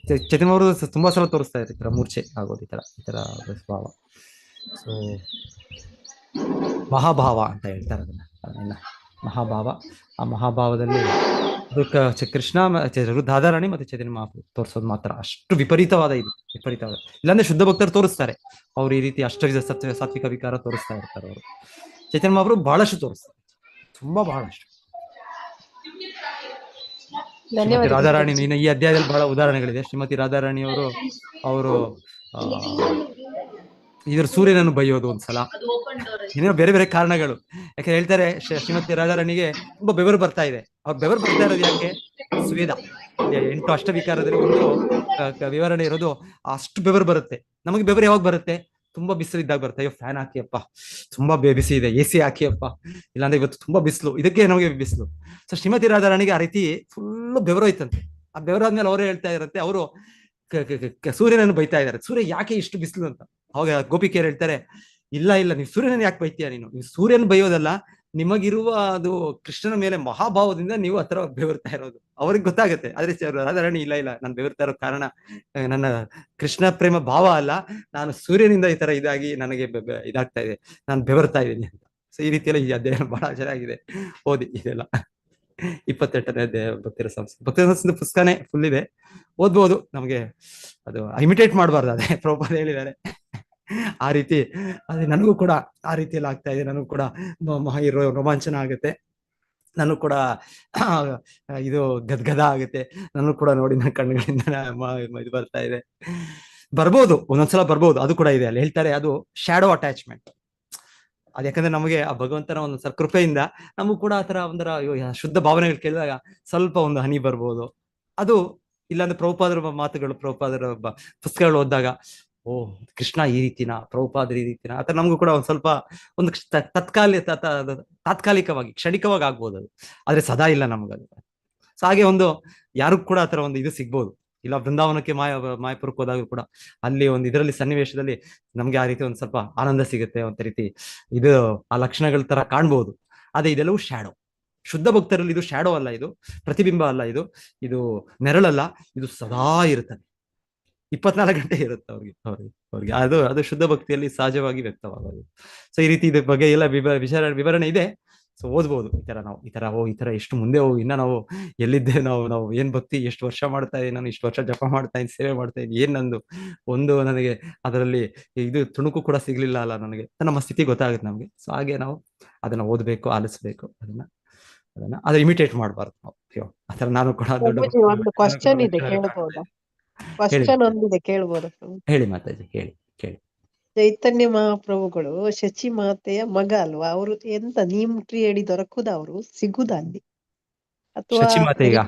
ಚೈತನ್ಯ ಅವರು ತುಂಬಾ ಸಲ ತೋರಿಸ್ತಾ ಇದ್ದಾರೆ ಈ ತರ ಮೂರ್ಛೆ ಆಗೋದು, ಈ ತರ ಭಾವ. ಸೊ ಮಹಾಭಾವ ಅಂತ ಹೇಳ್ತಾರೆ ಅದನ್ನ ಮಹಾಭಾವ. ಆ ಮಹಾಭಾವದಲ್ಲಿ ಅದಕ್ಕೆ ಕೃಷ್ಣ ಧಾಧಾರಾಣಿ ಮತ್ತೆ ಚೈತನ್ಯ ಮಹಾಪ್ರಭು ತೋರಿಸೋದು ಮಾತ್ರ ಅಷ್ಟು ವಿಪರೀತವಾದ ವಿಪರೀತವಾದ. ಇಲ್ಲಾಂದ್ರೆ ಶುದ್ಧ ಭಕ್ತರು ತೋರಿಸ್ತಾರೆ, ಅವ್ರು ಈ ರೀತಿ ಅಷ್ಟವಿಧ ಸಾತ್ವಿಕ ವಿಕಾರ ತೋರಿಸ್ತಾ ಇರ್ತಾರೆ. ಅವರು ಚೈತನ್ಯ ಮಹಾಪ್ರಭು ಬಹಳಷ್ಟು ತೋರಿಸ್ತಾರೆ, ತುಂಬಾ ಬಹಳಷ್ಟು. ಶ್ರೀಮತಿ ರಾಧಾರಾಣಿ ಈ ಅಧ್ಯಾಯದಲ್ಲಿ ಬಹಳ ಉದಾಹರಣೆಗಳಿದೆ. ಶ್ರೀಮತಿ ರಾಧಾರಾಣಿ ಅವರು ಇದ್ರ ಸೂರ್ಯನನ್ನು ಬೈಯೋದು ಒಂದ್ಸಲ, ಏನೇನೋ ಬೇರೆ ಬೇರೆ ಕಾರಣಗಳು. ಯಾಕಂದ್ರೆ ಹೇಳ್ತಾರೆ ಶ್ರೀಮತಿ ರಾಧಾರಾಣಿಗೆ ತುಂಬಾ ಬೆವರು ಬರ್ತಾ ಇದೆ. ಅವ್ರು ಬೆವರು ಬರ್ತಾ ಇರೋದು ಯಾಕೆ? ಸ್ವೇದ 8 ಅಷ್ಟವಿಕಾರದಲ್ಲಿ ಒಂದು ವಿವರಣೆ ಇರೋದು, ಅಷ್ಟು ಬೆವರು ಬರುತ್ತೆ. ನಮಗೆ ಬೆವರು ಯಾವಾಗ ಬರುತ್ತೆ? ತುಂಬಾ ಬಿಸಿಲು ಇದ್ದಾಗ ಬರುತ್ತೆ. ಅಯ್ಯೋ ಫ್ಯಾನ್ ಹಾಕಿಯಪ್ಪ, ತುಂಬಾ ಬಿಸಿ ಇದೆ, AC ಹಾಕಿಯಪ್ಪ, ಇಲ್ಲಾಂದ್ರೆ ಇವತ್ತು ತುಂಬಾ ಬಿಸಿಲು, ಇದಕ್ಕೆ ನಮಗೆ ಬಿಸಿಲು. ಸೊ ಶ್ರೀಮತಿ ರಾಧಾರಾಣಿಗೆ ಆ ರೀತಿ ಫುಲ್ ಬೆವರೋಯ್ತಂತೆ. ಆ ಬೆವರಾದ್ಮೇಲೆ ಅವರೇ ಹೇಳ್ತಾ ಇರತ್ತೆ, ಅವರು ಸೂರ್ಯನನ್ನು ಬೈತಾ ಇದ್ದಾರೆ, ಸೂರ್ಯ ಯಾಕೆ ಇಷ್ಟು ಬಿಸಿಲು ಅಂತ. ಅವಾಗ ಗೋಪಿಕೆಯರು ಹೇಳ್ತಾರೆ, ಇಲ್ಲ ನೀವು ಸೂರ್ಯನ ಯಾಕೆ ಬೈತೀಯ? ನೀವು ಸೂರ್ಯನ ಬೈಯೋದಲ್ಲ, ನಿಮಗಿರುವ ಅದು ಕೃಷ್ಣನ ಮೇಲೆ ಮಹಾಭಾವದಿಂದ ನೀವು ಹತ್ರ ಬೆವರ್ತಾ ಇರೋದು. ಅವ್ರಿಗೆ ಗೊತ್ತಾಗುತ್ತೆ. ಆದ್ರೆ ರಾಧಾರಾಣಿ ಇಲ್ಲ ನಾನು ಬೆವರ್ತಾ ಇರೋ ಕಾರಣ ನನ್ನ ಕೃಷ್ಣ ಪ್ರೇಮ ಭಾವ ಅಲ್ಲ, ನಾನು ಸೂರ್ಯನಿಂದ ಈ ತರ ಇದಾಗಿ ನನಗೆ ಇದಾಗ್ತಾ ಇದೆ, ನಾನು ಬೆವರ್ತಾ ಇದ್ದೀನಿ ಅಂತ. ಸೊ ಈ ರೀತಿಯಲ್ಲಿ ಈ ಅಧ್ಯಾಯ ಬಹಳ ಚೆನ್ನಾಗಿದೆ, ಓದಿ ಇದೆಲ್ಲ. 28ನೇ ಅಧ್ಯಾಯ ಭಕ್ತಿರ ಸಂಸ್ಕೃತಿ ಪುಸ್ತಕನೇ ಫುಲ್ ಇದೆ, ಓದ್ಬೋದು. ನಮ್ಗೆ ಅದು ಇಮಿಟೇಟ್ ಮಾಡಬಾರ್ದು, ಅದೇ ಪ್ರಭುಪಾದ ಹೇಳಿದ್ದಾರೆ. ಆ ರೀತಿ ಅದೇ ನನಗೂ ಕೂಡ ಆ ರೀತಿಯಲ್ಲಿ ಆಗ್ತಾ ಇದೆ. ನನಗೂ ಕೂಡ ರೋಮಾಂಚನ ಆಗುತ್ತೆ, ನನಗೂ ಕೂಡ ಇದು ಗದ್ಗದ ಆಗುತ್ತೆ, ನನಗೂ ಕೂಡ ನೋಡಿ ನನ್ನ ಕಣ್ಣುಗಳಿಂದ ಇದು ಬರ್ತಾ ಇದೆ. ಬರ್ಬೋದು, ಒಂದೊಂದ್ಸಲ ಬರ್ಬೋದು. ಅದು ಕೂಡ ಇದೆ ಅಲ್ಲಿ ಹೇಳ್ತಾರೆ, ಅದು ಶ್ಯಾಡೋ ಅಟ್ಯಾಚ್ಮೆಂಟ್. ಅದ್ ಯಾಕಂದ್ರೆ ನಮಗೆ ಆ ಭಗವಂತನ ಒಂದು ಕೃಪೆಯಿಂದ ನಮಗೂ ಕೂಡ ಆತರ ಒಂದರ ಶುದ್ಧ ಭಾವನೆಗಳು ಕೇಳಿದಾಗ ಸ್ವಲ್ಪ ಒಂದು ಹನಿ ಬರ್ಬೋದು. ಅದು ಇಲ್ಲಾಂದ್ರೆ ಪ್ರಭುಪಾದರ ಮಾತುಗಳು, ಪ್ರಭುಪಾದರ ಪುಸ್ತಕಗಳು ಓದಿದಾಗ, ಓ ಕೃಷ್ಣ ಈ ರೀತಿನ, ಪ್ರಭುಪಾದರ ಈ ರೀತಿನ ಆತರ ನಮಗೂ ಕೂಡ ಒಂದ್ ಸ್ವಲ್ಪ ಒಂದು ತಾತ್ಕಾಲಿಕವಾಗಿ ಕ್ಷಣಿಕವಾಗಿ ಆಗ್ಬೋದು ಅದು. ಆದ್ರೆ ಸದಾ ಇಲ್ಲ ನಮಗದು. ಸೊ ಹಾಗೆ ಒಂದು ಯಾರಿಗೂ ಕೂಡ ಆತರ ಒಂದು ಇದು ಸಿಗ್ಬೋದು. ಇಲ್ಲ ಬೃಂದಾವನಕ್ಕೆ ಮಾಯಪುರಕ್ಕೆ ಹೋದಾಗ ಕೂಡ ಅಲ್ಲಿ ಒಂದು ಇದರಲ್ಲಿ ಸನ್ನಿವೇಶದಲ್ಲಿ ನಮ್ಗೆ ಆ ರೀತಿ ಒಂದ್ ಸ್ವಲ್ಪ ಆನಂದ ಸಿಗುತ್ತೆ, ಒಂದ್ ರೀತಿ ಇದು ಆ ಲಕ್ಷಣಗಳ ತರ ಕಾಣ್ಬೋದು. ಅದೇ ಇದೆಲ್ಲವೂ ಶ್ಯಾಡೋ. ಶುದ್ಧ ಭಕ್ತರಲ್ಲಿ ಇದು ಶ್ಯಾಡೋ ಅಲ್ಲ, ಇದು ಪ್ರತಿಬಿಂಬ ಅಲ್ಲ, ಇದು ನೆರಳಲ್ಲ, ಇದು ಸದಾ ಇರುತ್ತದೆ, 24 ಗಂಟೆ ಇರುತ್ತೆ ಅವ್ರಿಗೆ. ಅದು ಶುದ್ಧ ಭಕ್ತಿಯಲ್ಲಿ ಸಹಜವಾಗಿ ವ್ಯಕ್ತವಾಗೋದು. ಸೊ ಈ ರೀತಿ ಇದ್ರ ಬಗ್ಗೆ ಎಲ್ಲ ವಿವರಣೆ ಇದೆ. ಸೊ ಓದ್ಬೋದು. ಈ ತರ ಎಷ್ಟು ಮುಂದೆ ಹೋಗಿ ಇನ್ನ ನಾವು ಎಲ್ಲಿದ್ದೇವೆ, ನಾವು ಏನ್ ಭಕ್ತಿ, ಎಷ್ಟು ವರ್ಷ ಮಾಡ್ತಾ ಇದ್ದೀನಿ ನಾನು, ಇಷ್ಟು ವರ್ಷ ಜಪ ಮಾಡ್ತಾ ಇದ್ದೀನಿ, ಸೇವೆ ಮಾಡ್ತಾ ಇದ್ದೀನಿ, ಏನ್ ನಂದು ನನಗೆ ಅದರಲ್ಲಿ ಇದು ತುಣುಕು ಕೂಡ ಸಿಗ್ಲಿಲ್ಲ ಅಲ್ಲ ನನಗೆ, ನಮ್ಮ ಸ್ಥಿತಿ ಗೊತ್ತಾಗುತ್ತೆ ನಮ್ಗೆ. ಸೊ ಹಾಗೆ ನಾವು ಅದನ್ನ ಓದ್ಬೇಕು, ಆಲಿಸ್ಬೇಕು, ಅದನ್ನ ಇಮಿಟೇಟ್ ಮಾಡಬಾರ್ದು ನಾವು. ಆತರ ನಾನು ಕೂಡ ಒಂದು ಕ್ವಶನ್ ಇದೆ, ಕೇಳಬಹುದಾ? ಕ್ವಶನ್ ಒಂದಿದೆ, ಕೇಳಬಹುದಾ? ಹೇಳಿ ಮಾತಾಜಿ, ಹೇಳಿ. ಚೈತನ್ಯ ಮಹಾಪ್ರಭುಗಳು ಶಚಿ ಮಾತೆಯ ಮಗ ಅಲ್ವಾ? ಅವರು ಎಂತ ನೀಮ್ಟ್ರಿ ಅಡಿ ದೊರಕುದ, ಅವರು ಸಿಗುದ ಅಲ್ಲಿ? ಅಥವಾ ಶಚಿಮಾತೆ ಈಗ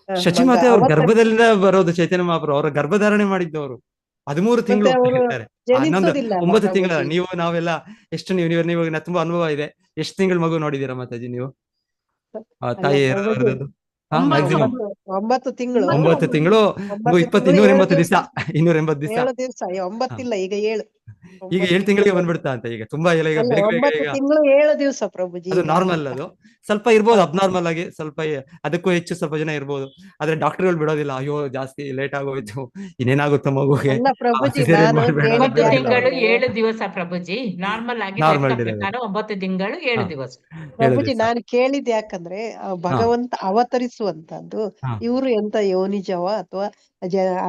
ಶಚಿಮಾತೆ ಅವ್ರ ಗರ್ಭದಲ್ಲಿಂದ ಬರೋದು ಚೈತನ್ಯ ಮಹಾಪ್ರಭು. ಅವರ ಗರ್ಭಧಾರಣೆ ಮಾಡಿದ್ದವರು 13 ತಿಂಗಳು ಹೇಳ್ತಾರೆ. 9 ತಿಂಗಳ. ನಾವೆಲ್ಲ ಎಷ್ಟು ನೀವು ತುಂಬಾ ಅನುಭವ ಇದೆ. ಎಷ್ಟು ತಿಂಗಳ ಮಗು ನೋಡಿದೀರಾ ಮಾತಾಜಿ ನೀವು? ತಾಯಿ 9 ತಿಂಗಳು, 9 ತಿಂಗಳು, 280 ದಿವಸ, 280 ದಿವಸ. 7 ದಿವಸ, 9 ಇಲ್ಲ, ಈಗ 7. ಈಗ 7 ತಿಂಗಳಿಗೆ ಬಂದ್ಬಿಡ್ತಾ ಅಂತ. ಈಗ ತುಂಬಾ ಎಲ್ಲ ಈಗ 9 ತಿಂಗಳು 7 ದಿವಸ ಪ್ರಭುಜಿ. ಅದು ನಾರ್ಮಲ್. ಅದು ಸ್ವಲ್ಪ ಇರ್ಬೋದು ಅಬ್ನಾರ್ಮಲ್ ಆಗಿ, ಸ್ವಲ್ಪ ಅದಕ್ಕೂ ಹೆಚ್ಚು ಸ್ವಲ್ಪ ಜನ ಇರ್ಬೋದು. ಆದ್ರೆ ಡಾಕ್ಟರ್ಗಳು ಬಿಡೋದಿಲ್ಲ, ಅಯ್ಯೋ ಜಾಸ್ತಿ ಲೇಟ್ ಆಗೋಯ್ತು, ಇನ್ನೇನಾಗುತ್ತೋ ಮಗುಗೆ. 9 ತಿಂಗಳು 7 ದಿವಸ ಪ್ರಭುಜಿ. ನಾರ್ಮಲ್ ಆಗಿ 9 ತಿಂಗಳು 7 ದಿವಸ ಪ್ರಭುಜಿ. ನಾನು ಕೇಳಿದ್ ಯಾಕಂದ್ರೆ ಭಗವಂತ ಅವತರಿಸುವಂತದ್ದು ಇವ್ರು ಎಂತ ಯೋನಿಜವ ಅಥವಾ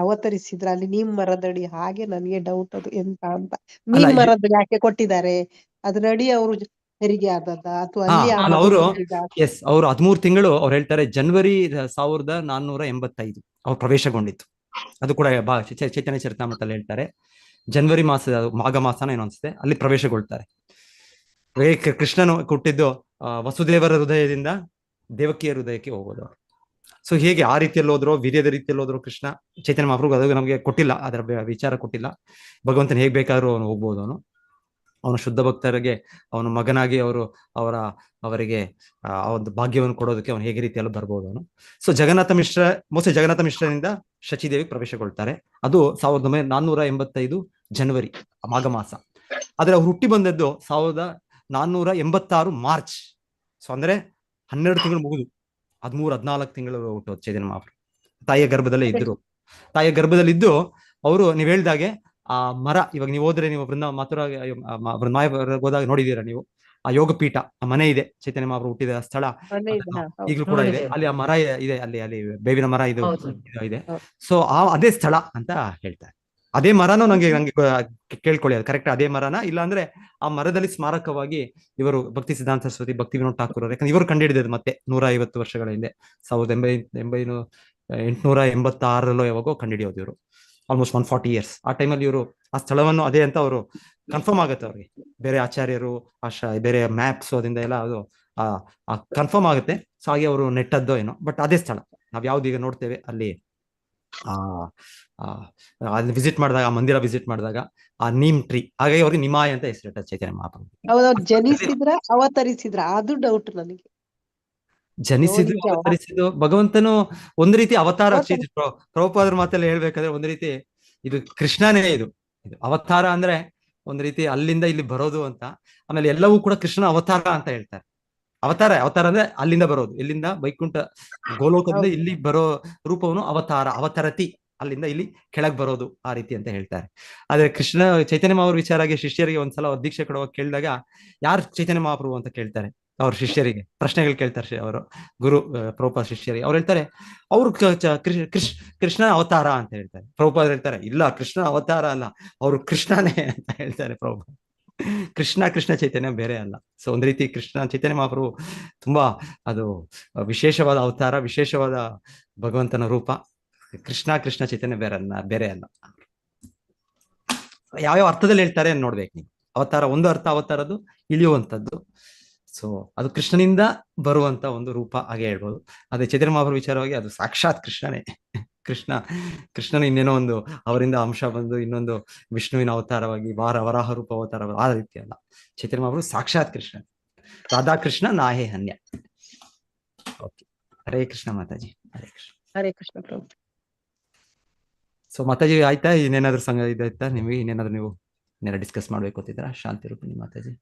ಅವತರಿಸಿದ್ರ ಅಲ್ಲಿ ನೀಮ್ ಮರದಡಿ, ಹಾಗೆ ನನ್ಗೆ ಡೌಟ್ ಅದು ಎಂತ ಅಂತ. ನೀಮ್ ಮರದಡಿ ಯಾಕೆ ಕೊಟ್ಟಿದ್ದಾರೆ? ಅದರಡಿ ಅವರು ಹೆರಿಗೆ ಆದದ್ದ ಅಥವಾ ಅಲ್ಲಿ ಅವರು 13 ತಿಂಗಳು ಅವ್ರು ಹೇಳ್ತಾರೆ. ಜನವರಿ 1485 ಅವ್ರು ಪ್ರವೇಶಗೊಂಡಿತ್ತು. ಅದು ಕೂಡ ಚೈತನ್ಯ ಚರಿತಾಮೃತದಲ್ಲಿ ಹೇಳ್ತಾರೆ. ಜನವರಿ ಮಾಘ ಮಾಸನ ಏನೋ ಅನ್ಸುತ್ತೆ, ಅಲ್ಲಿ ಪ್ರವೇಶಗೊಳ್ತಾರೆ. ಕೃಷ್ಣನು ಹುಟ್ಟಿದ್ದು ವಸುದೇವರ ಹೃದಯದಿಂದ ದೇವಕಿಯ ಹೃದಯಕ್ಕೆ ಹೋಗೋದು. ಸೊ ಹೇಗೆ ಆ ರೀತಿಯಲ್ಲಿ ಹೋದ್ರು, ವೀರ್ಯದ ರೀತಿಯಲ್ಲಿ ಹೋದ್ರು ಕೃಷ್ಣ. ಚೈತನ್ಯ ಮಹಾಪ್ರಭು ಅದು ನಮಗೆ ಕೊಟ್ಟಿಲ್ಲ, ಅದರ ವಿಚಾರ ಕೊಟ್ಟಿಲ್ಲ. ಭಗವಂತನ ಹೇಗ್ ಬೇಕಾದ್ರೂ ಅವನು ಹೋಗ್ಬೋದು. ಅವನು ಶುದ್ಧ ಭಕ್ತರಿಗೆ ಅವನ ಮಗನಾಗಿ ಅವರಿಗೆ ಆ ಒಂದು ಭಾಗ್ಯವನ್ನು ಕೊಡೋದಕ್ಕೆ ಅವನು ಹೇಗೆ ರೀತಿಯಲ್ಲೂ ಬರ್ಬೋದು ಅವನು. ಸೊ ಜಗನ್ನಾಥ ಮಿಶ್ರನಿಂದ ಶಚಿದೇವಿ ಪ್ರವೇಶಗೊಳ್ತಾರೆ. ಅದು 1485 ಜನವರಿ ಮಾಘ ಮಾಸ. ಆದ್ರೆ ಅವ್ರು ಹುಟ್ಟಿ ಬಂದದ್ದು 1486 ಮಾರ್ಚ್. ಸೊ ಅಂದ್ರೆ 12 ತಿಂಗಳು ಮುಗಿದು 13-14 ತಿಂಗಳು ಹುಟ್ಟೋದು ಚೈತನ್ಯ ಮಹಾಪ್ರಭು. ತಾಯಿಯ ಗರ್ಭದಲ್ಲೇ ಇದ್ರು. ತಾಯಿಯ ಗರ್ಭದಲ್ಲಿದ್ದು ಅವರು ನೀವ್ ಹೇಳ್ದಾಗೆ ಆ ಮರ, ಇವಾಗ ನೀವು ಹೋದ್ರೆ ನೀವು ವೃಂದಾವನ ಹೋದಾಗ ನೋಡಿದೀರಾ ನೀವು, ಆ ಯೋಗಪೀಠ, ಆ ಮನೆ ಇದೆ, ಚೈತನ್ಯ ಮಹಾಪ್ರಭು ಹುಟ್ಟಿದ ಸ್ಥಳ ಈಗಲೂ ಕೂಡ ಇದೆ. ಅಲ್ಲಿ ಆ ಮರ ಇದೆ, ಅಲ್ಲಿ ಬೇವಿನ ಮರ ಇದು ಇದೆ. ಸೊ ಅದೇ ಸ್ಥಳ ಅಂತ ಹೇಳ್ತಾರೆ. ಅದೇ ಮರನೂ ನಂಗೆ ಕೇಳ್ಕೊಳ್ಳಿ, ಅದು ಕರೆಕ್ಟ್ ಅದೇ ಮರನ, ಇಲ್ಲ ಅಂದ್ರೆ ಆ ಮರದಲ್ಲಿ ಸ್ಮಾರಕವಾಗಿ ಇವರು ಭಕ್ತಿ ಸಿದ್ಧಾಂತ ಸರಸ್ವತಿ, ಭಕ್ತಿ ವಿನೋದ್ ಠಾಕೂರ್, ಯಾಕಂದ್ರೆ ಇವರು ಕಂಡುಹಿಡಿದದ್ದು ಮತ್ತೆ 150 ವರ್ಷಗಳ ಹಿಂದೆ, 1886 ಯಾವಾಗೋ ಕಂಡುಹಿಡಿಯೋದು ಇವರು, ಆಲ್ಮೋಸ್ಟ್ 140 ಇಯರ್ಸ್. ಆ ಟೈಮಲ್ಲಿ ಇವರು ಆ ಸ್ಥಳವನ್ನು ಅದೇ ಅಂತ ಅವರು ಕನ್ಫರ್ಮ್ ಆಗುತ್ತೆ ಅವ್ರಿಗೆ, ಬೇರೆ ಆಚಾರ್ಯರು ಬೇರೆ ಮ್ಯಾಪ್ಸ್ ಅದರಿಂದ ಎಲ್ಲ ಅದು ಕನ್ಫರ್ಮ್ ಆಗುತ್ತೆ. ಸೊ ಹಾಗೆ ಅವರು ನೆಟ್ಟದ್ದೋ ಏನೋ, ಬಟ್ ಅದೇ ಸ್ಥಳ ನಾವ್ ಯಾವ್ದೀಗ ನೋಡ್ತೇವೆ ಅಲ್ಲಿ ಅಲ್ಲಿ ವಿಸಿಟ್ ಮಾಡಿದಾಗ, ಆ ಮಂದಿರ ವಿಸಿಟ್ ಮಾಡಿದಾಗ ಆ ನೀಮ್ ಟ್ರೀ, ಹಾಗಾಗಿ ಅವ್ರಿಗೆ ನಿಮಾಯ್ ಅಂತ ಹೆಸರಿಟ್ಟ ಚೈತನ್ಯ ಮಹಾಪ್ರಭು. ಜನಿಸಿದ್ರ ಅವತರಿಸಿದ್ರ ಅದು ಡೌಟ್ ನನಗೆ. ಜನಿಸಿದ್ರು ಅವತರಿಸಿದ್ರು, ಭಗವಂತನು ಒಂದು ರೀತಿ ಅವತಾರ. ಪ್ರಭುಪಾದರ ಮಾತಲ್ಲಿ ಹೇಳ್ಬೇಕಾದ್ರೆ ಒಂದು ರೀತಿ ಇದು ಕೃಷ್ಣನೇ, ಇದು ಅವತಾರ ಅಂದ್ರೆ ಒಂದು ರೀತಿ ಅಲ್ಲಿಂದ ಇಲ್ಲಿ ಬರೋದು ಅಂತ. ಆಮೇಲೆ ಎಲ್ಲವೂ ಕೂಡ ಕೃಷ್ಣ ಅವತಾರ ಅಂತ ಹೇಳ್ತಾರೆ. ಅವತಾರ ಅಂದ್ರೆ ಅಲ್ಲಿಂದ ಬರೋದು, ಇಲ್ಲಿಂದ ವೈಕುಂಠ ಗೋಲೋಕದಿಂದ ಇಲ್ಲಿ ಬರೋ ರೂಪವನ್ನು ಅವತಾರ, ಅವತರತಿ, ಅಲ್ಲಿಂದ ಇಲ್ಲಿ ಕೆಳಗ್ ಬರೋದು, ಆ ರೀತಿ ಅಂತ ಹೇಳ್ತಾರೆ. ಆದ್ರೆ ಕೃಷ್ಣ ಚೈತನ್ಯ ಮಹಾಪ್ರಭು ವಿಚಾರಾಗಿ ಶಿಷ್ಯರಿಗೆ ಒಂದ್ಸಲ ಅವ್ರ ದೀಕ್ಷೆ ಕೊಡುವಾಗ ಕೇಳಿದಾಗ, ಯಾರು ಚೈತನ್ಯ ಮಹಾಪ್ರಭು ಅಂತ ಕೇಳ್ತಾರೆ ಅವ್ರ ಶಿಷ್ಯರಿಗೆ, ಪ್ರಶ್ನೆಗಳು ಕೇಳ್ತಾರೆ ಅವರು ಗುರು ಪ್ರಭುಪಾದ ಶಿಷ್ಯರಿಗೆ. ಅವ್ರು ಹೇಳ್ತಾರೆ ಅವ್ರು ಕೃಷ್ಣ ಅವತಾರ ಅಂತ ಹೇಳ್ತಾರೆ. ಪ್ರಭುಪಾದ ಹೇಳ್ತಾರೆ ಇಲ್ಲ, ಕೃಷ್ಣ ಅವತಾರ ಅಲ್ಲ, ಅವರು ಕೃಷ್ಣನೇ ಅಂತ ಹೇಳ್ತಾರೆ ಪ್ರಭುಪಾದ. ಕೃಷ್ಣ ಚೈತನ್ಯ ಬೇರೆ ಅಲ್ಲ. ಸೊ ಒಂದ್ ರೀತಿ ಕೃಷ್ಣ ಚೈತನ್ಯ ಮಹಾಪ್ರಭು ತುಂಬಾ ಅದು ವಿಶೇಷವಾದ ಅವತಾರ, ವಿಶೇಷವಾದ ಭಗವಂತನ ರೂಪ. ಕೃಷ್ಣ ಚೈತನ್ಯ ಬೇರೆ ಅಲ್ಲ. ಯಾವ್ಯಾವ ಅರ್ಥದಲ್ಲಿ ಹೇಳ್ತಾರೆ ನೋಡ್ಬೇಕು ನೀವು. ಅವತಾರ ಒಂದು ಅರ್ಥ, ಅವತಾರದ್ದು ಇಳಿಯುವಂಥದ್ದು. ಸೊ ಅದು ಕೃಷ್ಣನಿಂದ ಬರುವಂತ ಒಂದು ರೂಪ ಹಾಗೆ ಹೇಳ್ಬೋದು. ಅದೇ ಚೈತನ್ಯ ಮಹಾಪ್ರಭು ವಿಚಾರವಾಗಿ ಅದು ಸಾಕ್ಷಾತ್ ಕೃಷ್ಣನೇ. ಕೃಷ್ಣನ ಇನ್ನೇನೋ ಒಂದು ಅವರಿಂದ ಅಂಶ ಬಂದು ಇನ್ನೊಂದು ವಿಷ್ಣುವಿನ ಅವತಾರವಾಗಿ ವರಾಹ ರೂಪ ಅವತಾರ, ಆ ರೀತಿ ಅಲ್ಲ. ಚೈತನ್ಯ ಮಹಾಪ್ರಭು ಸಾಕ್ಷಾತ್ ಕೃಷ್ಣ, ರಾಧಾಕೃಷ್ಣ ನಾಹೇ ಹನ್ಯ. ಓಕೆ, ಹರೇ ಕೃಷ್ಣ ಮಾತಾಜಿ. ಹರೇ ಕೃಷ್ಣ ಪ್ರಭು. ಸೊ ಮಾತಾಜಿ ಆಯ್ತಾ, ಇನ್ನೇನಾದ್ರೂ ಸಂಘ ಇದಾಯ್ತಾ ನಿಮಗೆ? ಇನ್ನೇನಾದ್ರೂ ನೀವು ಡಿಸ್ಕಸ್ ಮಾಡ್ಬೇಕು ಅಂತಿದ್ದೀರಾ? ಶಾಂತಿ ರೂಪಿಣಿ ಮಾತಾಜಿ.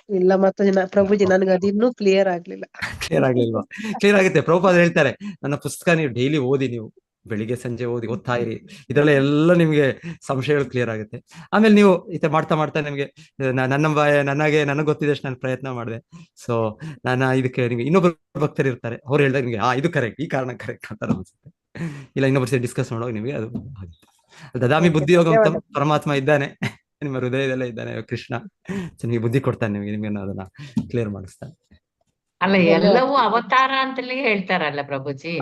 ಇಲ್ಲ ಮಾತಾಜಿ, ಪ್ರಭುಜಿ ನನಗೆ ಅದು ಇನ್ನೂ ಕ್ಲಿಯರ್ ಆಗ್ಲಿಲ್ವಾ? ಕ್ಲಿಯರ್ ಆಗುತ್ತೆ. ಪ್ರಭುಪಾದ ಹೇಳ್ತಾರೆ, ನನ್ನ ಪುಸ್ತಕ ನೀವು ಡೈಲಿ ಓದಿ, ನೀವು ಬೆಳಿಗ್ಗೆ ಸಂಜೆ ಓದ್ತಾ ಇರಿ, ಇದರಲ್ಲ ಎಲ್ಲ ನಿಮ್ಗೆ ಸಂಶಯಗಳು ಕ್ಲಿಯರ್ ಆಗುತ್ತೆ. ಆಮೇಲೆ ನೀವು ಮಾಡ್ತಾ ನಿಮ್ಗೆ ನನಗೆ ಗೊತ್ತಿದಷ್ಟು ನಾನು ಪ್ರಯತ್ನ ಮಾಡಿದೆ. ಸೊ ನಾನು ಇದಕ್ಕೆ ನಿಮ್ಗೆ ಇನ್ನೊಬ್ಬರು ಭಕ್ತರು ಇರ್ತಾರೆ, ಅವ್ರು ಹೇಳಿದಾಗ ನಿಮ್ಗೆ ಇದು ಕರೆಕ್ಟ್, ಈ ಕಾರಣ ಕರೆಕ್ಟ್ ಅಂತ ಅನ್ಸುತ್ತೆ. ಇಲ್ಲ ಇನ್ನೊಬ್ಬರು ಸೇರಿ ಡಿಸ್ಕಸ್ ಮಾಡೋವಾಗ ನಿಮಗೆ ಅದು ಆಗುತ್ತೆ. ದದಾಮಿ ಬುದ್ಧಿಯೋಗ ಅಂತ ಪರಮಾತ್ಮ ಇದ್ದಾನೆ, ನಿಮ್ಮ ಹೃದಯದಲ್ಲೇ ಇದ್ದಾನೆ ಕೃಷ್ಣ. ನಿಮಗೆ ಬುದ್ಧಿ ಕೊಡ್ತಾನೆ, ನಿಮ್ಗೆ ಅದನ್ನ ಕ್ಲಿಯರ್ ಮಾಡಿಸ್ತಾನೆ. ಅಲ್ಲ, ಎಲ್ಲವೂ ಅವತಾರ ಅಂತಲೇ ಹೇಳ್ತಾರಲ್ಲ ಪ್ರಭುಜಿ,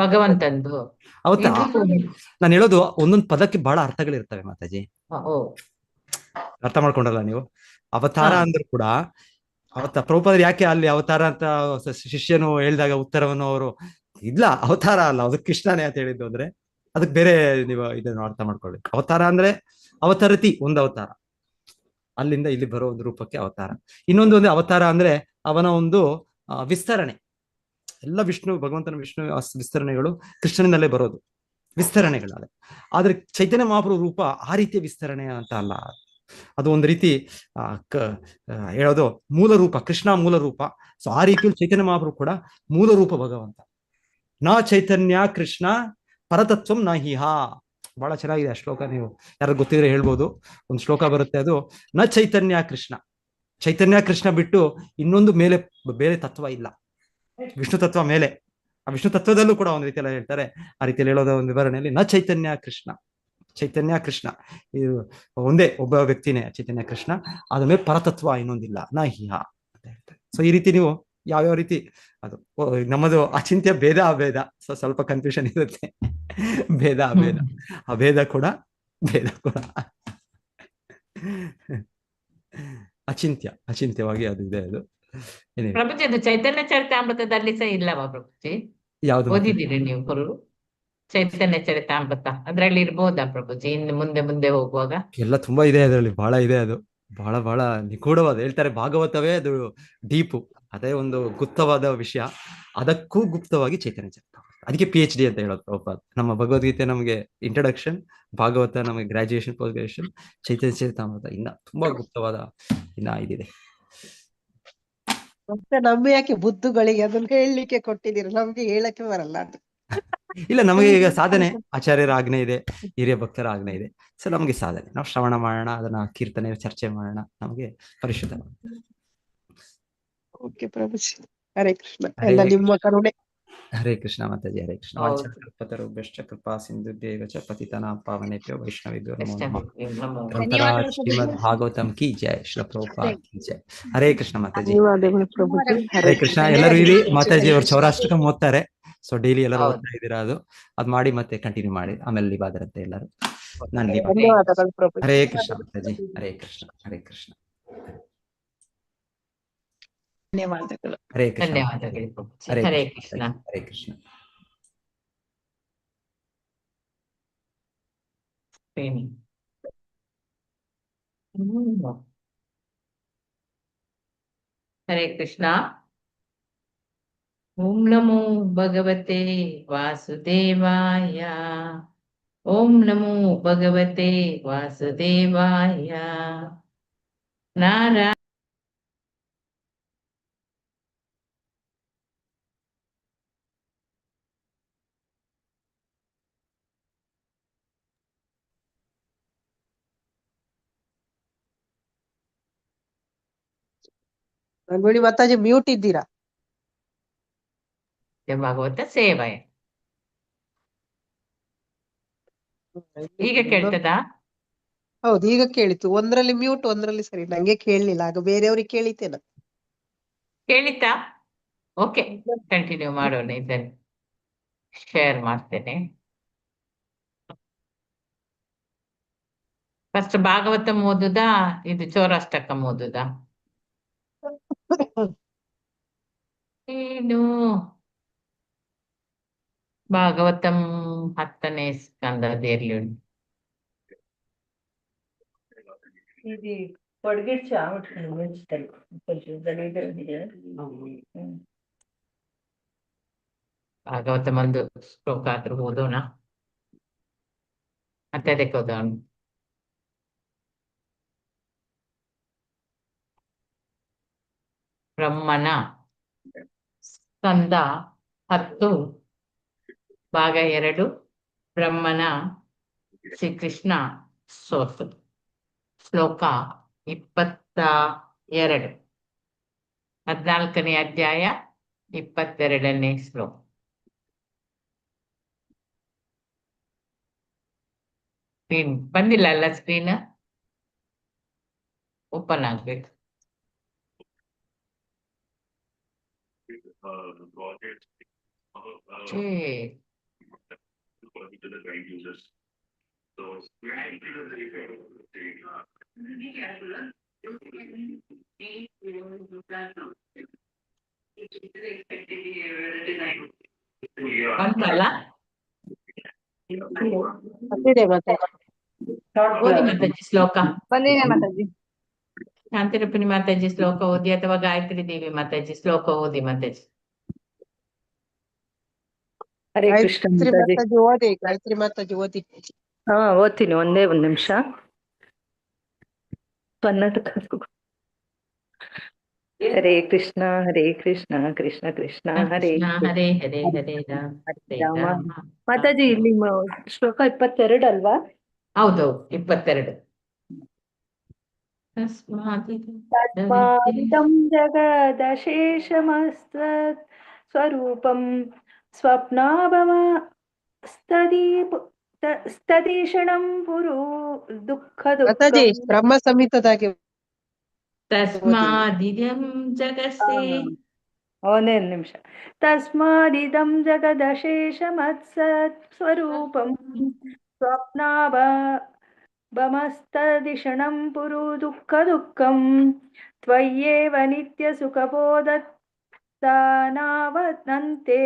ಭಗವಂತಂದು ಅವತಾರ. ನಾನು ಹೇಳೋದು ಒಂದೊಂದು ಪದಕ್ಕೆ ಬಹಳ ಅರ್ಥಗಳಿರ್ತವೆ ಮಾತಾಜಿ, ಅರ್ಥ ಮಾಡ್ಕೊಂಡಲ್ಲ ನೀವು? ಅವತಾರ ಅಂದ್ರೂ ಕೂಡ ಪ್ರಭುಪಾದರು ಯಾಕೆ ಅಲ್ಲಿ ಅವತಾರ ಅಂತ ಶಿಷ್ಯನು ಹೇಳಿದಾಗ ಉತ್ತರವನ್ನು ಅವರು ಇಲ್ಲ ಅವತಾರ ಅಲ್ಲ, ಅದು ಕೃಷ್ಣನೇ ಅಂತ ಹೇಳಿದ್ದು ಅಂದ್ರೆ ಅದಕ್ಕೆ ಬೇರೆ ನೀವು ಇದನ್ನು ಅರ್ಥ ಮಾಡ್ಕೊಳ್ಬೇಕು. ಅವತಾರ ಅಂದ್ರೆ ಅವತರತಿ, ಒಂದು ಅವತಾರ, ಅಲ್ಲಿಂದ ಇಲ್ಲಿ ಬರೋ ಒಂದು ರೂಪಕ್ಕೆ ಅವತಾರ. ಇನ್ನೊಂದು ಅವತಾರ ಅಂದ್ರೆ ಅವನ ಒಂದು ವಿಸ್ತರಣೆ. ಎಲ್ಲ ಭಗವಂತನ ವಿಷ್ಣು ವಿಸ್ತರಣೆಗಳು ಕೃಷ್ಣನಿಂದಲೇ ಬರೋದು, ವಿಸ್ತರಣೆಗಳಾದ. ಆದ್ರೆ ಚೈತನ್ಯ ಮಹಾಪ್ರಭು ರೂಪ ಆ ರೀತಿಯ ವಿಸ್ತರಣೆ ಅಂತ ಅಲ್ಲ, ಅದು ಒಂದು ರೀತಿ ಹೇಳೋದು ಮೂಲ ರೂಪ, ಕೃಷ್ಣ ಮೂಲ ರೂಪ. ಸೊ ಆ ರೀತಿಯಲ್ಲಿ ಚೈತನ್ಯ ಮಹಾಪ್ರಭು ಕೂಡ ಮೂಲ ರೂಪ ಭಗವಂತ. ನ ಚೈತನ್ಯ ಕೃಷ್ಣ ಪರತತ್ವಂ ನ ಹಿಹ. ಬಹಳ ಚೆನ್ನಾಗಿದೆ ಆ ಶ್ಲೋಕ, ನೀವು ಯಾರು ಗೊತ್ತಿದ್ರೆ ಹೇಳ್ಬೋದು. ಒಂದು ಶ್ಲೋಕ ಬರುತ್ತೆ, ಅದು ನ ಚೈತನ್ಯ ಕೃಷ್ಣ. ಚೈತನ್ಯ ಕೃಷ್ಣ ಬಿಟ್ಟು ಇನ್ನೊಂದು ಬೇರೆ ತತ್ವ ಇಲ್ಲ, ವಿಷ್ಣು ತತ್ವ ಮೇಲೆ. ಆ ವಿಷ್ಣು ತತ್ವದಲ್ಲೂ ಕೂಡ ಒಂದು ರೀತಿಯಲ್ಲಿ ಹೇಳ್ತಾರೆ, ಆ ರೀತಿಯಲ್ಲಿ ಹೇಳೋದ ಒಂದು ವಿವರಣೆಯಲ್ಲಿ ನ ಚೈತನ್ಯ ಕೃಷ್ಣ. ಚೈತನ್ಯ ಕೃಷ್ಣ ಇದು ಒಂದೇ ಒಬ್ಬ ವ್ಯಕ್ತಿನೇ ಚೈತನ್ಯ ಕೃಷ್ಣ, ಆದ್ಮೇಲೆ ಪರತತ್ವ ಇನ್ನೊಂದಿಲ್ಲ, ನ ಹಿಹ ಅಂತ ಹೇಳ್ತಾರೆ. ಸೊ ಈ ರೀತಿ ನೀವು ಯಾವ್ಯಾವ ರೀತಿ ಅದು ನಮ್ಮದು ಅಚಿಂತ್ಯ ಭೇದ ಅಭೇದ, ಸೊ ಸ್ವಲ್ಪ ಕನ್ಫ್ಯೂಷನ್ ಇರುತ್ತೆ. ಭೇದ ಅಭೇದ ಕೂಡ ಅಚಿಂತ್ಯವಾಗಿ ಅದು ಇದೆ. ಅದು ಪ್ರಭುಜಿ, ಅದು ಚೈತನ್ಯ ಚರಿತಾಮೃತದಲ್ಲಿ ಸಹ ಇಲ್ಲವಾ ಪ್ರಭುಜಿ? ಯಾವ್ದು ಓದಿದ್ದೀರಿ ನೀವು ಗುರು? ಚೈತನ್ಯ ಚರಿತಾಮೃತ ಅದ್ರಲ್ಲಿ ಇರ್ಬೋದಾ ಪ್ರಭುಜಿ? ಇನ್ನು ಮುಂದೆ ಹೋಗುವಾಗ ಎಲ್ಲ ತುಂಬಾ ಇದೆ ಅದರಲ್ಲಿ, ಬಹಳ ಇದೆ. ಅದು ಬಹಳ ನಿಗೂಢವಾದ, ಹೇಳ್ತಾರೆ ಭಾಗವತವೇ ಅದು ಡೀಪು, ಅದೇ ಒಂದು ಗುಪ್ತವಾದ ವಿಷಯ. ಅದಕ್ಕೂ ಗುಪ್ತವಾಗಿ ಚೈತನ್ಯ ಚರಿತಾಮೃತ, ಅದಕ್ಕೆ PhD ಅಂತ ಹೇಳೋದು ಪ್ರಭುಪಾದ. ನಮ್ಮ ಭಗವದ್ಗೀತೆ ನಮಗೆ ಇಂಟ್ರೊಡಕ್ಷನ್, ಭಾಗವತ ನಮಗೆ ಗ್ರಾಜುಯೇಷನ್, ಪೋಸ್ಟ್ ಗ್ರಾಜುಯೇಷನ್, ಚೈತನ್ಯ ಚರಿತಾಮೃತ ಇನ್ನ ತುಂಬಾ ಗುಪ್ತವಾದ ಇನ್ನ ಇದಿದೆ. ಮತ್ತೆ ನಮ್ಮ ಯಾಕೆ ಬುದ್ಧುಗಳಿಗೆ ಅದನ್ನ ಹೇಳಲಿಕ್ಕೆ ಕೊಟ್ಟಿದ್ದೀರ, ನಮ್ಗೆ ಹೇಳಕ್ಕೆ ಬರಲ್ಲ ಅದು. ಇಲ್ಲ, ನಮಗೆ ಈಗ ಸಾಧನೆ ಆಚಾರ್ಯರ ಆಜ್ಞೆ ಇದೆ, ಹಿರಿಯ ಭಕ್ತರ ಆಜ್ಞೆ ಇದೆ. ಸೊ ನಮಗೆ ಸಾಧನೆ, ನಾವು ಶ್ರವಣ ಮಾಡೋಣ, ಅದನ್ನ ಕೀರ್ತನೆ ಚರ್ಚೆ ಮಾಡೋಣ, ನಮಗೆ ಪರಿಶುದ್ಧ. ಓಕೆ ಪ್ರಭುಜಿ, ಹರೇ ಕೃಷ್ಣ. ಹರೇ ಎಲ್ಲ ನಿಮ್ಮ ಕರುಣೆ. ಹರೇ ಕೃಷ್ಣ ಮಾತಾಜಿ, ಹರೇ ಕೃಷ್ಣ. ಹೌದು. ವಾಂಛಾಕಲ್ಪತರುಭ್ಯಶ್ಚ ಕೃಪಾ ಸಿಂಧುಭ್ಯೈವ ಚ ಪತಿತಾನಾಂ ಪಾವನೇಭ್ಯೋ ವೈಷ್ಣವೇಭ್ಯೋ ನಮೋ ನಮಃ. ನಮೋ ಗ್ರಂಥರಾಜ್ ಶ್ರೀಮದ್ ಭಾಗವತಂ ಕಿ ಜೈ, ಶ್ರೀಲ ಪ್ರಭುಪಾದ್ ಕಿ ಜೈ. ಹರೇ ಕೃಷ್ಣ ಮಾತಾಜಿ, ಧನ್ಯವಾದಗಳು ಪ್ರಭುಜಿ. ಹರೇ ಕೃಷ್ಣ. ಎಲ್ಲರೂ ಇರಿ, ಮಾತಾಜಿ ಅವರು ಸೌರಾಷ್ಟ್ರಕಂ ಓದ್ತಾರೆ. ಸೊ ಡೈಲಿ ಎಲ್ಲರೂ ಹೌದು. ಓದ್ತಾ ಇದ್ದೀರಾ, ಅದು ಮಾಡಿ ಮತ್ತೆ ಕಂಟಿನ್ಯೂ ಮಾಡಿ, ಆಮೇಲೆ ಲಿಬಾದರಂತೆ ಎಲ್ಲರೂ. ನಾನು ಲಿಬಾದ. ಧನ್ಯವಾದಗಳು ಪ್ರಭುಜಿ. ಹರೇ ಕೃಷ್ಣ ಮಾತಾಜಿ, ಹರೇ ಕೃಷ್ಣ, ಹರೇ ಕೃಷ್ಣ, ಧನ್ಯವಾದಗಳು. ಹರೇ ಕೃಷ್ಣ, ಧನ್ಯವಾದಗಳು ಪ್ರಭುಜಿ. ಹರೇ ಹರೇ ಕೃಷ್ಣ, ಕೃಷ್ಣ. ಹರೇ ಕೃಷ್ಣ. ಪ್ರೇಮಿ. ಹ್ಮ್. ಹರೇ ಕೃಷ್ಣ. ಓಂ ನಮೋ ಭಗವತೆ ವಾಸುದೇವಾಯ. ಓಂ ನಮೋ ಭಗವತೆ ವಾಸುದೇವಾಯ. ನಾರಾಯಣ ರಂಗೋಳಿ ಮಾತಾಜಿ ಮ್ಯೂಟ್ ಇದ್ದೀರಾ? ಭಾಗವತ ಸೇವೆ. ಈಗ ಕೇಳ್ತದಾ? ಹೌದು, ಈಗ ಕೇಳಿತು. ಒಂದ್ರಲ್ಲಿ ಮ್ಯೂಟ್, ಒಂದ್ರಲ್ಲಿ ಸರಿ. ನಂಗೆ ಕೇಳಲಿಲ್ಲ, ಆಗ ಬೇರೆಯವ್ರಿಗೆ ಕೇಳಿತೇನ. ಕೇಳಿತಾ? ಓಕೆ, ಕಂಟಿನ್ಯೂ ಮಾಡೋಣ. ಇದನ್ನು ಶೇರ್ ಮಾಡ್ತೇನೆ. ಫಸ್ಟ್ ಭಾಗವತಂ ಓದುದಾ, ಇದು ಚೌರಾಷ್ಟಕಂ ಓದುದಾ? ಏನು ಭಾಗವತಂ 10ನೇ ಸ್ಕಂದದಲ್ಲಿ ಉಂಟು. ఇది పొడిగిడ్చి ఆవిడ ఉంచుతారు కొంచెం ಭಾಗವತಂ ಒಂದು ಶ್ಲೋಕ ಆದ್ರೂ ಓದೋಣ, ಮತ್ತೆ ಅದಕ್ಕೆ ಓದೋಣ. ಬ್ರಹ್ಮನ ಸ್ಕಂದ 10 ಭಾಗ 2, ಬ್ರಹ್ಮನ ಶ್ರೀಕೃಷ್ಣ ಸ್ತೋತ್ರ, ಶ್ಲೋಕ 22, 14ನೇ ಅಧ್ಯಾಯ 22ನೇ ಶ್ಲೋಕ. ಸ್ಕ್ರೀನ್ ಬಂದಿಲ್ಲ ಅಲ್ಲ? ಸ್ಕ್ರೀನ್ ಓಪನ್ ಆಗ್ಬೇಕು. ಬಂತಲ್ಲ? ಬಂದಿದೆ ಮಾತಾಜಿ. ಓದಿ ಮಾತಾಜಿ ಶ್ಲೋಕ. ಬಂದಿದೆ ಮಾತಾಜಿ. ಶಾಂತಿರೂಪಿಣಿ ಮಾತಾಜಿ ಶ್ಲೋಕ ಓದಿ, ಅಥವಾ ಗಾಯತ್ರಿ ದೇವಿ ಮಾತಾಜಿ ಶ್ಲೋಕ ಓದಿ ಮಾತಾಜಿ. ಹರೇ ಕೃಷ್ಣ ಗಾಯತ್ರಿ ಮಾತಾಜಿ. ಮಾತಾಜಿ ಓದಿ, ಗಾಯತ್ರಿ ಮಾತಾಜಿ ಓದಿ. ಹಾ, ಓದ್ತೀನಿ, ಒಂದೇ ಒಂದ್ ನಿಮಿಷ. ಕರ್ನಾಟಕ. ಹರೇ ಕೃಷ್ಣ ಕೃಷ್ಣ ಕೃಷ್ಣ ಹರೇ ಕೃಷ್ಣ ಹರೇ ಹರೇ ಹರೇ ರಾಮ ಹರೇ ರಾಮ. ರಾಮ. ಮಾತಾಜಿ ಇಲ್ಲಿ ಶ್ಲೋಕ 22 ಅಲ್ವಾ? ಹೌದೌದು, 22. ತಸ್ಮಾದಿದಂ ಜಗದಶೇಷಮಸ್ತತ್ ಸ್ವರೂಪಂ ಸ್ವಪ್ನಾಭವ ಸ್ತದೀಷಣಂ ಪುರು ದುಃಖ ಮಾತಾಜಿ ಬ್ರಹ್ಮ ಸಂಹಿತದಾಗೆ ತಸ್ಮಾದಿದಂ ಜಗಸ್ಸೇ. ಒಂದೇ ನಿಮಿಷ. ತಸ್ಮಾದಿದಂ ಜಗದಶೇಷಮತ್ಸತ್ ಸ್ವರೂಪಂ ಸ್ವಪ್ನಾಭಮಸ್ತದಿಷಣಂ ಪುರು ದುಃಖ ದುಃಖಂ ತ್ವಯ್ಯೇವ ನಿತ್ಯ ಸುಖಬೋಧತ್ತಾನಾವನಂತೆ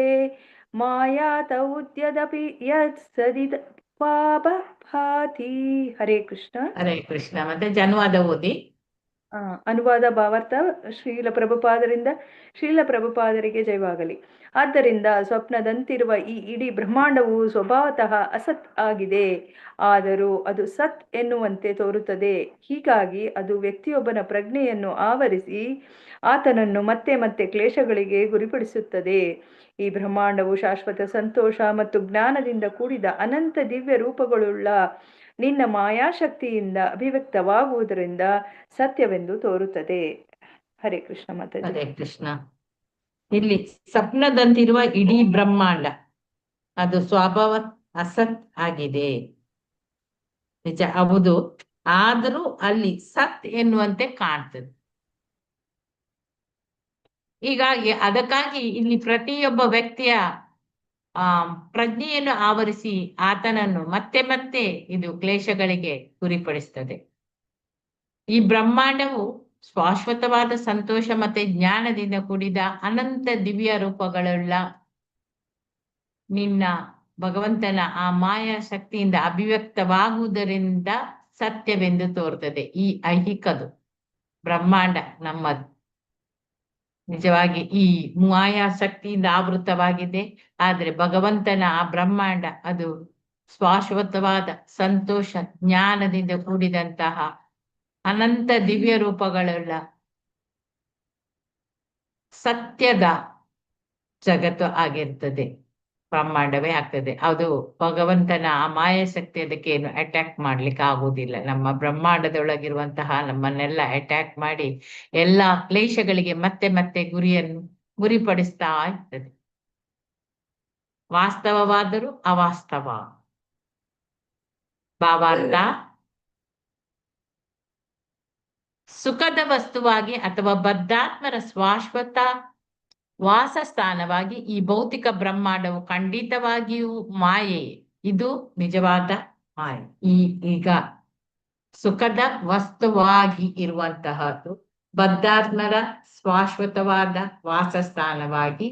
ಮಾಯಾತ ಉದ್ಯದಪಿ ಯತ್ ಸದಿದ ಪಾಪ ಭಾತಿ. ಹರೇ ಕೃಷ್ಣ. ಹರೇ ಕೃಷ್ಣ. ಮತ್ತೆ ಜನ್ವಾದ ಓದಿ. ಅನುವಾದ ಭಾವಾರ್ಥ ಶ್ರೀಲ ಪ್ರಭುಪಾದರಿಗೆ ಜಯವಾಗಲಿ. ಆದ್ದರಿಂದ ಸ್ವಪ್ನದಂತಿರುವ ಈ ಇಡೀ ಬ್ರಹ್ಮಾಂಡವು ಸ್ವಭಾವತಃ ಅಸತ್ ಆಗಿದೆ, ಆದರೂ ಅದು ಸತ್ ಎನ್ನುವಂತೆ ತೋರುತ್ತದೆ. ಹೀಗಾಗಿ ಅದು ವ್ಯಕ್ತಿಯೊಬ್ಬನ ಪ್ರಜ್ಞೆಯನ್ನು ಆವರಿಸಿ ಆತನನ್ನು ಮತ್ತೆ ಮತ್ತೆ ಕ್ಲೇಶಗಳಿಗೆ ಗುರಿಪಡಿಸುತ್ತದೆ. ಈ ಬ್ರಹ್ಮಾಂಡವು ಶಾಶ್ವತ ಸಂತೋಷ ಮತ್ತು ಜ್ಞಾನದಿಂದ ಕೂಡಿದ ಅನಂತ ದಿವ್ಯ ರೂಪಗಳುಳ್ಳ ನಿನ್ನ ಮಾಯಾಶಕ್ತಿಯಿಂದ ಅಭಿವ್ಯಕ್ತವಾಗುವುದರಿಂದ ಸತ್ಯವೆಂದು ತೋರುತ್ತದೆ. ಹರೇ ಕೃಷ್ಣ ಮಾತಾಜಿ. ಹರೇ ಕೃಷ್ಣ. ಇಲ್ಲಿ ಸ್ವಪ್ನದಂತಿರುವ ಇಡೀ ಬ್ರಹ್ಮಾಂಡ ಅದು ಸ್ವಭಾವ ಅಸತ್ ಆಗಿದೆ, ನಿಜ ಹೌದು, ಆದರೂ ಅಲ್ಲಿ ಸತ್ ಎನ್ನುವಂತೆ ಕಾಣ್ತದೆ. ಹೀಗಾಗಿ ಅದಕ್ಕಾಗಿ ಇಲ್ಲಿ ಪ್ರತಿಯೊಬ್ಬ ವ್ಯಕ್ತಿಯ ಪ್ರಜ್ಞೆಯನ್ನು ಆವರಿಸಿ ಆತನನ್ನು ಮತ್ತೆ ಮತ್ತೆ ಇದು ಕ್ಲೇಶಗಳಿಗೆ ಗುರಿಪಡಿಸ್ತದೆ. ಈ ಬ್ರಹ್ಮಾಂಡವು ಶಾಶ್ವತವಾದ ಸಂತೋಷ ಮತ್ತೆ ಜ್ಞಾನದಿಂದ ಕೂಡಿದ ಅನಂತ ದಿವ್ಯ ರೂಪಗಳುಳ್ಳ ನಿನ್ನ ಭಗವಂತನ ಆ ಮಾಯಾ ಶಕ್ತಿಯಿಂದ ಅಭಿವ್ಯಕ್ತವಾಗುವುದರಿಂದ ಸತ್ಯವೆಂದು ತೋರ್ತದೆ. ಈ ಐಹಿಕದು ಬ್ರಹ್ಮಾಂಡ ನಮ್ಮದು ನಿಜವಾಗಿ ಈ ಮಾಯಾ ಶಕ್ತಿಯಿಂದ ಆವೃತವಾಗಿದೆ. ಆದ್ರೆ ಭಗವಂತನ ಆ ಬ್ರಹ್ಮಾಂಡ ಅದು ಶಾಶ್ವತವಾದ ಸಂತೋಷ ಜ್ಞಾನದಿಂದ ಕೂಡಿದಂತಹ ಅನಂತ ದಿವ್ಯ ರೂಪಗಳುಳ್ಳ ಸತ್ಯದ ಜಗತ್ತು ಆಗಿರ್ತದೆ, ಬ್ರಹ್ಮಾಂಡವೇ ಆಗ್ತದೆ. ಅದು ಭಗವಂತನ ಆ ಮಾಯಾಶಕ್ತಿ ಅದಕ್ಕೆ ಏನು ಅಟ್ಯಾಕ್ ಮಾಡ್ಲಿಕ್ಕೆ ಆಗುವುದಿಲ್ಲ. ನಮ್ಮ ಬ್ರಹ್ಮಾಂಡದೊಳಗಿರುವಂತಹ ನಮ್ಮನ್ನೆಲ್ಲ ಅಟ್ಯಾಕ್ ಮಾಡಿ ಎಲ್ಲಾ ಕ್ಲೇಶಗಳಿಗೆ ಮತ್ತೆ ಮತ್ತೆ ಗುರಿಪಡಿಸ್ತಾ ಇರ್ತದೆ. ವಾಸ್ತವವಾದರೂ ಅವಾಸ್ತವ. ಭಾವಾರ್ಥ, ಸುಖದ ವಸ್ತುವಾಗಿ ಅಥವಾ ಬದ್ಧಾತ್ಮರ ಶಾಶ್ವತ ವಾಸಸ್ಥಾನವಾಗಿ ಈ ಭೌತಿಕ ಬ್ರಹ್ಮಾಂಡವು ಖಂಡಿತವಾಗಿಯೂ ಮಾಯೆ. ಇದು ನಿಜವಾದ ಮಾಯೆ. ಈಗ ಸುಖದ ವಸ್ತುವಾಗಿ ಇರುವಂತಹದ್ದು ಬದ್ಧಾತ್ಮರ ಶಾಶ್ವತವಾದ ವಾಸಸ್ಥಾನವಾಗಿ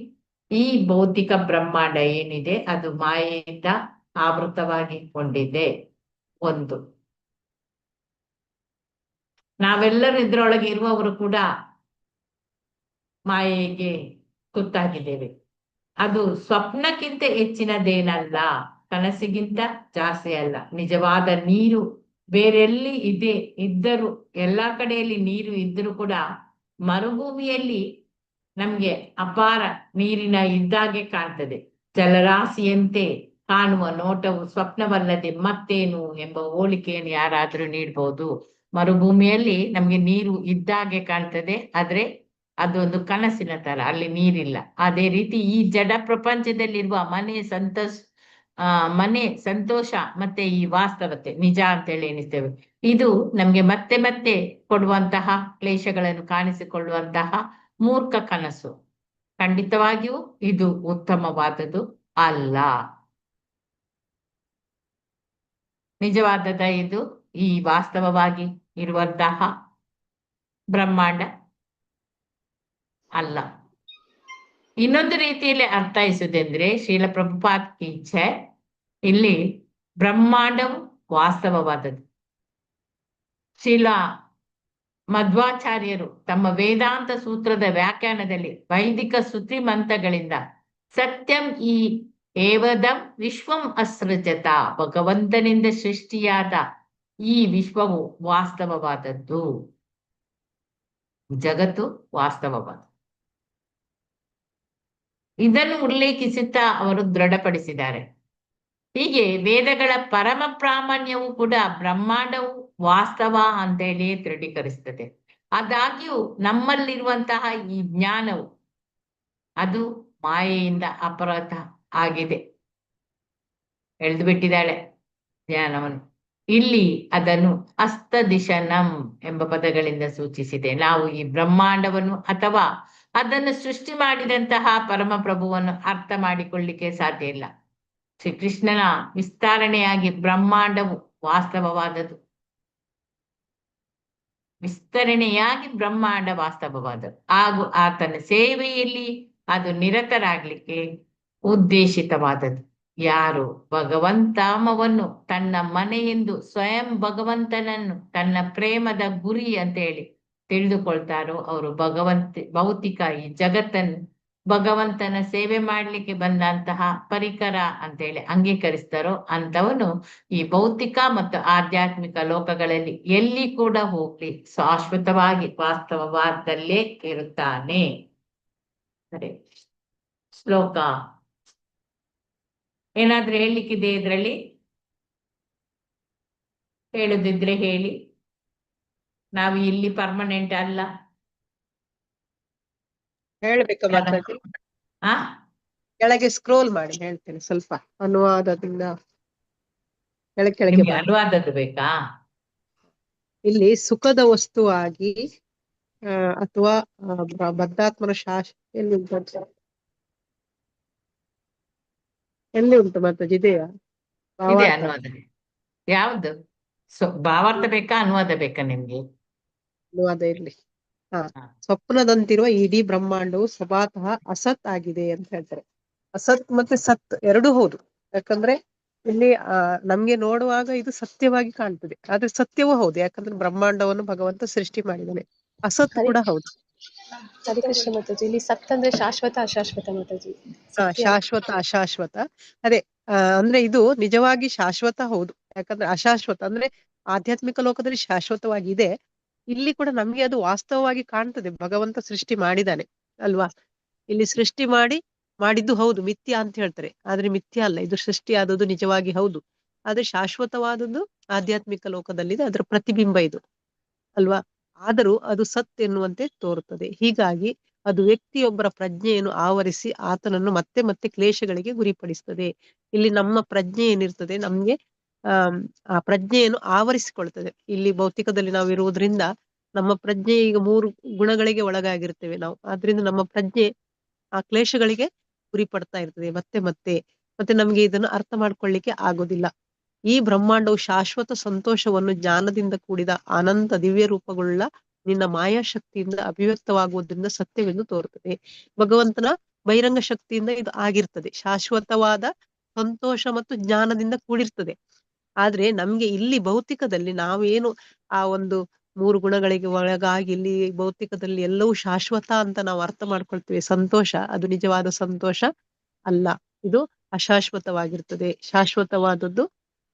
ಈ ಭೌತಿಕ ಬ್ರಹ್ಮಾಂಡ ಏನಿದೆ ಅದು ಮಾಯೆಯಿಂದ ಆವೃತವಾಗಿ ಕೊಂಡಿದೆ. ಒಂದು, ನಾವೆಲ್ಲರೂ ಇದ್ರೊಳಗೆ ಇರುವವರು ಕೂಡ ಮಾಯೆಗೆ ತುತ್ತಾಗಿದ್ದೇವೆ. ಅದು ಸ್ವಪ್ನಕ್ಕಿಂತ ಹೆಚ್ಚಿನದೇನಲ್ಲ, ಕನಸಿಗಿಂತ ಜಾಸ್ತಿ ಅಲ್ಲ. ನಿಜವಾದ ನೀರು ಬೇರೆಲ್ಲಿ ಇದ್ದರೂ ಎಲ್ಲಾ ಕಡೆಯಲ್ಲಿ ನೀರು ಇದ್ದರೂ ಕೂಡ ಮರುಭೂಮಿಯಲ್ಲಿ ನಮ್ಗೆ ಅಪಾರ ನೀರಿನ ಇದ್ದಾಗೆ ಕಾಣ್ತದೆ. ಜಲರಾಶಿಯಂತೆ ಕಾಣುವ ನೋಟವು ಸ್ವಪ್ನವಲ್ಲದೆ ಮತ್ತೇನು ಎಂಬ ಹೋಲಿಕೆಯನ್ನು ಯಾರಾದ್ರೂ ನೀಡ್ಬೋದು. ಮರುಭೂಮಿಯಲ್ಲಿ ನಮ್ಗೆ ನೀರು ಇದ್ದಾಗೆ ಕಾಣ್ತದೆ, ಆದ್ರೆ ಅದೊಂದು ಕನಸಿನ ತರ, ಅಲ್ಲಿ ನೀರಿಲ್ಲ. ಅದೇ ರೀತಿ ಈ ಜಡ ಪ್ರಪಂಚದಲ್ಲಿರುವ ಮನೆ ಸಂತೋಷ ಮತ್ತೆ ಈ ವಾಸ್ತವತೆ ನಿಜ ಅಂತೇಳಿ ಎಣಿಸ್ತೇವೆ. ಇದು ನಮ್ಗೆ ಮತ್ತೆ ಮತ್ತೆ ಕೊಡುವಂತಹ ಕ್ಲೇಶಗಳನ್ನು ಕಾಣಿಸಿಕೊಳ್ಳುವಂತಹ ಮೂರ್ಖ ಕನಸು. ಖಂಡಿತವಾಗಿಯೂ ಇದು ಉತ್ತಮವಾದದ್ದು ಅಲ್ಲ. ನಿಜವಾದದ ಇದು ಈ ವಾಸ್ತವವಾಗಿ ಇರುವಂತಹ ಬ್ರಹ್ಮಾಂಡ ಅಲ್ಲ. ಇನ್ನೊಂದು ರೀತಿಯಲ್ಲಿ ಅರ್ಥೈಸುವುದೆಂದ್ರೆ ಶ್ರೀಲ ಪ್ರಭುಪಾದ್ ಕಿ ಜೈ, ಇಲ್ಲಿ ಬ್ರಹ್ಮಾಂಡವು ವಾಸ್ತವವಾದದ್ದು. ಶ್ರೀಲ ಮಧ್ವಾಚಾರ್ಯರು ತಮ್ಮ ವೇದಾಂತ ಸೂತ್ರದ ವ್ಯಾಖ್ಯಾನದಲ್ಲಿ ವೈದಿಕ ಶ್ರುತಿಮಂತ್ರಗಳಿಂದ ಸತ್ಯಂ ಈ ಏವದಂ ವಿಶ್ವಂ ಅಸೃಜತ, ಭಗವಂತನಿಂದ ಸೃಷ್ಟಿಯಾದ ಈ ವಿಶ್ವವು ವಾಸ್ತವವಾದದ್ದು, ಜಗತ್ತು ವಾಸ್ತವವಾದ. ಇದನ್ನು ಉಲ್ಲೇಖಿಸುತ್ತಾ ಅವರು ದೃಢಪಡಿಸಿದ್ದಾರೆ. ಹೀಗೆ ವೇದಗಳ ಪರಮ ಪ್ರಾಮಾಣ್ಯವು ಕೂಡ ಬ್ರಹ್ಮಾಂಡವು ವಾಸ್ತವ ಅಂತ ಹೇಳಿ ದೃಢೀಕರಿಸ್ತದೆ. ಆದಾಗ್ಯೂ ನಮ್ಮಲ್ಲಿರುವಂತಹ ಈ ಜ್ಞಾನವು ಅದು ಮಾಯೆಯಿಂದ ಅಪರಾಧ ಆಗಿದೆ, ಎಳೆದು ಬಿಟ್ಟಿದ್ದಾಳೆ ಜ್ಞಾನವನ್ನು. ಇಲ್ಲಿ ಅದನ್ನು ಅಸ್ತದಿಶನಂ ಎಂಬ ಪದಗಳಿಂದ ಸೂಚಿಸಿದೆ. ನಾವು ಈ ಬ್ರಹ್ಮಾಂಡವನ್ನು ಅಥವಾ ಅದನ್ನು ಸೃಷ್ಟಿ ಮಾಡಿದಂತಹ ಪರಮ ಪ್ರಭುವನ್ನು ಅರ್ಥ ಮಾಡಿಕೊಳ್ಳಿಕ್ಕೆ ಸಾಧ್ಯ ಇಲ್ಲ. ಶ್ರೀಕೃಷ್ಣನ ವಿಸ್ತರಣೆಯಾಗಿ ಬ್ರಹ್ಮಾಂಡವು ವಾಸ್ತವವಾದದ್ದು, ವಿಸ್ತರಣೆಯಾಗಿ ಬ್ರಹ್ಮಾಂಡ ವಾಸ್ತವವಾದದ್ದು ಹಾಗೂ ಆತನ ಸೇವೆಯಲ್ಲಿ ಅದು ನಿರತರಾಗ್ಲಿಕ್ಕೆ ಉದ್ದೇಶಿತವಾದದ್ದು. ಯಾರು ಭಗವಂತಾಮವನ್ನು ತನ್ನ ಮನೆಯೆಂದು ಸ್ವಯಂ ಭಗವಂತನನ್ನು ತನ್ನ ಪ್ರೇಮದ ಗುರಿ ಅಂತ ಹೇಳಿ ತಿಳಿದುಕೊಳ್ತಾರೋ ಅವರು ಭೌತಿಕ ಈ ಜಗತ್ತನ್ನು ಭಗವಂತನ ಸೇವೆ ಮಾಡ್ಲಿಕ್ಕೆ ಬಂದಂತಹ ಪರಿಕರ ಅಂತೇಳಿ ಅಂಗೀಕರಿಸ್ತಾರೋ ಅಂತವನು ಈ ಭೌತಿಕ ಮತ್ತು ಆಧ್ಯಾತ್ಮಿಕ ಲೋಕಗಳಲ್ಲಿ ಎಲ್ಲಿ ಕೂಡ ಹೋಗ್ಲಿ ಶಾಶ್ವತವಾಗಿ ವಾಸ್ತವವಾದಲ್ಲೇ ಇರುತ್ತಾನೆ. ಸರಿ, ಶ್ಲೋಕ ಏನಾದ್ರೂ ಹೇಳಲಿಕ್ಕಿದೆ ಇದ್ರಲ್ಲಿ? ಹೇಳುದಿದ್ರೆ ಹೇಳಿ. ನಾವು ಇಲ್ಲಿ ಪರ್ಮನೆಂಟ್ ಅಲ್ಲ. ಹೇಳ್ಬೇಕಾ ಮಾತಾಡಿ? ಆ ಕೆಳಗೆ ಸ್ಕ್ರೋಲ್ ಮಾಡಿ ಹೇಳ್ತೇನೆ ಸ್ವಲ್ಪ, ಅನುವಾದದಿಂದ ಕೆಳಗೆ ನಿಮ್ಗೆ ಬನ್ನಿ. ಅನುವಾದದ್ದು ಬೇಕಾ? ಇಲ್ಲಿ ಸುಖದ ವಸ್ತುವಾಗಿ ಅಥವಾ ಬದ್ಧಾತ್ಮನ ಎಲ್ಲಿ ಉಂಟು ಎಲ್ಲಿ ಉಂಟು ಮಾತಾಜಿ? ಇದೆಯಾ ಇದೆ ಭಾವಾರ್ಥ? ಅನುವಾದ. ಯಾವ್ದು ಭಾವಾರ್ಥ ಬೇಕಾ ಅನುವಾದ ಬೇಕಾ ನಿಮ್ಗೆ? ಅನುವಾದ ಇರ್ಲಿ. ಹಾ. ಸ್ವಪ್ನದಂತಿರುವ ಇಡೀ ಬ್ರಹ್ಮಾಂಡವು ಸ್ವಭಾತಃ ಅಸತ್ ಆಗಿದೆ ಅಂತ ಹೇಳ್ತಾರೆ. ಅಸತ್ ಮತ್ತೆ ಸತ್ ಎರಡೂ ಹೌದು. ಯಾಕಂದ್ರೆ ಇಲ್ಲಿ ನಮ್ಗೆ ನೋಡುವಾಗ ಇದು ಸತ್ಯವಾಗಿ ಕಾಣ್ತದೆ, ಆದ್ರೆ ಸತ್ಯವೂ ಹೌದು. ಯಾಕಂದ್ರೆ ಬ್ರಹ್ಮಾಂಡವನ್ನು ಭಗವಂತ ಸೃಷ್ಟಿ ಮಾಡಿದ್ದಾನೆ. ಅಸತ್ ಕೂಡ ಹೌದು. ಹರೇ ಕೃಷ್ಣ ಮಾತಾಜಿ, ಇಲ್ಲಿ ಸತ್ ಅಂದ್ರೆ ಶಾಶ್ವತ ಅಶಾಶ್ವತ ಮಾತಾಜಿ. ಶಾಶ್ವತ ಅಶಾಶ್ವತ. ಅದೇ ಅಂದ್ರೆ ಇದು ನಿಜವಾಗಿ ಶಾಶ್ವತ ಹೌದು. ಯಾಕಂದ್ರೆ ಅಶಾಶ್ವತ ಅಂದ್ರೆ ಆಧ್ಯಾತ್ಮಿಕ ಲೋಕದಲ್ಲಿ ಶಾಶ್ವತವಾಗಿ ಇದೆ. ಇಲ್ಲಿ ಕೂಡ ನಮ್ಗೆ ಅದು ವಾಸ್ತವವಾಗಿ ಕಾಣ್ತದೆ, ಭಗವಂತ ಸೃಷ್ಟಿ ಮಾಡಿದ್ದಾನೆ ಅಲ್ವಾ. ಇಲ್ಲಿ ಸೃಷ್ಟಿ ಮಾಡಿದ್ದು ಹೌದು, ಮಿಥ್ಯ ಅಂತ ಹೇಳ್ತಾರೆ. ಆದ್ರೆ ಮಿಥ್ಯ ಅಲ್ಲ, ಇದು ಸೃಷ್ಟಿ ಆದದ್ದು ನಿಜವಾಗಿ ಹೌದು. ಆದ್ರೆ ಶಾಶ್ವತವಾದದ್ದು ಆಧ್ಯಾತ್ಮಿಕ ಲೋಕದಲ್ಲಿದೆ, ಅದರ ಪ್ರತಿಬಿಂಬ ಇದು ಅಲ್ವಾ. ಆದರೂ ಅದು ಸತ್ ಎನ್ನುವಂತೆ ತೋರುತ್ತದೆ. ಹೀಗಾಗಿ ಅದು ವ್ಯಕ್ತಿಯೊಬ್ಬರ ಪ್ರಜ್ಞೆಯನ್ನು ಆವರಿಸಿ ಆತನನ್ನು ಮತ್ತೆ ಮತ್ತೆ ಕ್ಲೇಶಗಳಿಗೆ ಗುರಿಪಡಿಸ್ತದೆ. ಇಲ್ಲಿ ನಮ್ಮ ಪ್ರಜ್ಞೆ ಏನಿರ್ತದೆ ನಮ್ಗೆ ಆ ಪ್ರಜ್ಞೆಯನ್ನು ಆವರಿಸಿಕೊಳ್ತದೆ. ಇಲ್ಲಿ ಭೌತಿಕದಲ್ಲಿ ನಾವು ಇರುವುದರಿಂದ ನಮ್ಮ ಪ್ರಜ್ಞೆ ಈಗ 3 ಗುಣಗಳಿಗೆ ಒಳಗಾಗಿರ್ತೇವೆ ನಾವು. ಆದ್ರಿಂದ ನಮ್ಮ ಪ್ರಜ್ಞೆ ಆ ಕ್ಲೇಶಗಳಿಗೆ ಗುರಿಪಡ್ತಾ ಇರ್ತದೆ ಮತ್ತೆ ಮತ್ತೆ ಮತ್ತೆ ನಮ್ಗೆ ಇದನ್ನು ಅರ್ಥ ಮಾಡ್ಕೊಳ್ಳಿಕ್ಕೆ ಆಗೋದಿಲ್ಲ. ಈ ಬ್ರಹ್ಮಾಂಡವು ಶಾಶ್ವತ ಸಂತೋಷವನ್ನು ಜ್ಞಾನದಿಂದ ಕೂಡಿದ ಅನಂತ ದಿವ್ಯ ರೂಪಗಳುಳ್ಳ ನಿನ್ನ ಮಾಯಾಶಕ್ತಿಯಿಂದ ಅಭಿವ್ಯಕ್ತವಾಗುವುದರಿಂದ ಸತ್ಯವೆಂದು ತೋರುತ್ತದೆ. ಭಗವಂತನ ಬಹಿರಂಗ ಶಕ್ತಿಯಿಂದ ಇದು ಆಗಿರ್ತದೆ. ಶಾಶ್ವತವಾದ ಸಂತೋಷ ಮತ್ತು ಜ್ಞಾನದಿಂದ ಕೂಡಿರ್ತದೆ. ಆದ್ರೆ ನಮ್ಗೆ ಇಲ್ಲಿ ಭೌತಿಕದಲ್ಲಿ ನಾವೇನು ಆ ಒಂದು 3 ಗುಣಗಳಿಗೆ ಒಳಗಾಗಿ ಇಲ್ಲಿ ಭೌತಿಕದಲ್ಲಿ ಎಲ್ಲವೂ ಶಾಶ್ವತ ಅಂತ ನಾವು ಅರ್ಥ ಮಾಡ್ಕೊಳ್ತೇವೆ. ಸಂತೋಷ ಅದು ನಿಜವಾದ ಸಂತೋಷ ಅಲ್ಲ, ಇದು ಅಶಾಶ್ವತವಾಗಿರ್ತದೆ. ಶಾಶ್ವತವಾದದ್ದು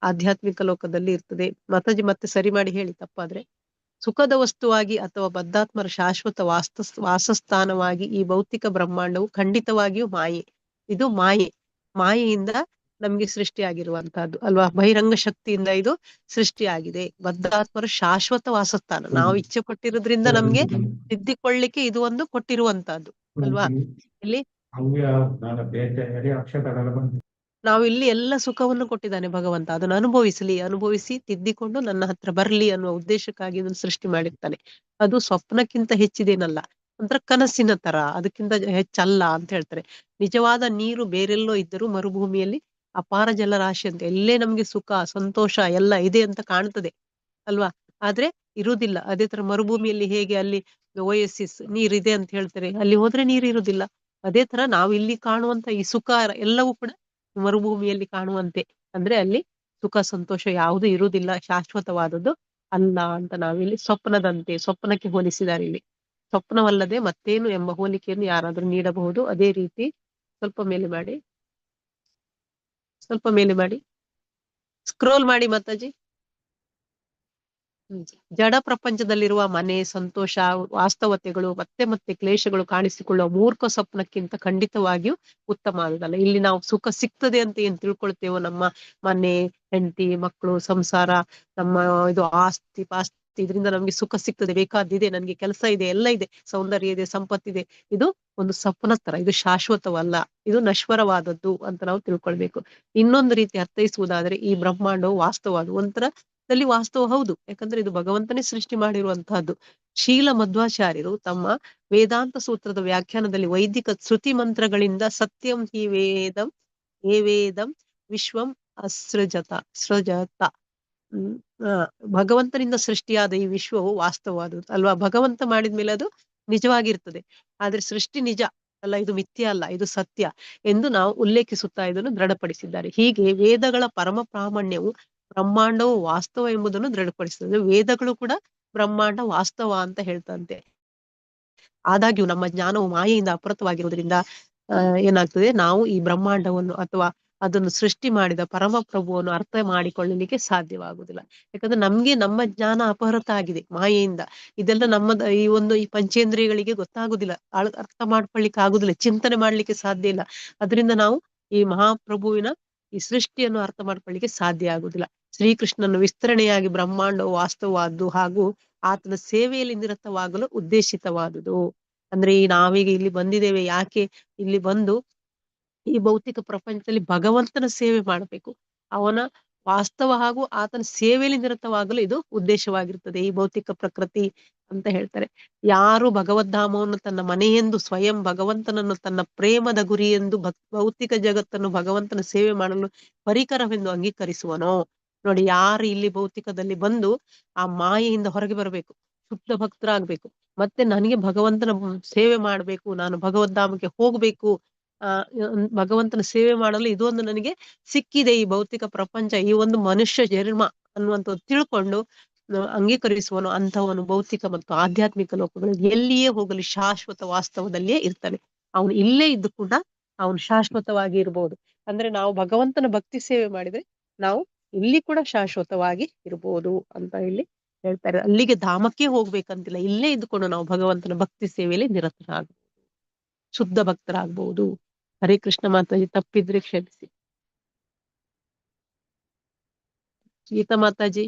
ಆಧ್ಯಾತ್ಮಿಕ ಲೋಕದಲ್ಲಿ ಇರ್ತದೆ. ಮಾತಾಜಿ ಮತ್ತೆ ಸರಿ ಮಾಡಿ ಹೇಳಿ ತಪ್ಪಾದ್ರೆ. ಸುಖದ ವಸ್ತುವಾಗಿ ಅಥವಾ ಬದ್ಧಾತ್ಮರ ಶಾಶ್ವತ ವಾಸಸ್ಥಾನವಾಗಿ ಈ ಭೌತಿಕ ಬ್ರಹ್ಮಾಂಡವು ಖಂಡಿತವಾಗಿಯೂ ಮಾಯೆ. ಇದು ಮಾಯೆಯಿಂದ ನಮ್ಗೆ ಸೃಷ್ಟಿಯಾಗಿರುವಂತಹದ್ದು ಅಲ್ವಾ. ಬಹಿರಂಗ ಶಕ್ತಿಯಿಂದ ಇದು ಸೃಷ್ಟಿಯಾಗಿದೆ. ಬದ್ಧಾತ್ಮರ ಶಾಶ್ವತ ವಾಸಸ್ಥಾನ ನಾವು ಇಚ್ಛೆ ಪಟ್ಟಿರೋದ್ರಿಂದ ನಮ್ಗೆ ತಿದ್ದಿಕೊಳ್ಳಿಕ್ಕೆ ಇದು ಒಂದು ಕೊಟ್ಟಿರುವಂತಹದ್ದು ಅಲ್ವಾ. ಇಲ್ಲಿ ನಾವು ಇಲ್ಲಿ ಎಲ್ಲ ಸುಖವನ್ನು ಕೊಟ್ಟಿದ್ದಾನೆ ಭಗವಂತ, ಅದನ್ನು ಅನುಭವಿಸಿ ತಿದ್ದಿಕೊಂಡು ನನ್ನ ಹತ್ರ ಬರ್ಲಿ ಅನ್ನುವ ಉದ್ದೇಶಕ್ಕಾಗಿ ಇದನ್ನು ಸೃಷ್ಟಿ ಮಾಡಿರ್ತಾನೆ. ಅದು ಸ್ವಪ್ನಕ್ಕಿಂತ ಹೆಚ್ಚಿದೇನಲ್ಲ, ಒಂಥರ ಕನಸಿನ ತರ, ಅದಕ್ಕಿಂತ ಹೆಚ್ಚಲ್ಲ ಅಂತ ಹೇಳ್ತಾರೆ. ನಿಜವಾದ ನೀರು ಬೇರೆಲ್ಲೋ ಇದ್ದರೂ ಮರುಭೂಮಿಯಲ್ಲಿ ಅಪಾರ ಜಲರಾಶಿ ಅಂತ ಎಲ್ಲೇ ನಮ್ಗೆ ಸುಖ ಸಂತೋಷ ಎಲ್ಲ ಇದೆ ಅಂತ ಕಾಣ್ತದೆ ಅಲ್ವಾ. ಆದ್ರೆ ಇರುವುದಿಲ್ಲ. ಅದೇ ತರ ಮರುಭೂಮಿಯಲ್ಲಿ ಹೇಗೆ ಅಲ್ಲಿ ಓಯಸಿಸ್ ನೀರಿದೆ ಅಂತ ಹೇಳ್ತಾರೆ, ಅಲ್ಲಿ ಹೋದ್ರೆ ನೀರು ಇರುವುದಿಲ್ಲ. ಅದೇ ತರ ನಾವು ಇಲ್ಲಿ ಕಾಣುವಂತ ಈ ಸುಖ ಎಲ್ಲವೂ ಕೂಡ ಮರುಭೂಮಿಯಲ್ಲಿ ಕಾಣುವಂತೆ, ಅಂದ್ರೆ ಅಲ್ಲಿ ಸುಖ ಸಂತೋಷ ಯಾವುದು ಇರುವುದಿಲ್ಲ, ಶಾಶ್ವತವಾದದ್ದು ಅಲ್ಲ ಅಂತ ನಾವಿಲ್ಲಿ ಸ್ವಪ್ನಕ್ಕೆ ಹೋಲಿಸಿದ್ದಾರೆ. ಇಲ್ಲಿ ಸ್ವಪ್ನವಲ್ಲದೆ ಮತ್ತೇನು ಎಂಬ ಹೋಲಿಕೆಯನ್ನು ಯಾರಾದ್ರೂ ನೀಡಬಹುದು. ಅದೇ ರೀತಿ ಸ್ವಲ್ಪ ಮೇಲೆ ಮಾಡಿ ಸ್ಕ್ರೋಲ್ ಮಾಡಿ ಮಾತಾಜಿ. ಜಡ ಪ್ರಪಂಚದಲ್ಲಿರುವ ಮನೆ ಸಂತೋಷ ವಾಸ್ತವತೆಗಳು ಮತ್ತೆ ಮತ್ತೆ ಕ್ಲೇಶಗಳು ಕಾಣಿಸಿಕೊಳ್ಳುವ ಮೂರ್ಖ ಸ್ವಪ್ನಕ್ಕಿಂತ ಖಂಡಿತವಾಗಿಯೂ ಉತ್ತಮ ಆಗುದಲ್ಲ. ಇಲ್ಲಿ ನಾವು ಸುಖ ಸಿಗ್ತದೆ ಅಂತ ಏನ್ ತಿಳ್ಕೊಳ್ತೇವೋ, ನಮ್ಮ ಮನೆ ಹೆಂಡತಿ ಮಕ್ಕಳು ಸಂಸಾರ ನಮ್ಮ ಇದು ಆಸ್ತಿ ಪಾಸ್ತಿ ಇದರಿಂದ ನಮ್ಗೆ ಸುಖ ಸಿಗ್ತದೆ, ಬೇಕಾದಿದೆ, ನನ್ಗೆ ಕೆಲಸ ಇದೆ, ಎಲ್ಲ ಇದೆ, ಸೌಂದರ್ಯ ಇದೆ, ಸಂಪತ್ತಿದೆ, ಇದು ಒಂದು ಸ್ವಪ್ನ ತರ, ಇದು ಶಾಶ್ವತವಲ್ಲ, ಇದು ನಶ್ವರವಾದದ್ದು ಅಂತ ನಾವು ತಿಳ್ಕೊಳ್ಬೇಕು. ಇನ್ನೊಂದು ರೀತಿ ಅರ್ಥೈಸುವುದಾದ್ರೆ ಈ ಬ್ರಹ್ಮಾಂಡವು ವಾಸ್ತವವಾದ ಒಂಥರ ವಾಸ್ತವ ಹೌದು. ಯಾಕಂದ್ರೆ ಇದು ಭಗವಂತನೇ ಸೃಷ್ಟಿ ಮಾಡಿರುವಂತಹದ್ದು. ಶೀಲ ಮಧ್ವಾಚಾರ್ಯರು ತಮ್ಮ ವೇದಾಂತ ಸೂತ್ರದ ವ್ಯಾಖ್ಯಾನದಲ್ಲಿ ವೈದಿಕ ಶ್ರುತಿ ಮಂತ್ರಗಳಿಂದ ಸತ್ಯಂ ಹಿ ವೇದಂ ಏ ವೇದಂ ವಿಶ್ವಂ ಸೃಜತ ಭಗವಂತನಿಂದ ಸೃಷ್ಟಿಯಾದ ಈ ವಿಶ್ವವು ವಾಸ್ತವವಾದದ್ದು ಅಲ್ವಾ. ಭಗವಂತ ಮಾಡಿದ್ಮೇಲೆ ಅದು ನಿಜವಾಗಿರ್ತದೆ. ಆದ್ರೆ ಸೃಷ್ಟಿ ನಿಜ ಅಲ್ಲ, ಇದು ಮಿಥ್ಯ ಅಲ್ಲ, ಇದು ಸತ್ಯ ಎಂದು ನಾವು ಉಲ್ಲೇಖಿಸುತ್ತಾ ಇದನ್ನು ದೃಢಪಡಿಸಿದ್ದಾರೆ. ಹೀಗೆ ವೇದಗಳ ಪರಮ ಪ್ರಾಮಾಣ್ಯವು ಬ್ರಹ್ಮಾಂಡವು ವಾಸ್ತವ ಎಂಬುದನ್ನು ದೃಢಪಡಿಸುತ್ತದೆ. ವೇದಗಳು ಕೂಡ ಬ್ರಹ್ಮಾಂಡ ವಾಸ್ತವ ಅಂತ ಹೇಳ್ತಂತೆ. ಆದಾಗ್ಯೂ ನಮ್ಮ ಜ್ಞಾನವು ಮಾಯೆಯಿಂದ ಅಪೃತವಾಗಿರುವುದರಿಂದ ಏನಾಗ್ತದೆ, ನಾವು ಈ ಬ್ರಹ್ಮಾಂಡವನ್ನು ಅಥವಾ ಅದನ್ನು ಸೃಷ್ಟಿ ಮಾಡಿದ ಪರಮಪ್ರಭುವನ್ನು ಅರ್ಥ ಮಾಡಿಕೊಳ್ಳಲಿಕ್ಕೆ ಸಾಧ್ಯವಾಗುದಿಲ್ಲ. ಯಾಕಂದ್ರೆ ನಮ್ಗೆ ನಮ್ಮ ಜ್ಞಾನ ಅಪಹೃತ ಆಗಿದೆ ಮಾಯೆಯಿಂದ. ಇದೆಲ್ಲ ಈ ಪಂಚೇಂದ್ರಿಯಗಳಿಗೆ ಗೊತ್ತಾಗುದಿಲ್ಲ, ಅರ್ಥ ಮಾಡ್ಕೊಳ್ಳಿಕ್ಕೆ ಆಗುದಿಲ್ಲ, ಚಿಂತನೆ ಮಾಡ್ಲಿಕ್ಕೆ ಸಾಧ್ಯ ಇಲ್ಲ. ಅದರಿಂದ ನಾವು ಈ ಮಹಾಪ್ರಭುವಿನ ಈ ಸೃಷ್ಟಿಯನ್ನು ಅರ್ಥ ಮಾಡ್ಕೊಳ್ಳಿಕ್ಕೆ ಸಾಧ್ಯ ಆಗುದಿಲ್ಲ. ಶ್ರೀಕೃಷ್ಣನ ವಿಸ್ತರಣೆಯಾಗಿ ಬ್ರಹ್ಮಾಂಡವು ವಾಸ್ತವವಾದ್ದು ಹಾಗೂ ಆತನ ಸೇವೆಯಲ್ಲಿ ನಿರತವಾಗಲು ಉದ್ದೇಶಿತವಾದುದು. ಅಂದ್ರೆ ನಾವೀಗ ಇಲ್ಲಿ ಬಂದಿದ್ದೇವೆ, ಯಾಕೆ ಇಲ್ಲಿ ಬಂದು ಈ ಭೌತಿಕ ಪ್ರಪಂಚದಲ್ಲಿ ಭಗವಂತನ ಸೇವೆ ಮಾಡಬೇಕು, ಅವನ ವಾಸ್ತವ ಹಾಗೂ ಆತನ ಸೇವೆಯಲ್ಲಿ ನಿರತವಾಗಲು ಇದು ಉದ್ದೇಶವಾಗಿರ್ತದೆ ಈ ಭೌತಿಕ ಪ್ರಕೃತಿ ಅಂತ ಹೇಳ್ತಾರೆ. ಯಾರು ಭಗವದ್ಧಾಮವನ್ನು ತನ್ನ ಮನೆಯೆಂದು, ಸ್ವಯಂ ಭಗವಂತನನ್ನು ತನ್ನ ಪ್ರೇಮದ ಗುರಿ ಎಂದು, ಭೌತಿಕ ಜಗತ್ತನ್ನು ಭಗವಂತನ ಸೇವೆ ಮಾಡಲು ಪರಿಕರವೆಂದು ಅಂಗೀಕರಿಸುವನೋ, ನೋಡಿ, ಯಾರು ಇಲ್ಲಿ ಭೌತಿಕದಲ್ಲಿ ಬಂದು ಆ ಮಾಯೆಯಿಂದ ಹೊರಗೆ ಬರಬೇಕು, ಶುದ್ಧ ಭಕ್ತರಾಗ್ಬೇಕು, ಮತ್ತೆ ನನಗೆ ಭಗವಂತನ ಸೇವೆ ಮಾಡ್ಬೇಕು, ನಾನು ಭಗವದ್ಧಾಮಕ್ಕೆ ಹೋಗ್ಬೇಕು, ಭಗವಂತನ ಸೇವೆ ಮಾಡಲು ಇದೊಂದು ನನಗೆ ಸಿಕ್ಕಿದೆ ಈ ಭೌತಿಕ ಪ್ರಪಂಚ, ಈ ಒಂದು ಮನುಷ್ಯ ಜನ್ಮ ಅನ್ನುವಂಥದ್ದು ತಿಳ್ಕೊಂಡು ಅಂಗೀಕರಿಸುವನು ಅಂಥವನು ಭೌತಿಕ ಮತ್ತು ಆಧ್ಯಾತ್ಮಿಕ ಲೋಕಗಳಿಗೆ ಎಲ್ಲಿಯೇ ಹೋಗಲಿ ಶಾಶ್ವತ ವಾಸ್ತವದಲ್ಲಿಯೇ ಇರ್ತಾನೆ. ಅವನು ಇಲ್ಲೇ ಇದ್ದು ಕೂಡ ಅವನು ಶಾಶ್ವತವಾಗಿ ಇರ್ಬೋದು. ಅಂದ್ರೆ ನಾವು ಭಗವಂತನ ಭಕ್ತಿ ಸೇವೆ ಮಾಡಿದ್ರೆ ನಾವು ಇಲ್ಲಿ ಕೂಡ ಶಾಶ್ವತವಾಗಿ ಇರ್ಬೋದು ಅಂತ ಇಲ್ಲಿ ಹೇಳ್ತಾರೆ. ಅಲ್ಲಿಗೆ ಧಾಮಕ್ಕೆ ಹೋಗ್ಬೇಕಂತಿಲ್ಲ, ಇಲ್ಲೇ ಇದ್ದುಕೊಂಡು ನಾವು ಭಗವಂತನ ಭಕ್ತಿ ಸೇವೆಯಲ್ಲಿ ನಿರತರಾಗಬಹುದು, ಶುದ್ಧ ಭಕ್ತರಾಗಬಹುದು. ಹರೇ ಕೃಷ್ಣ ಮಾತಾಜಿ, ತಪ್ಪಿದ್ರೆ ಕ್ಷಮಿಸಿ. ಗೀತಾ ಮಾತಾಜಿ.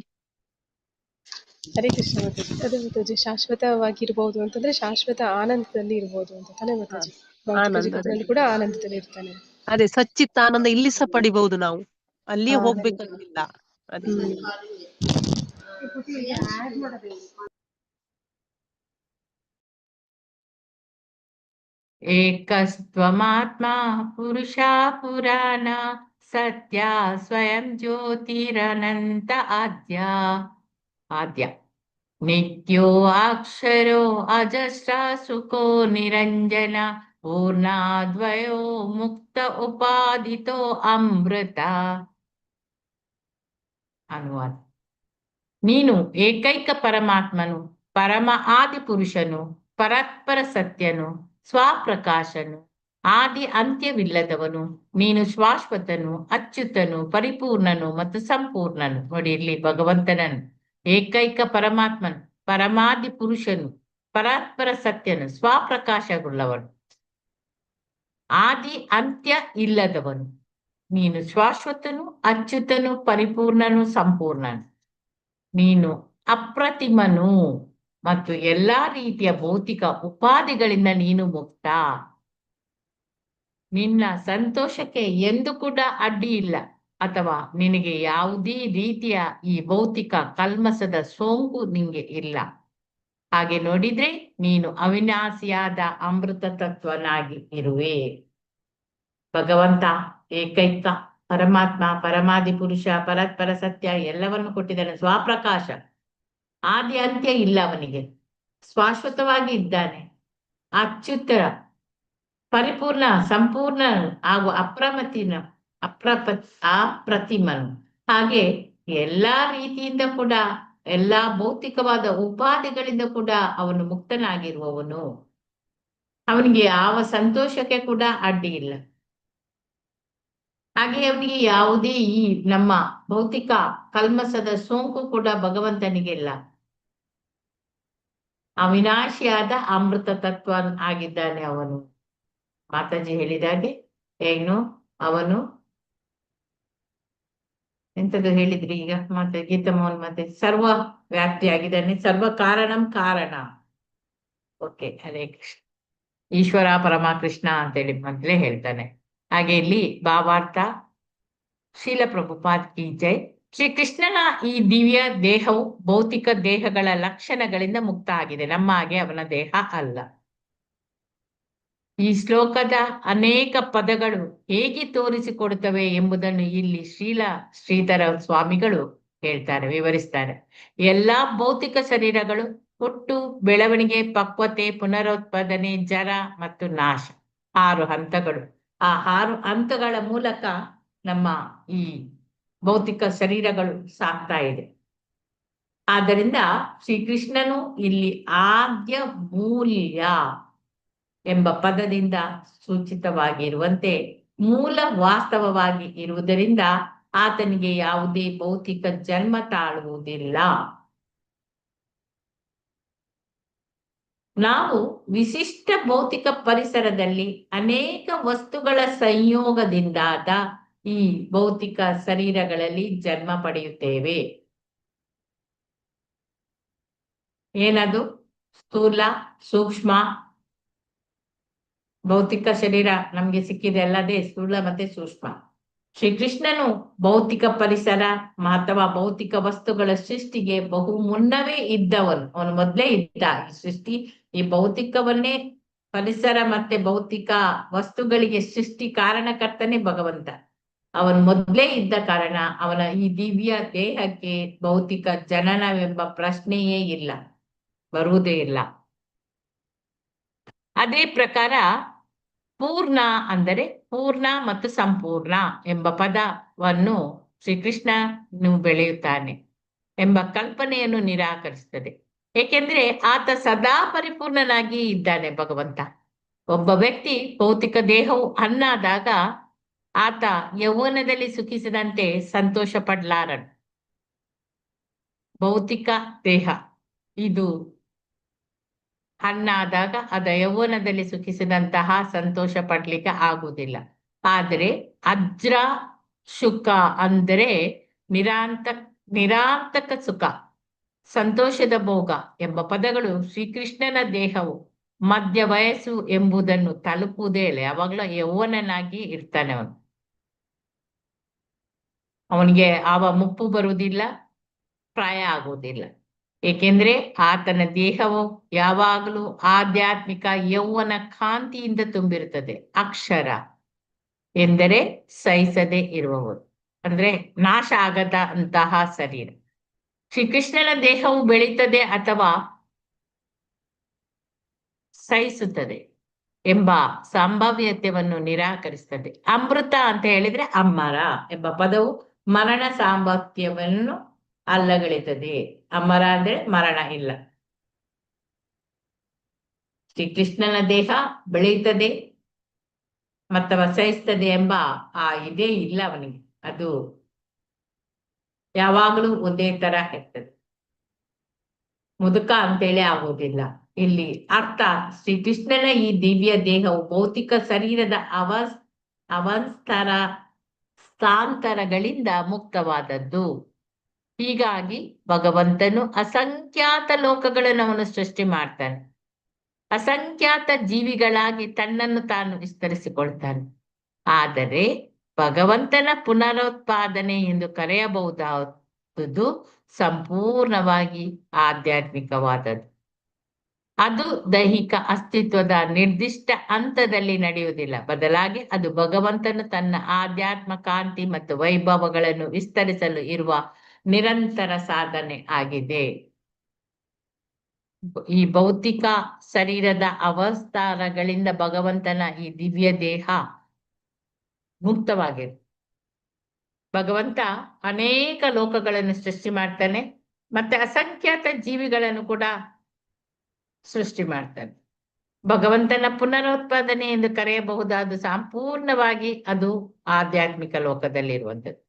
ಹರೇ ಕೃಷ್ಣ ಮಾತಾಜಿ. ಅದೇ ಮಾತಾಜಿ, ಶಾಶ್ವತವಾಗಿರ್ಬೋದು ಅಂತಂದ್ರೆ ಶಾಶ್ವತ ಆನಂದದಲ್ಲಿ ಇರ್ಬೋದು ಅಂತ ತಾನೇ ಮಾತಾಜಿ? ಭೌತಿಕ ಜಗತ್ತಿನಲ್ಲಿ ಕೂಡ ಆನಂದದಲ್ಲಿ ಇರ್ತಾನೆ. ಅದೇ ಸಚ್ಚಿತ್ತ ಆನಂದ ಇಲ್ಲಿ ಸಹ ಪಡಿಬಹುದು ನಾವು, ಅಲ್ಲಿಯೇ ಹೋಗ್ಬೇಕಂತಿಲ್ಲ. ಅದೇ ಏಕಸ್ತ್ವಮಾತ್ಮ ಪುರುಷ ಪುರಾಣ ಸತ್ಯ ಸ್ವಯಂ ಜ್ಯೋತಿರನಂತ ಆದ್ಯ ನಿತ್ಯೋ ಅಕ್ಷರೋ ಅಜಸ್ರ ಸುಖೋ ನಿರಂಜನ ಪೂರ್ಣಾದ್ವಯೋ ಮುಕ್ತ ಉಪಾದಿತೋ ಅಮೃತ. ಅನುವಾದ: ನೀನು ಏಕೈಕ ಪರಮಾತ್ಮನು, ಪರಮ ಆದಿ ಪುರುಷನು, ಪರಸ್ಪರ ಸತ್ಯನು, ಸ್ವಪ್ರಕಾಶನು, ಆದಿ ಅಂತ್ಯವಿಲ್ಲದವನು. ನೀನು ಶಾಶ್ವತನು, ಅಚ್ಯುತನು, ಪರಿಪೂರ್ಣನು ಮತ್ತು ಸಂಪೂರ್ಣನು. ನೋಡಿ, ಇಲ್ಲಿ ಭಗವಂತನನು ಏಕೈಕ ಪರಮಾತ್ಮನು, ಪರಮಾದಿ ಪುರುಷನು, ಪರಸ್ಪರ ಸತ್ಯನು, ಸ್ವಪ್ರಕಾಶಗುಳ್ಳವನು, ಆದಿ ಅಂತ್ಯ ಇಲ್ಲದವನು. ನೀನು ಶಾಶ್ವತನು, ಅಚ್ಯುತನು, ಪರಿಪೂರ್ಣನು, ಸಂಪೂರ್ಣನು. ನೀನು ಅಪ್ರತಿಮನು ಮತ್ತು ಎಲ್ಲಾ ರೀತಿಯ ಭೌತಿಕ ಉಪಾಧಿಗಳಿಂದ ನೀನು ಮುಕ್ತ. ನಿನ್ನ ಸಂತೋಷಕ್ಕೆ ಎಂದು ಕೂಡ ಅಡ್ಡಿ ಇಲ್ಲ, ಅಥವಾ ನಿನಗೆ ಯಾವುದೇ ರೀತಿಯ ಈ ಭೌತಿಕ ಕಲ್ಮಸದ ಸೋಂಕು ನಿಂಗೆ ಇಲ್ಲ. ಹಾಗೆ ನೋಡಿದ್ರೆ ನೀನು ಅವಿನಾಶಿಯಾದ ಅಮೃತ ತತ್ವನಾಗಿ ಇರುವೆ. ಭಗವಂತ ಏಕೈಕ ಪರಮಾತ್ಮ, ಪರಮಾದಿ ಪುರುಷ, ಪರಸ್ಪರ ಸತ್ಯ, ಎಲ್ಲವನ್ನು ಕೊಟ್ಟಿದ್ದಾನೆ. ಸ್ವಪ್ರಕಾಶ, ಆದಿ ಅಂತ್ಯ ಇಲ್ಲ ಅವನಿಗೆ, ಶಾಶ್ವತವಾಗಿ ಇದ್ದಾನೆ. ಅಚ್ಯುತ, ಪರಿಪೂರ್ಣ, ಸಂಪೂರ್ಣ ಹಾಗೂ ಅಪ್ರತಿಮನು. ಹಾಗೆ ಎಲ್ಲಾ ರೀತಿಯಿಂದ ಕೂಡ, ಎಲ್ಲಾ ಭೌತಿಕವಾದ ಉಪಾಧಿಗಳಿಂದ ಕೂಡ ಅವನು ಮುಕ್ತನಾಗಿರುವವನು. ಅವನಿಗೆ ಯಾವ ಸಂತೋಷಕ್ಕೆ ಕೂಡ ಅಡ್ಡಿ ಇಲ್ಲ. ಹಾಗೆ ಅವನಿಗೆ ಯಾವುದೇ ಈ ನಮ್ಮ ಭೌತಿಕ ಕಲ್ಮಸದ ಸೋಂಕು ಕೂಡ ಭಗವಂತನಿಗಿಲ್ಲ. ಅವಿನಾಶಿಯಾದ ಅಮೃತ ತತ್ವ ಆಗಿದ್ದಾನೆ ಅವನು. ಮಾತಾಜಿ ಹೇಳಿದಾಗೆ ಏನು ಅವನು ಎಂತದ್ದು ಹೇಳಿದ್ರಿ ಈಗ ಮತ್ತೆ ಗೀತಾ ಮೋಹನ್, ಮತ್ತೆ ಸರ್ವ ವ್ಯಾಪ್ತಿ ಆಗಿದ್ದಾನೆ, ಸರ್ವ ಕಾರಣಂ ಕಾರಣ. ಓಕೆ, ಹರೇ ಕೃಷ್ಣ. ಈಶ್ವರ ಪರಮ ಕೃಷ್ಣ ಅಂತೇಳಿ ಮೊದಲೇ ಹೇಳ್ತಾನೆ. ಹಾಗೆ ಇಲ್ಲಿ ಭಾವಾರ್ಥ: ಶೀಲ ಪ್ರಭುಪಾದ್ ಕಿ ಜೈ. ಶ್ರೀ ಕೃಷ್ಣನ ಈ ದಿವ್ಯ ದೇಹವು ಭೌತಿಕ ದೇಹಗಳ ಲಕ್ಷಣಗಳಿಂದ ಮುಕ್ತ ಆಗಿದೆ, ನಮ್ಮ ಹಾಗೆ ಅವನ ದೇಹ ಅಲ್ಲ. ಈ ಶ್ಲೋಕದ ಅನೇಕ ಪದಗಳು ಹೇಗೆ ತೋರಿಸಿಕೊಡುತ್ತವೆ ಎಂಬುದನ್ನು ಇಲ್ಲಿ ಶ್ರೀಧರ ಸ್ವಾಮಿಗಳು ಹೇಳ್ತಾರೆ, ವಿವರಿಸ್ತಾರೆ. ಎಲ್ಲಾ ಭೌತಿಕ ಶರೀರಗಳು ಹುಟ್ಟು, ಬೆಳವಣಿಗೆ, ಪಕ್ವತೆ, ಪುನರುತ್ಪಾದನೆ, ಜರ ಮತ್ತು ನಾಶ, 6 ಹಂತಗಳು. ಆ 6 ಹಂತಗಳ ಮೂಲಕ ನಮ್ಮ ಈ ಭೌತಿಕ ಶರೀರಗಳು ಸಾಗ್ತಾ ಇದೆ. ಆದ್ದರಿಂದ ಶ್ರೀಕೃಷ್ಣನು ಇಲ್ಲಿ ಆದ್ಯ ಮೂಲ್ಯ ಎಂಬ ಪದದಿಂದ ಸೂಚಿತವಾಗಿರುವಂತೆ ಮೂಲ ವಾಸ್ತವವಾಗಿ ಇರುವುದರಿಂದ ಆತನಿಗೆ ಯಾವುದೇ ಭೌತಿಕ ಜನ್ಮ ತಾಳುವುದಿಲ್ಲ. ನಾವು ವಿಶಿಷ್ಟ ಭೌತಿಕ ಪರಿಸರದಲ್ಲಿ ಅನೇಕ ವಸ್ತುಗಳ ಸಂಯೋಗದಿಂದಾದ ಈ ಭೌತಿಕ ಶರೀರಗಳಲ್ಲಿ ಜನ್ಮ ಪಡೆಯುತ್ತೇವೆ. ಏನದು? ಸ್ಥೂಲ, ಸೂಕ್ಷ್ಮ ಭೌತಿಕ ಶರೀರ ನಮ್ಗೆ ಸಿಕ್ಕಿದೆ ಅಲ್ಲದೆ ಸ್ಥೂಲ ಮತ್ತೆ ಸೂಕ್ಷ್ಮ. ಶ್ರೀಕೃಷ್ಣನು ಭೌತಿಕ ಪರಿಸರ ಅಥವಾ ಭೌತಿಕ ವಸ್ತುಗಳ ಸೃಷ್ಟಿಗೆ ಬಹು ಮುನ್ನವೇ ಇದ್ದವನು. ಅವನು ಮೊದಲೇ ಇದ್ದ ಈ ಸೃಷ್ಟಿ, ಈ ಭೌತಿಕವನ್ನೇ ಪರಿಸರ ಮತ್ತೆ ಭೌತಿಕ ವಸ್ತುಗಳಿಗೆ ಸೃಷ್ಟಿ ಕಾರಣಕರ್ತನೇ ಭಗವಂತ. ಅವನು ಮೊದಲೇ ಇದ್ದ ಕಾರಣ ಅವನ ಈ ದಿವ್ಯ ದೇಹಕ್ಕೆ ಭೌತಿಕ ಜನನವೆಂಬ ಪ್ರಶ್ನೆಯೇ ಇಲ್ಲ, ಬರುವುದೇ ಇಲ್ಲ. ಅದೇ ಪ್ರಕಾರ ಪೂರ್ಣ ಅಂದರೆ ಪೂರ್ಣ ಮತ್ತು ಸಂಪೂರ್ಣ ಎಂಬ ಪದವನ್ನು ಶ್ರೀಕೃಷ್ಣ ಬೆಳೆಯುತ್ತಾನೆ ಎಂಬ ಕಲ್ಪನೆಯನ್ನು ನಿರಾಕರಿಸುತ್ತದೆ. ಏಕೆಂದ್ರೆ ಆತ ಸದಾ ಪರಿಪೂರ್ಣನಾಗಿ ಇದ್ದಾನೆ ಭಗವಂತ. ಒಬ್ಬ ವ್ಯಕ್ತಿ ಭೌತಿಕ ದೇಹವು ಹಣ್ಣಾದಾಗ ಆತ ಯೌವನದಲ್ಲಿ ಸುಖಿಸಿದಂತೆ ಸಂತೋಷ ಪಡ್ಲಾರನು. ಭೌತಿಕ ದೇಹ ಇದು ಹಣ್ಣಾದಾಗ ಅದ ಯೌವನದಲ್ಲಿ ಸುಖಿಸಿದಂತಹ ಸಂತೋಷ ಪಡ್ಲಿಕ್ಕೆ ಆಗುವುದಿಲ್ಲ. ಆದರೆ ಅಜ್ರ ಸುಖ ಅಂದರೆ ನಿರಾಂತಕ ಸುಖ, ಸಂತೋಷದ ಭೋಗ ಎಂಬ ಪದಗಳು ಶ್ರೀಕೃಷ್ಣನ ದೇಹವು ಮಧ್ಯ ವಯಸ್ಸು ಎಂಬುದನ್ನು ತಲುಪುವುದೇ ಇಲ್ಲ. ಯಾವಾಗಲೂ ಯೌವನನಾಗಿ ಇರ್ತಾನೆ ಅವನು. ಅವನಿಗೆ ಆವ ಮುಪ್ಪು ಬರುವುದಿಲ್ಲ, ಪ್ರಾಯ ಆಗುವುದಿಲ್ಲ. ಏಕೆಂದ್ರೆ ಆತನ ದೇಹವು ಯಾವಾಗಲೂ ಆಧ್ಯಾತ್ಮಿಕ ಯೌವನ ಕಾಂತಿಯಿಂದ ತುಂಬಿರುತ್ತದೆ. ಅಕ್ಷರ ಎಂದರೆ ಸಹಿಸದೆ ಇರುವವರು, ಅಂದ್ರೆ ನಾಶ ಆಗದ ಅಂತಹ ಶರೀರ. ಶ್ರೀಕೃಷ್ಣನ ದೇಹವು ಬೆಳೀತದೆ ಅಥವಾ ಸಹಿಸುತ್ತದೆ ಎಂಬ ಸಂಭಾವ್ಯತೆಯನ್ನು ನಿರಾಕರಿಸುತ್ತದೆ. ಅಮೃತ ಅಂತ ಹೇಳಿದ್ರೆ ಅಮರ ಎಂಬ ಪದವು ಮರಣ ಸಾಮರ್ಥ್ಯವನ್ನು ಅಲ್ಲಗಳೆಯುತ್ತದೆ. ಅಮರ ಅಂದ್ರೆ ಮರಣ ಇಲ್ಲ. ಶ್ರೀಕೃಷ್ಣನ ದೇಹ ಬೆಳೆಯುತ್ತದೆ ಅಥವಾ ಸಹಿಸ್ತದೆ ಎಂಬ ಇದೇ ಇಲ್ಲ ಅವನಿಗೆ. ಅದು ಯಾವಾಗಲೂ ಒಂದೇ ತರ ಇರ್ತದೆ, ಮುದುಕ ಅಂತೇಳಿ ಆಗುವುದಿಲ್ಲ. ಇಲ್ಲಿ ಅರ್ಥ ಶ್ರೀಕೃಷ್ಣನ ಈ ದಿವ್ಯ ದೇಹವು ಭೌತಿಕ ಶರೀರದ ಸ್ಥಾಂತರಗಳಿಂದ ಮುಕ್ತವಾದದ್ದು. ಹೀಗಾಗಿ ಭಗವಂತನು ಅಸಂಖ್ಯಾತ ಲೋಕಗಳನ್ನು ಅವನು ಸೃಷ್ಟಿ ಮಾಡ್ತಾನೆ. ಅಸಂಖ್ಯಾತ ಜೀವಿಗಳಾಗಿ ತನ್ನನ್ನು ತಾನು ವಿಸ್ತರಿಸಿಕೊಳ್ತಾನೆ. ಆದರೆ ಭಗವಂತನ ಪುನರುತ್ಪಾದನೆ ಎಂದು ಕರೆಯಬಹುದಾದದ್ದು ಸಂಪೂರ್ಣವಾಗಿ ಆಧ್ಯಾತ್ಮಿಕವಾದದ್ದು. ಅದು ದೈಹಿಕ ಅಸ್ತಿತ್ವದ ನಿರ್ದಿಷ್ಟ ಹಂತದಲ್ಲಿ ನಡೆಯುವುದಿಲ್ಲ. ಬದಲಾಗಿ ಅದು ಭಗವಂತನು ತನ್ನ ಆಧ್ಯಾತ್ಮ ಕಾಂತಿ ಮತ್ತು ವೈಭವಗಳನ್ನು ವಿಸ್ತರಿಸಲು ಇರುವ ನಿರಂತರ ಸಾಧನೆ ಆಗಿದೆ. ಈ ಭೌತಿಕ ಶರೀರದ ಅವಸ್ಥಾನಗಳಿಂದ ಭಗವಂತನ ಈ ದಿವ್ಯ ದೇಹ ಮುಕ್ತವಾಗಿದೆ. ಭಗವಂತ ಅನೇಕ ಲೋಕಗಳನ್ನು ಸೃಷ್ಟಿ ಮಾಡ್ತಾನೆ, ಮತ್ತೆ ಅಸಂಖ್ಯಾತ ಜೀವಿಗಳನ್ನು ಕೂಡ ಸೃಷ್ಟಿ ಮಾಡ್ತಾನೆ. ಭಗವಂತನ ಪುನರುತ್ಪಾದನೆ ಎಂದು ಕರೆಯಬಹುದಾದ ಸಂಪೂರ್ಣವಾಗಿ ಅದು ಆಧ್ಯಾತ್ಮಿಕ ಲೋಕದಲ್ಲಿರುವಂಥದ್ದು.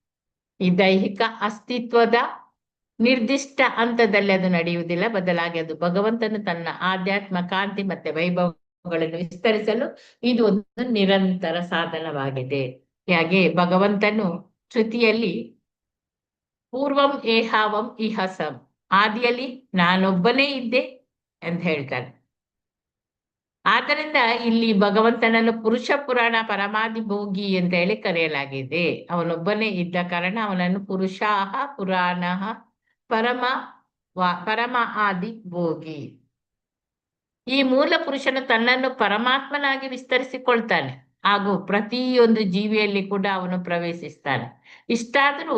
ಈ ದೈಹಿಕ ಅಸ್ತಿತ್ವದ ನಿರ್ದಿಷ್ಟ ಹಂತದಲ್ಲಿ ಅದು ನಡೆಯುವುದಿಲ್ಲ. ಬದಲಾಗಿ ಅದು ಭಗವಂತನು ತನ್ನ ಆಧ್ಯಾತ್ಮ ಕಾಂತಿ ಮತ್ತೆ ವೈಭವಗಳನ್ನು ವಿಸ್ತರಿಸಲು ಇದು ಒಂದು ನಿರಂತರ ಸಾಧನವಾಗಿದೆ. ಹಾಗೆ ಭಗವಂತನು ಶ್ರುತಿಯಲ್ಲಿ ಪೂರ್ವಂ ಏಹಾವಂ ಇಹಸಂ, ಆದಿಯಲ್ಲಿ ನಾನೊಬ್ಬನೇ ಇದ್ದೆ ಅಂತ ಹೇಳ್ತಾನೆ. ಆದ್ದರಿಂದ ಇಲ್ಲಿ ಭಗವಂತನನ್ನು ಪುರುಷ ಪುರಾಣ ಪರಮಾಧಿಭೋಗಿ ಅಂತ ಹೇಳಿ ಕರೆಯಲಾಗಿದೆ. ಅವನೊಬ್ಬನೇ ಇದ್ದ ಕಾರಣ ಅವನನ್ನು ಪುರುಷಾಹ ಪುರಾಣ ಪರಮ ಆದಿ ಭೋಗಿ. ಈ ಮೂಲ ಪುರುಷನು ತನ್ನನ್ನು ಪರಮಾತ್ಮನಾಗಿ ವಿಸ್ತರಿಸಿಕೊಳ್ತಾನೆ ಹಾಗೂ ಪ್ರತಿಯೊಂದು ಜೀವಿಯಲ್ಲಿ ಕೂಡ ಅವನು ಪ್ರವೇಶಿಸ್ತಾನೆ. ಇಷ್ಟಾದರೂ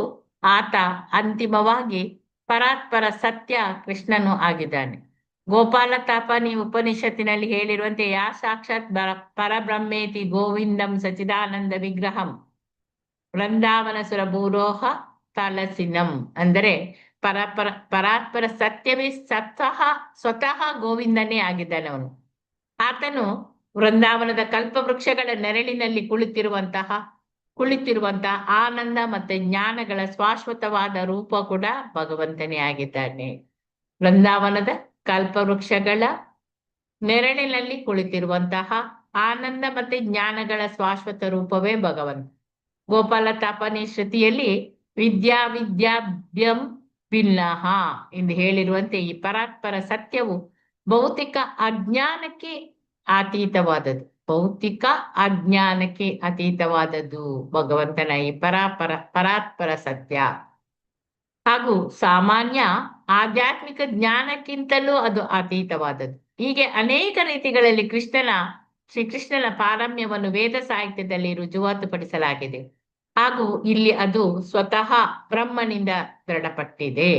ಆತ ಅಂತಿಮವಾಗಿ ಪರಾತ್ಪರ ಸತ್ಯ ಕೃಷ್ಣನು ಆಗಿದ್ದಾನೆ. ಗೋಪಾಲ ತಾಪನಿ ಉಪನಿಷತ್ತಿನಲ್ಲಿ ಹೇಳಿರುವಂತೆ ಯಾ ಸಾಕ್ಷಾತ್ ಪರಬ್ರಹ್ಮೇತಿ ಗೋವಿಂದಂ ಸಚಿದಾನಂದ ವಿಗ್ರಹಂ ವೃಂದಾವನ ಸುರಭೂರೋಹ ತಲಸಿನಂ, ಅಂದರೆ ಪರಾತ್ಪರ ಸತ್ಯವೇ ಸ್ವತಃ ಗೋವಿಂದನೇ ಆಗಿದ್ದಾನೆ ಅವನು. ಆತನು ವೃಂದಾವನದ ಕಲ್ಪವೃಕ್ಷಗಳ ನೆರಳಿನಲ್ಲಿ ಕುಳಿತಿರುವಂತಹ ಆನಂದ ಮತ್ತೆ ಜ್ಞಾನಗಳ ಶಾಶ್ವತವಾದ ರೂಪ ಕೂಡ ಭಗವಂತನೇ ಆಗಿದ್ದಾನೆ. ವೃಂದಾವನದ ಕಲ್ಪವೃಕ್ಷಗಳ ನೆರಳಿನಲ್ಲಿ ಕುಳಿತಿರುವಂತಹ ಆನಂದ ಮತ್ತೆ ಜ್ಞಾನಗಳ ಶಾಶ್ವತ ರೂಪವೇ ಭಗವಂತ. ಗೋಪಾಲ ತಾಪನಿ ಶ್ರುತಿಯಲ್ಲಿ ವಿದ್ಯಾಭ್ಯಂ ಭಿನ್ನಃ ಎಂದು ಹೇಳಿರುವಂತೆ ಈ ಪರಾತ್ಪರ ಸತ್ಯವು ಭೌತಿಕ ಅಜ್ಞಾನಕ್ಕೆ ಅತೀತವಾದದ್ದು ಭಗವಂತನ ಈ ಪರಾತ್ಪರ ಸತ್ಯ. ಹಾಗೂ ಸಾಮಾನ್ಯ ಆಧ್ಯಾತ್ಮಿಕ ಜ್ಞಾನಕ್ಕಿಂತಲೂ ಅದು ಅತೀತವಾದದ್ದು. ಹೀಗೆ ಅನೇಕ ರೀತಿಗಳಲ್ಲಿ ಶ್ರೀಕೃಷ್ಣನ ಪಾರಮ್ಯವನ್ನು ವೇದ ಸಾಹಿತ್ಯದಲ್ಲಿ ರುಜುವಾತುಪಡಿಸಲಾಗಿದೆ. ಹಾಗೂ ಇಲ್ಲಿ ಅದು ಸ್ವತಃ ಬ್ರಹ್ಮನಿಂದ ದೃಢಪಟ್ಟಿದೆ.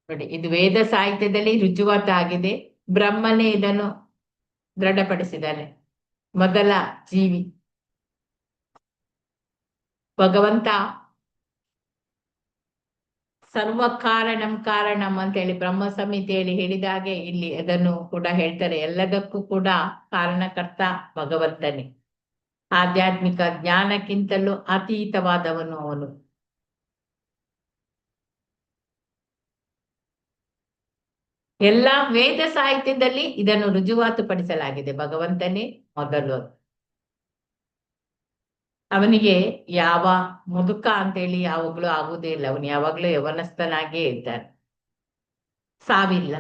ನೋಡಿ, ಇದು ವೇದ ಸಾಹಿತ್ಯದಲ್ಲಿ ರುಜುವಾತಾಗಿದೆ. ಬ್ರಹ್ಮನೇ ಇದನ್ನು ದೃಢಪಡಿಸಿದ್ದಾನೆ. ಮೊದಲ ಜೀವಿ ಭಗವಂತ ಸರ್ವ ಕಾರಣಂ ಅಂತ ಹೇಳಿ ಬ್ರಹ್ಮ ಸಂಹಿತೆಯಲ್ಲಿ ಹೇಳಿದ ಹಾಗೆ ಇಲ್ಲಿ ಅದನ್ನು ಕೂಡ ಹೇಳ್ತಾರೆ. ಎಲ್ಲದಕ್ಕೂ ಕೂಡ ಕಾರಣಕರ್ತ ಭಗವಂತನೇ. ಆಧ್ಯಾತ್ಮಿಕ ಜ್ಞಾನಕ್ಕಿಂತಲೂ ಅತೀತವಾದವನು ಅವನು. ಎಲ್ಲ ವೇದ ಸಾಹಿತ್ಯದಲ್ಲಿ ಇದನ್ನು ರುಜುವಾತುಪಡಿಸಲಾಗಿದೆ. ಭಗವಂತನೇ ಮೊದಲು. ಅವನಿಗೆ ಯಾವ ಮುದುಕ ಅಂತೇಳಿ ಯಾವಾಗ್ಲೂ ಆಗುವುದೇ ಇಲ್ಲ. ಅವನು ಯಾವಾಗ್ಲೂ ಯವನಸ್ಥನಾಗಿಯೇ ಇದ್ದಾನೆ. ಸಾವಿಲ್ಲ,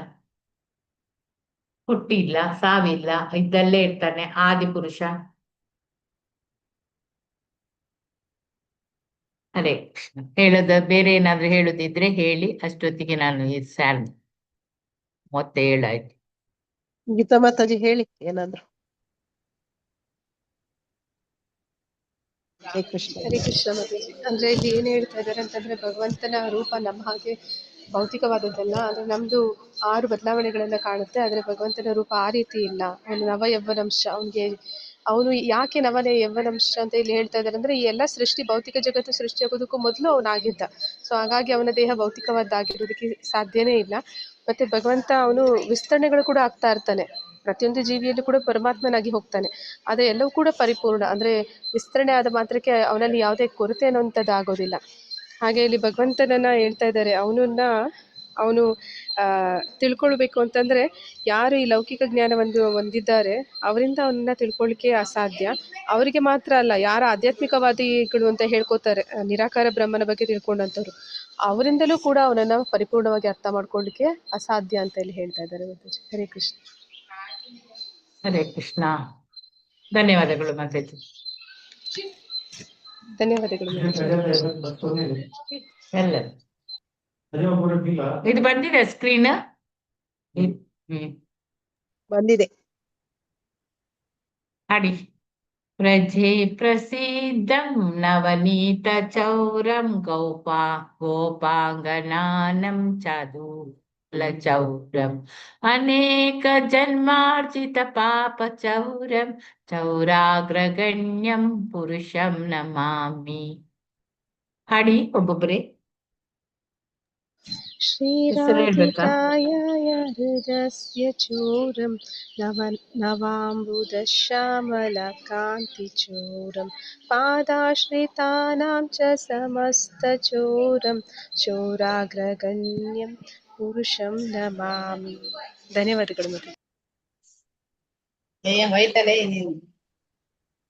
ಹುಟ್ಟಿಲ್ಲ, ಸಾವಿಲ್ಲ, ಇದ್ದಲ್ಲೇ ಇರ್ತಾನೆ. ಆದಿಪುರುಷ. ಹರೇ ಕೃಷ್ಣ. ಬೇರೆ ಏನಾದ್ರು ಹೇಳುದಿದ್ರೆ ಹೇಳಿ. ಅಷ್ಟೊತ್ತಿಗೆ ನಾನು ಈ 37 ಆಯ್ತು. ಗೀತಾ ಮಾತಾಜಿ ಹೇಳಿ ಏನಾದ್ರು. ಹರೇ ಕೃಷ್ಣ. ಹರೇ ಕೃಷ್ಣ ಮಾತಾಜಿ. ಅಂದ್ರೆ ಇಲ್ಲಿ ಏನ್ ಹೇಳ್ತಾ ಇದಾರೆ ಅಂತಂದ್ರೆ, ಭಗವಂತನ ರೂಪ ನಮ್ಮ ಹಾಗೆ ಭೌತಿಕವಾದದ್ದಲ್ಲ. ಅಂದ್ರೆ ನಮ್ದು 6 ಬದಲಾವಣೆಗಳನ್ನ ಕಾಣುತ್ತೆ, ಆದ್ರೆ ಭಗವಂತನ ರೂಪ ಆ ರೀತಿ ಇಲ್ಲ. ಅವನು ನವ ಯವ್ವನಂಶ. ಅವನು ಯಾಕೆ ನವನೇ ಯವ್ವನಂಶ ಅಂತ ಇಲ್ಲಿ ಹೇಳ್ತಾ ಇದ್ದಾರೆ ಅಂದ್ರೆ, ಈ ಎಲ್ಲ ಭೌತಿಕ ಜಗತ್ತು ಸೃಷ್ಟಿಯಾಗೋದಕ್ಕೂ ಮೊದಲು ಅವನಾಗಿದ್ದ. ಸೊ ಹಾಗಾಗಿ ಅವನ ದೇಹ ಭೌತಿಕವಾದ್ದಾಗಿರೋದಕ್ಕೆ ಸಾಧ್ಯನೇ ಇಲ್ಲ. ಮತ್ತೆ ಭಗವಂತ ಅವನು ವಿಸ್ತರಣೆಗಳು ಕೂಡ ಆಗ್ತಾ ಇರ್ತಾನೆ. ಪ್ರತಿಯೊಂದು ಜೀವಿಯಲ್ಲೂ ಕೂಡ ಪರಮಾತ್ಮನಾಗಿ ಹೋಗ್ತಾನೆ. ಆದರೆ ಎಲ್ಲವೂ ಕೂಡ ಪರಿಪೂರ್ಣ. ಅಂದ್ರೆ ವಿಸ್ತರಣೆ ಆದ ಮಾತ್ರಕ್ಕೆ ಅವನಲ್ಲಿ ಯಾವುದೇ ಕೊರತೆ ಅನ್ನೋಂಥದ್ದು ಆಗೋದಿಲ್ಲ. ಹಾಗೆ ಇಲ್ಲಿ ಭಗವಂತನನ್ನ ಹೇಳ್ತಾ ಇದ್ದಾರೆ, ಅವನು ತಿಳ್ಕೊಳ್ಬೇಕು ಅಂತಂದ್ರೆ, ಯಾರು ಈ ಲೌಕಿಕ ಜ್ಞಾನವನ್ನು ಹೊಂದಿದ್ದಾರೆ ಅವರಿಂದ ಅವನನ್ನ ತಿಳ್ಕೊಳ್ಳಿಕ್ಕೆ ಅಸಾಧ್ಯ. ಅವರಿಗೆ ಮಾತ್ರ ಅಲ್ಲ, ಯಾರ ಆಧ್ಯಾತ್ಮಿಕವಾದಿಗಳು ಅಂತ ಹೇಳ್ಕೊತಾರೆ, ನಿರಾಕಾರ ಬ್ರಹ್ಮನ ಬಗ್ಗೆ ತಿಳ್ಕೊಂಡಂಥವ್ರು, ಅವರಿಂದಲೂ ಕೂಡ ಅವನನ್ನ ಪರಿಪೂರ್ಣವಾಗಿ ಅರ್ಥ ಮಾಡ್ಕೊಳ್ಳಿಕ್ಕೆ ಅಸಾಧ್ಯ ಅಂತ ಇಲ್ಲಿ ಹೇಳ್ತಾ ಇದ್ದಾರೆ. ಹರೇ ಕೃಷ್ಣ. ಹರೇ ಕೃಷ್ಣ. ಧನ್ಯವಾದಗಳು ಮಾತಾಜಿ. ಧನ್ಯವಾದಗಳು. ಎಲ್ಲ ಇದು ಬಂದಿದೆ ಸ್ಕ್ರೀನ್. ಬಂದಿದೆ. ಅಡಿ ಪ್ರಜೆ ಪ್ರಸಿದ್ಧಂ ನವನೀತ ಚೌರಂ ಗೋಪಾಂಗನಾನಂ ಚೌರಂ ಅನೇಕ ಜನ್ಮಾರ್ಜಿತ ಪಾಪ ಚೌರಂ ಚೌರಾಗ್ರಗಣ್ಯಂ ಪುರುಷಂ ನಮಾಮಿ. ಹಾಡಿ ಒಬ್ಬೊಬ್ಬರೇ. ಶ್ರೀರಾಧಿಕಾಯ ಹೃದಸ್ಯ ಚೂರಂ ನವಾಂಬುದಶ್ಯಾಮಲಕಾಂತಿಚೂರಂ ಪಾದಾಶ್ರಿತಾನಾಂ ಚ ಸಮಸ್ತಚೂರಂ ಚೌರಾಗ್ರಗಣ್ಯಂ ಪುರುಷಂ ನಮಾಮಿ. ಧನ್ಯವಾದಗಳು.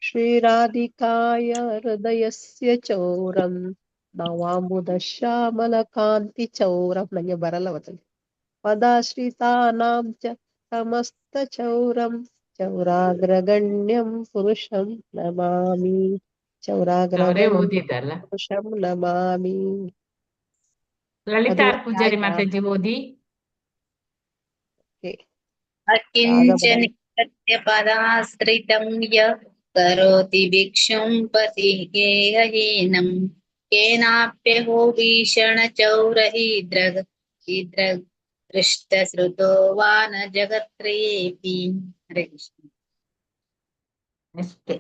ಶ್ರೀರಾಧಿಕಾಯ ಹೃದಯಸ್ಯ ಚೌರಂ ನವಾಂಬುದಶ್ಯಾಮಲಕಾಂತಿ ಚೌರಂ. ನಂಗೆ ಬರಲ್ಲ ಅವತ್ತಲ್ಲಿ. ಪದಾಶ್ರಿತಾನಾಂ ಚ ಸಮಸ್ತ ಚೌರಂ ಚೌರಾಗ್ರಗಣ್ಯಂ ಪುರುಷಂ ನಮಾಮಿ. ಓದಿದ್ದಲ್ಲ. ಪುರುಷಂ ನಮಾಮಿ. ಲಲಿತಾ ಪೂಜಾರಿ ಮಾತಾಜಿ ಓದಿ. ಅಕಿಂಚನಿತ್ಯಪದಾಶ್ರಿತಂ ಯ ಕರೋತಿ ಭಿಕ್ಷುಂ ಪತಿಹೇಯಹೀನಂ ಕೇನಾಪ್ಯಹೋ ಭೀಷಣ ಚೌರಹೀದ್ರಗ್ ದೃಷ್ಟಶ್ರುತೋ ವಾ ನ ಜಗತ್ರಯೇಪಿ. ಹರೇ ಕೃಷ್ಣ. ಅಷ್ಟೇ.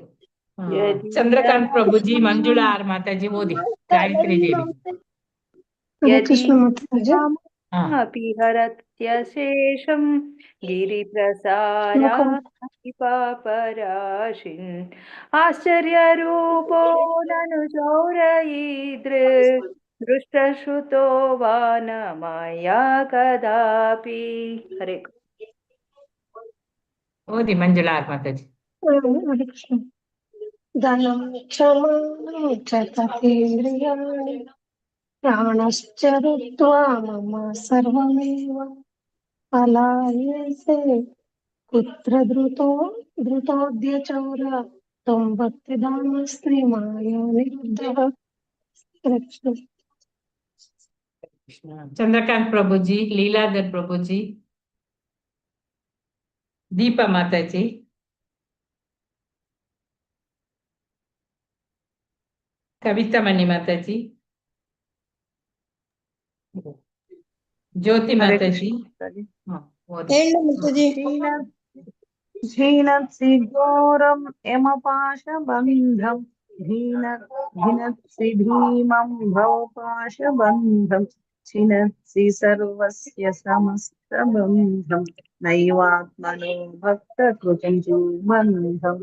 ಚಂದ್ರಕಾಂತ್ ಪ್ರಭುಜಿ, ಮಂಜುಳಾ ಮಾತಾಜಿ ಓದಿ. ಗಾಯತ್ರಿ ದೇವಿ. ಹರೇ ಯದಿ ಕೃಷ್ಣ ಮಾತಾಜಿ. ಅಪಿ ಹರತ್ಯಶೇಷಂ ಗಿರಿಪ್ರಸಾರಾತಿ ಪಾಪರಾಶಿನ್ ಆಶ್ಚರ್ಯರೂಪೋ ನನು ಚೌರಯೀದೃ ದೃಷ್ಟಶ್ರುತೋ ವಾ ನ ಮಯಾ ಕದಾಪಿ. ಹರೇ ಓದಿ ಮಂಜುಳಾ ಮಾತಾಜಿ. ಹರೇ ಕೃಷ್ಣ. ಧನಂ ಕ್ಷಮಾನಂ ಚ ತಪೇಂದ್ರಿಯಾಣಿ ಪ್ರಾಣಶ್ಚ ರುದ್ಧ್ವಾ ಮಮ ಸರ್ವಮೇವ ಪಲಾಯಸೆ ಪುತ್ರ ಧೃತೋದ್ಯ ಚೌರ ತ್ವಂ ಭಕ್ತಿಧಾಮಸ್ತ್ರೀ ಮಾಯಾ ನಿರುದ್ಧಃ. ಹರೇ ಕೃಷ್ಣ. ಚಂದ್ರಕಾಂತ್ ಪ್ರಭುಜಿ, ಲೀಲಾಧರ್ ಪ್ರಭುಜಿ, ದೀಪಾ ಮಾತಾಜಿ, ಕವಿತಾ ಮಣಿ ಮಾತಾಜಿ, ಜ್ಯೋತಿ ಹರೇ ಮಾತಾಜಿ. ಕೃಷ್ಣ. ಓದಿ. ಘೋರಂ ಯಮಪಾಶಬಂಧಂ ಘಿನತ್ಸಿ ಭೀಮಂ ಭವಪಾಶಬಂಧಂ छिनत्सि सर्वस्य समस्तबन्धं नैवात्मनो भक्तकृतं चु बन्धं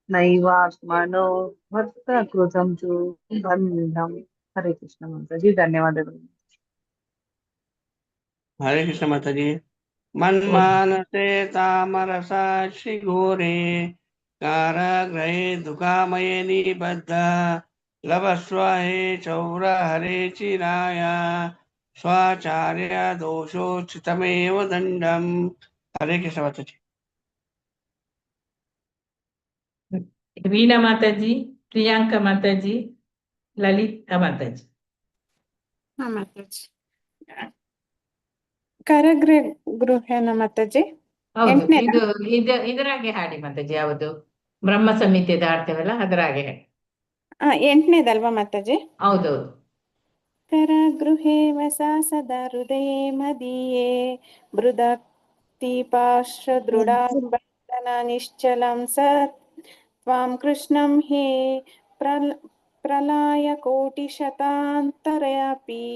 नैवात्मनो भक्तकृतं चु बन्धं. हरे कृष्ण माताजी, धन्यवादಗಳು. हरे कृष्ण माताजी. मन्मानसे तामरसाक्षि घोरे कारागृहे दुःखामये निबद्ध लभस्व हे चौर हरे चिराय स्वाचार्य दोषोचितमेव दण्डम्. हरे कृष्ण माताजी. ವೀಣಾ ಮಾತಾಜಿ, ಪ್ರಿಯಾಂಕಾ ಮಾತಾಜಿ, ಲಲಿತಾ ಮಾತಾಜಿ. ಮಾತಾಜಿ. ಗೃಹನ ಮಾತಾಜಿ. ಹೌದು, ಇದರಾಗೆ ಹಾಡಿ ಮಾತಾಜಿ. ಯಾವುದು ಬ್ರಹ್ಮ ಸಂಹಿತೆದ ಆಡ್ತೇವಲ್ಲ ಅದರಾಗೆ ಹಾಡಿ. 8ನೇದಲ್ವಾ ಮಾತಾಜಿ? ಹೌದೌದು. ಕರಗೃಹೇ ವಸಾ ಸದಾ ಹೃದಯೇ ಮದೀಯೇ ಬೃದಕ್ತಿ ಪಾರ್ಶ್ವ ದೃಢಾಬಂಧನ ನಿಶ್ಚಲಂ ಸತ್ ತ್ವಾಂ ಕೃಷ್ಣಂ ಹೇ ಪ್ರಲಯ ಕೋಟಿ ಶತಾಂತರಯಪಿ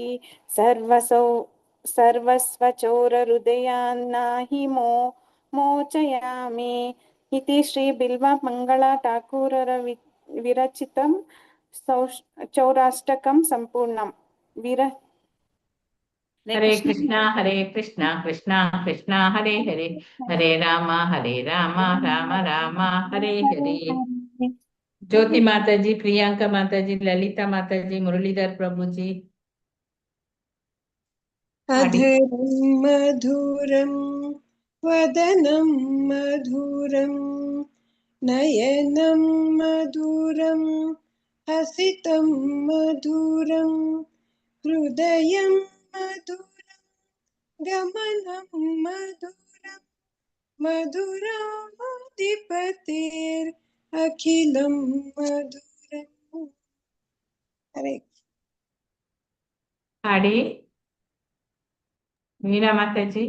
ಸರ್ವಸ್ವಚೋರ ಹೃದಯಾನ್ನಾಹಿ ಮೋಚಯಾಮಿ ಇತಿ ಶ್ರೀ ಬಿಲ್ವ ಮಂಗಳ ಠಾಕೂರರ ವಿರಚಿತಂ ಚೌರಾಷ್ಟಕಂ ಸಂಪೂರ್ಣಂ. ಹರೇ ಕೃಷ್ಣ ಕೃಷ್ಣ ಕೃಷ್ಣ ಹರೇ ಹರೇ, ಹರೇ ರಾಮ ರಾಮ ರಾಮ ಹರೇ ಹರೇ. ಜ್ಯೋತಿ ಮಾತಾಜಿ, ಪ್ರಿಯಾಂಕಾ ಮಾತಾಜಿ, ಲಲಿತಾ ಮಾತಾಜಿ, ಮುರಳೀಧರ್ ಪ್ರಭುಜಿ. ಅಧರಂ ಮಧುರಂ ವದನಂ ಮಧುರಂ ನಯನಂ ಮಧುರಂ ಹಸಿತಂ ಮಧುರಂ ಹೃದಯಂ ಮಧುರಂ ಗಮನಂ ಮಧುರಂ ಮಧುರಾಧಿಪತಿರ್ ಅಖಿಲಂ ಮಧುರಂ. ಹರೇ ಹಾಡಿ. ವೀಣಾ ಮಾತಾಜಿ,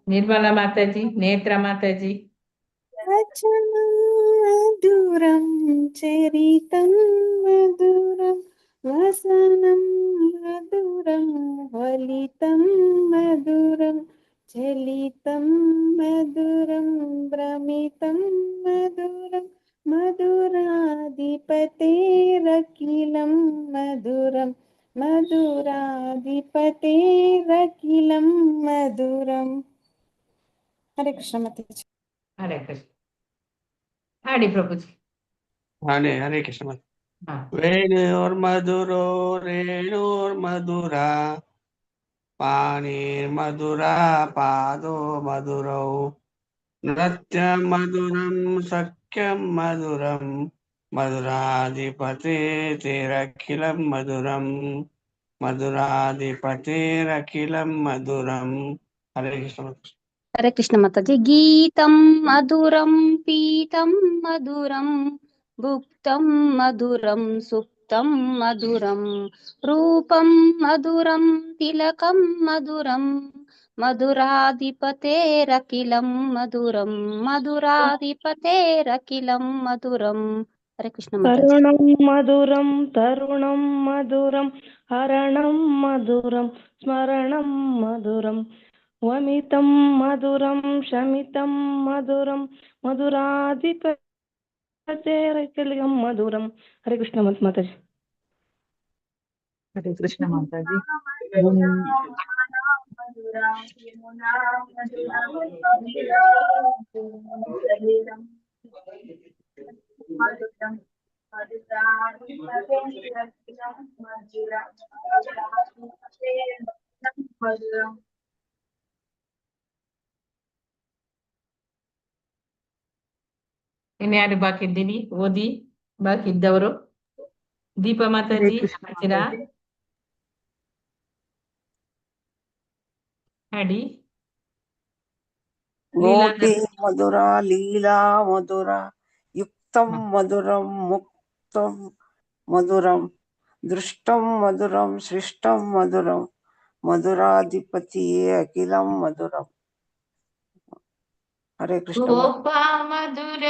ನಿರ್ಮಲಾ ಮಾತಾಜಿ, ನೇತ್ರ ಮಾತಾಜಿ. ವಚನಂ ಮಧುರಂ ಚರಿತಂ ಮಧುರಂ ವಸನಂ ಮಧುರಂ ವಲಿತಂ ಮಧುರಂ ಚಲಿತಂ ಮಧುರಂ ಭ್ರಮಿತಂ ಮಧುರಂ ಮಧುರಾಧಿಪತೇರಖಿಲಂ ಮಧುರಂ ಮಧುರಾಧಿಪತೇರಖಿಲಂ ಮಧುರಂ. ಹರೇ ಕೃಷ್ಣ ಮಾತಾಜಿ. ಹರೇ ಕೃಷ್ಣ. ಹಾಡಿ ಪ್ರಭುಜಿ. हरे कृष्ण माताजी. वेणुर्मधुरो रेणुर्मधुरा पाणिर्मधुरा पादो मधुरौ नृत्यं मधुरं सख्यं मधुरं मधुराधिपतेरखिलं मधुरं मधुराधिपतेरखिलं मधुरं. हरे कृष्ण माताजी. हरे कृष्ण माताजी. गीतं मधुरं पीतं मधुरं भुक्तं मधुरं सुप्तं मधुरं रूपं मधुरं तिलकं मधुरं मधुराधिपतेरखिलं मधुरं मधुराधिपतेरखिलं मधुरं. हरे कृष्ण माताजी. तरुणं मधुरं ಹರಣಂ ಮಧುರಂ ಸ್ಮರಣಂ ಮಧುರಂ ವಮಿತಂ ಮಧುರಂ ಶಮಿತಂ ಮಧುರಂ ಮಧುರಾಧಿಪತಿಂ ಮಧುರಂ. ಹರೇ ಕೃಷ್ಣ ಮಾತಾಜಿ. ಹರೇ ಕೃಷ್ಣ ಮಾತಾಜಿ. ಇನ್ಯಾರು ಬಾಕಿ ಇದ್ದೀವಿ? ಓದಿ ಬಾಕಿ ಇದ್ದವರು. ದೀಪ ಮಾತಾಜಿ ಮಾಡ್ತೀರಾ? ಹಾಡಿ. ಗೋಪಿ ಮಧುರ ಲೀಲಾ ಮಧುರ ಯುಕ್ತಂ ಮಧುರಂ ಮುಕ್ತಂ ಮಧುರಂ ದೃಷ್ಟಂ ಮಧುರಂ ಸೃಷ್ಟಂ ಮಧುರಂ ಮಧುರಾಧಿಪತಿಯೇ ಅಖಿಲಂ ಮಧುರಂ. ಹರೇ ಕೃಷ್ಣ. ಗೋಪ ಮಧುರ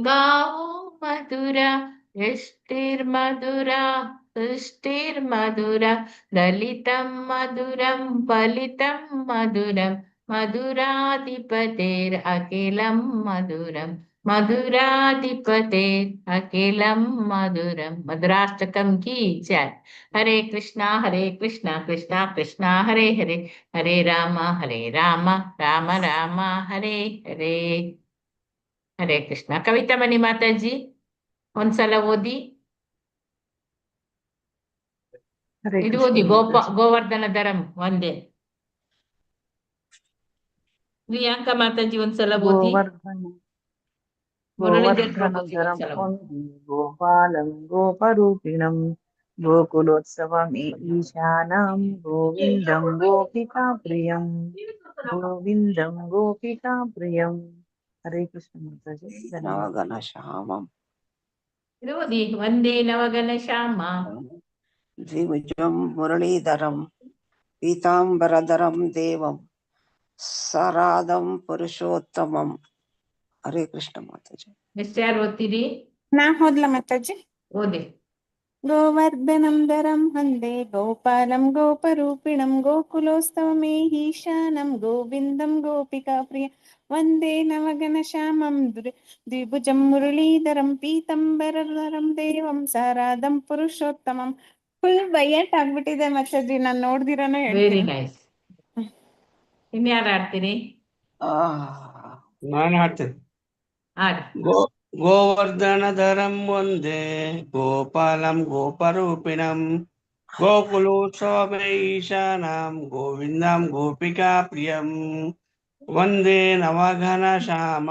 ಗಾವು ಮಧುರ ಯಷ್ಟಿರ್ಮಧುರ ಸೃಷ್ಟಿರ್ಮಧುರ ಲಲಿತಂ ಮಧುರಂ ಫಲಿತಂ ಮಧುರಂ ಮಧುರಾಧಿಪತೇರ್ ಅಖಿಲಂ ಮಧುರಂ ಮಧುರಾಧಿಪತೇರ್ ಅಖಿಲಂ ಮಧುರಂ. ಮಧುರಾಷ್ಟಕಂ ಕಿ ಜೈ. ಹರೇ ಕೃಷ್ಣ ಕೃಷ್ಣ ಕೃಷ್ಣ ಹರೇ ಹರೇ ಹರೇ ರಾಮ ರಾಮ ರಾಮ ಹರೇ ಹರೇ. ಹರೇ ಕೃಷ್ಣ. ಕವಿತಾ ಮಣಿ ಮಾತಾಜಿ ಒಂದ್ಸಲ ಓದಿ. ಇದು ಓದಿ. ಗೋವರ್ಧನ ಧರಂ ಒಂದೇ. ಪ್ರಿಯಾಂಕಾ ಮಾತಾಜಿ ಒಂದ್ಸಲ ಓದಿ. ಗೋಪಾಲಂ ಗೋಪರೂಪಿಣಂ ಗೋಕುಲೋತ್ಸವಮೇ ಈಶಾನಂ ಗೋವಿಂದಂ ಗೋಪಿಕಾ ಪ್ರಿಯಂ ಗೋವಿಂದಂ ಗೋಪಿಕಾ ಪ್ರಿಯಂ. ಹರೇ ಕೃಷ್ಣ ಮಾತಾಜಿ. ನವಗಣ ಶ್ಯಾಮಂ ಇದು ಓದಿ. ವಂದೇ ನವಗಣ ಶ್ಯಾಮ ದ್ವಿಭುಜಂ ಮುರಳೀಧರಂ ಪೀತಾಂಬರಧರಂ ದೇವಂ ಸರಾದಂ ಪುರುಷೋತ್ತಮಂ. ಹರೇ ಕೃಷ್ಣ ಮಾತಾಜಿ. ಯಾರು ಓದ್ತೀರಿ? ನಾ ಓದ್ಲಾ ಮಾತಾಜಿ? ಓದಿ. ಗೋವರ್ಧನಂ ಧರಂ ವಂದೇ ಗೋಪಾಲಂ ಗೋಪರೂಪಿಣಂ ಗೋಕುಲೋತ್ಸವಮೇಹೀಶಾನಂ ಗೋವಿಂದಂ ಗೋಪಿಕಾ ಪ್ರಿಯ ವಂದೇ ನವಗಣ ಶ್ಯಾಮಂ ದ್ವಿಭುಜಂ ಮುರಳೀಧರಂ ಪೀತಂಬರಧರಂ ದೇವಂ ಸಾರಾಧಂ ಪುರುಷೋತ್ತಮಂ. ಫುಲ್ ಬೈಯಟ್ ಆಗ್ಬಿಟ್ಟಿದೆ ಮಾತಾಜಿ, ನಾನ್ ನೋಡ್ದಿರಾನು ವೆರಿ ಹೇಳ್ತೀನಿ. ನೈಸ್. ಇನ್ಯಾರು ಆಡ್ತೀರಿ? ನಾನು ಹಾಡ್ತೇನೆ. ಆಡಿ. ಗೋವರ್ಧನಧರಂ ವಂದೇ ಗೋಪಾಲಂ ಗೋಪರೂಪಿಣಂ ಗೋಕುಲೋತ್ಸವಮೇ ಈಶಾನಂ ಗೋವಿಂದಂ ಗೋಪಿಕಾ ಪ್ರಿಯಂ ವಂದೇ ನವಘನ ಶ್ಯಾಮ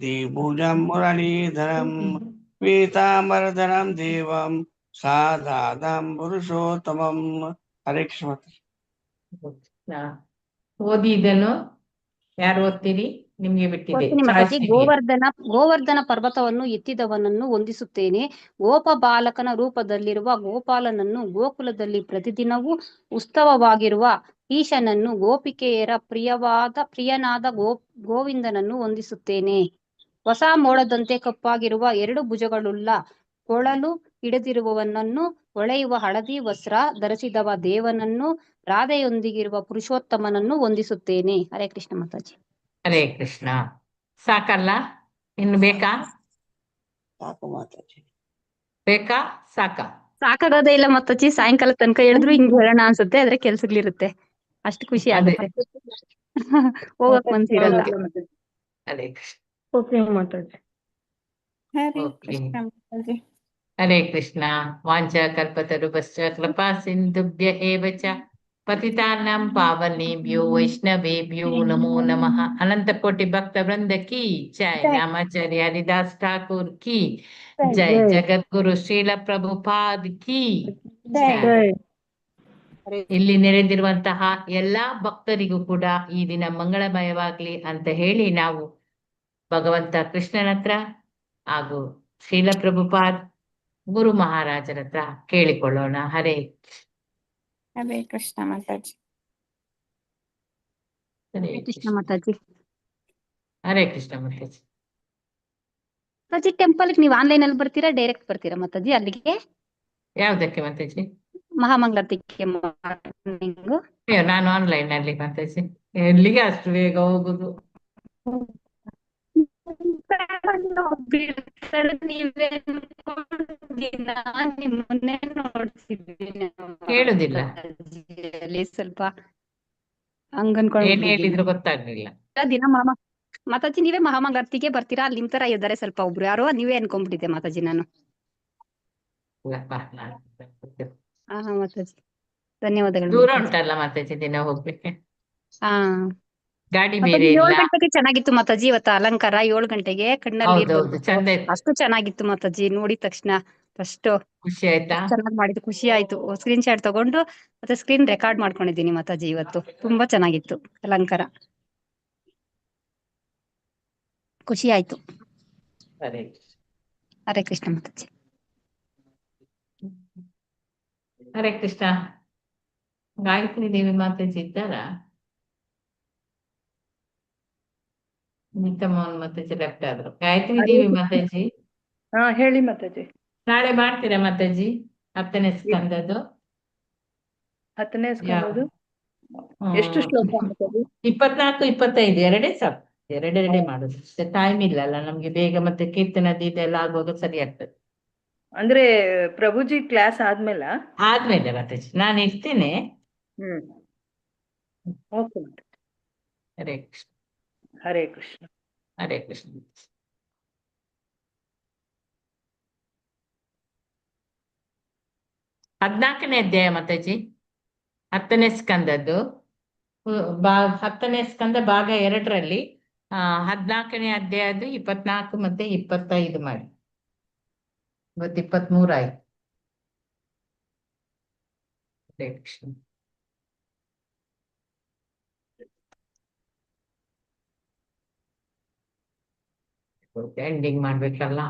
ದ್ವಿಭುಜಂ ಮುರಳೀಧರಂ ಪೀತಾಂಬರಧರಂ ದೇವಂ ಸಾದಾದಂ ಪುರುಷೋತ್ತಮಂ. ಹರೇ ಕೃಷ್ಣ. ಓದಿ. ಇದನ್ನು ಯಾರು ಓದ್ತೀರಿ? ನಿಮ್ಗೆ ಬಿಟ್ಟಿದೆ. ಓದ್ತೀನಿ ಮಾತಾಜಿ. ಗೋವರ್ಧನ ಪರ್ವತವನ್ನು ಎತ್ತಿದವನನ್ನು ವಂದಿಸುತ್ತೇನೆ. ಗೋಪ ಬಾಲಕನ ರೂಪದಲ್ಲಿರುವ ಗೋಪಾಲನನ್ನು, ಗೋಕುಲದಲ್ಲಿ ಪ್ರತಿದಿನವೂ ಉತ್ಸವವಾಗಿರುವ ಈಶನನ್ನು, ಗೋಪಿಕೆಯರ ಪ್ರಿಯನಾದ ಗೋವಿಂದನನ್ನು ವಂದಿಸುತ್ತೇನೆ. ಹೊಸ ಮೋಡದಂತೆ ಕಪ್ಪಾಗಿರುವ 2 ಭುಜಗಳುಳ್ಳ ಕೊಳಲು ಹಿಡಿದಿರುವವನನ್ನು, ಹೊಳೆಯುವ ಹಳದಿ ವಸ್ತ್ರ ಧರಿಸಿದವ ದೇವನನ್ನು, ರಾಧೆಯೊಂದಿಗಿರುವ ಪುರುಷೋತ್ತಮನನ್ನು ವಂದಿಸುತ್ತೇನೆ. ಹರೇ ಕೃಷ್ಣ ಮಾತಾಜಿ. ಹರೇ ಕೃಷ್ಣ. ಸಾಕಲ್ಲ? ಇನ್ನು ಬೇಕಾ? ಸಾಕು ಮಾತಾಜಿ. ಬೇಕಾ? ಸಾಕಾಗೋದೇ ಇಲ್ಲ ಮಾತಾಜಿ. ಸಾಯಂಕಾಲ ತನಕ ಹೇಳಿದ್ರು ಹಿಂಗ್ ಹೇಳೋಣ ಅನ್ಸುತ್ತೆ, ಆದ್ರೆ ಕೆಲ್ಸಗಳಿರುತ್ತೆ. ಅಷ್ಟು ಖುಷಿ ಆಗುತ್ತೆ. ಹೋಗಕ್ ಮನ್ಸಿರಲ್ಲ. ಹರೇ ಕೃಷ್ಣ. ಓಕೆ ಮಾತಾಜಿ. ಹರೇ ಕೃಷ್ಣ ಮಾತಾಜಿ. ಹರೇ ಕೃಷ್ಣ. ವಾಂಚ ಕಲ್ಪತರುಭ್ಯಶ್ಚ ಕೃಪಾ ಸಿಂಧುಭ್ಯ ಏವ ಚ ಪತಿತಾನಾಂ ಪಾವನೇಭ್ಯೋ ವೈಷ್ಣವೇಭ್ಯೋ ನಮೋ ನಮಃ. ಅನಂತ ಕೋಟಿ ಭಕ್ತ ವೃಂದ ಕಿ ಜೈ. ರಾಮಾಚಾರ್ಯ ಹರಿದಾಸ್ ಠಾಕೂರ್ ಕಿ ಜೈ. ಜಗದ್ಗುರು ಶ್ರೀಲ ಪ್ರಭುಪಾದ್ ಕಿ ಜೈ. ಇಲ್ಲಿ ನೆರೆದಿರುವಂತಹ ಎಲ್ಲಾ ಭಕ್ತರಿಗೂ ಕೂಡ ಈ ದಿನ ಮಂಗಳಮಯವಾಗ್ಲಿ ಅಂತ ಹೇಳಿ ನಾವು ಭಗವಂತ ಕೃಷ್ಣನ ಹತ್ರ ಹಾಗೂ ಶ್ರೀಲ ಪ್ರಭುಪಾದ್ ಗುರು ಮಹಾರಾಜರ ಹತ್ರ ಕೇಳಿಕೊಳ್ಳೋಣ. ಹರೇ ಹರೇ ಕೃಷ್ಣ ಮಾತಾಜಿ. ಹರೇ ಕೃಷ್ಣ ಮಾತಾಜಿ. ಹರೇ ಕೃಷ್ಣ ಮಾತಾಜಿ. ಮಾತಾಜಿ ಟೆಂಪಲ್ ನೀವು ಆನ್ಲೈನ್ ಅಲ್ಲಿ ಬರ್ತೀರಾ, ಡೈರೆಕ್ಟ್ ಬರ್ತೀರಾ ಮಾತಾಜಿ ಅಲ್ಲಿಗೆ? ಯಾವ್ದಕ್ಕೆ ಮಾತಾಜಿ? ಮಹಾಮಂಗಳಾರತಿಗೆ ಮಾರ್ನಿಂಗು. ಅಯ್ಯೋ, ನಾನು ಆನ್ಲೈನ್ ಅಲ್ಲಿ ಮಾತಾಜಿ, ಎಲ್ಲಿಗೆ ಅಷ್ಟು ಬೇಗ ಹೋಗುದು? ನಿಮ್ಮನ್ನೇ ನೋಡ್ತಿದ್ವಿ ಕೇಳುದಿಲ್ಲ. ಅಲ್ಲಿ ಸ್ವಲ್ಪ ಏನ್ ಹಂಗನ್ಕೊಂಡ್ಬಿಟ್ಟಿದ್ದೀನಿ. ಹೇಳಿದ್ರು ಗೊತ್ತಾಗ್ಲಿಲ್ಲ. ದಿನ ಮಾತಾಜಿ ನೀವೇ ಮಹಾಮಂಗಳಾರತಿಗೆ ಬರ್ತೀರಾ? ಅಲ್ಲಿ ನಿಮ್ ತರ ಇದ್ದಾರೆ ಸ್ವಲ್ಪ ಒಬ್ರು ಯಾರೋ, ನೀವೇ ಅನ್ಕೊಂಡ್ಬಿಟ್ಟಿದ್ದೆ ಮಾತಾಜಿ ನಾನು. ಹಾ ಮಾತಾಜಿ ಧನ್ಯವಾದಗಳು ದೂರ ಮಾತಾಜಿ. ಉಂಟಲ್ಲ ಮಾತಾಜಿ ದಿನ ಹೋಗ್ಲಿಕ್ಕೆ, ಹಾ ಗಾಡಿ ಮಾತಾಜಿ ಬೇರೆ 7 ಇಲ್ಲ. ಗಂಟೆಗೆ ಚೆನ್ನಾಗಿತ್ತು ಮಾತಾಜಿ ಇವತ್ತು ಅಲಂಕಾರ. 7 ಗಂಟೆಗೆ ಕಣ್ಣಲ್ಲಿ ನೀರ್ ಹೌದೌದು, ಬಂದ್ಬಿಟ್ಟು ಚಂದ ಇತ್ತು. ಅಷ್ಟು ಚೆನ್ನಾಗಿತ್ತು ಮಾತಾಜಿ. ನೋಡಿದ ತಕ್ಷಣ ಅಷ್ಟು ಖುಷಿ ಆಯ್ತಾ? ಚೆನ್ನಾಗಿ ಮಾಡಿದ್ದು, ಖುಷಿ ಆಯ್ತು. ಸ್ಕ್ರೀನ್ ಶಾಟ್ ತಗೊಂಡು ಮತ್ತೆ ಸ್ಕ್ರೀನ್ ರೆಕಾರ್ಡ್ ಮಾಡ್ಕೊಂಡಿದ್ದೀನಿ ಮಾತಾಜಿ. ಇವತ್ತು ತುಂಬಾ ಚೆನ್ನಾಗಿತ್ತು ಅಲಂಕಾರ, ಖುಷಿ ಆಯ್ತು. ಸರಿ. ಹರೇ ಕೃಷ್ಣ ಮಾತಾಜಿ. ಹರೇ ಕೃಷ್ಣ. ಗಾಯತ್ರಿ ದೇವಿ ಮಾತಾಜಿ ಇದ್ದಾರಾ? ನಿತಮೋಹನ್ ಮಾತಾಜಿ ಲೆಫ್ಟ್ ಆದ್ರು. ಗಾಯತ್ರಿ ದೇವಿ ಮಾತಾಜಿ ಹಾ ಹೇಳಿ ಮಾತಾಜಿ. ನಾಳೆ ಮಾಡ್ತೀರಾ ಮಾತಾಜಿ 10ನೇ ಸ್ಕಂದದ್ದು? 10ನೇ ಯಾವ? ಸ್ಕಂದದ್ದು ಎಷ್ಟು ಶ್ಲೋಕ ಮಾತಾಜಿ? 24, 25 ಎರಡೇ ಸಾಕು. ಎರಡೆರಡೇ ಮಾಡುದು. ಟೈಮ್ ಇಲ್ಲ ಅಲ್ಲ ನಮ್ಗೆ, ಬೇಗ ಮತ್ತೆ ಕೀರ್ತನದ್ದು ಇದೆಲ್ಲ ಆಗುವಾಗ ಸರಿ ಆಗ್ತದೆ. ಅಂದ್ರೆ ಪ್ರಭುಜಿ ಕ್ಲಾಸ್ ಆದ್ಮೇಲ? ಆದ್ಮೇಲೆ ಮಾತಾಜಿ ನಾನು ಇರ್ತೇನೆ. ಓಕೆ. ಹರೇ ಕೃಷ್ಣ. ಹರೇ ಕೃಷ್ಣ. ಹರೇ ಕೃಷ್ಣ. 14ನೇ ಅಧ್ಯಾಯ ಮಾತಾಜಿ, 10ನೇ ಸ್ಕಂದದ್ದು. 10ನೇ ಸ್ಕಂದ ಭಾಗ 2ರಲ್ಲಿ 14ನೇ ಅಧ್ಯಾಯದ್ದು 24 ಮತ್ತೆ 25 ಮಾಡಿ. ಇವತ್ತು 23 ಆಯ್ತು. ಹರೇ ಕೃಷ್ಣ. ಎಂಡಿಂಗ್ ಮಾಡ್ಬೇಕಲ್ಲ.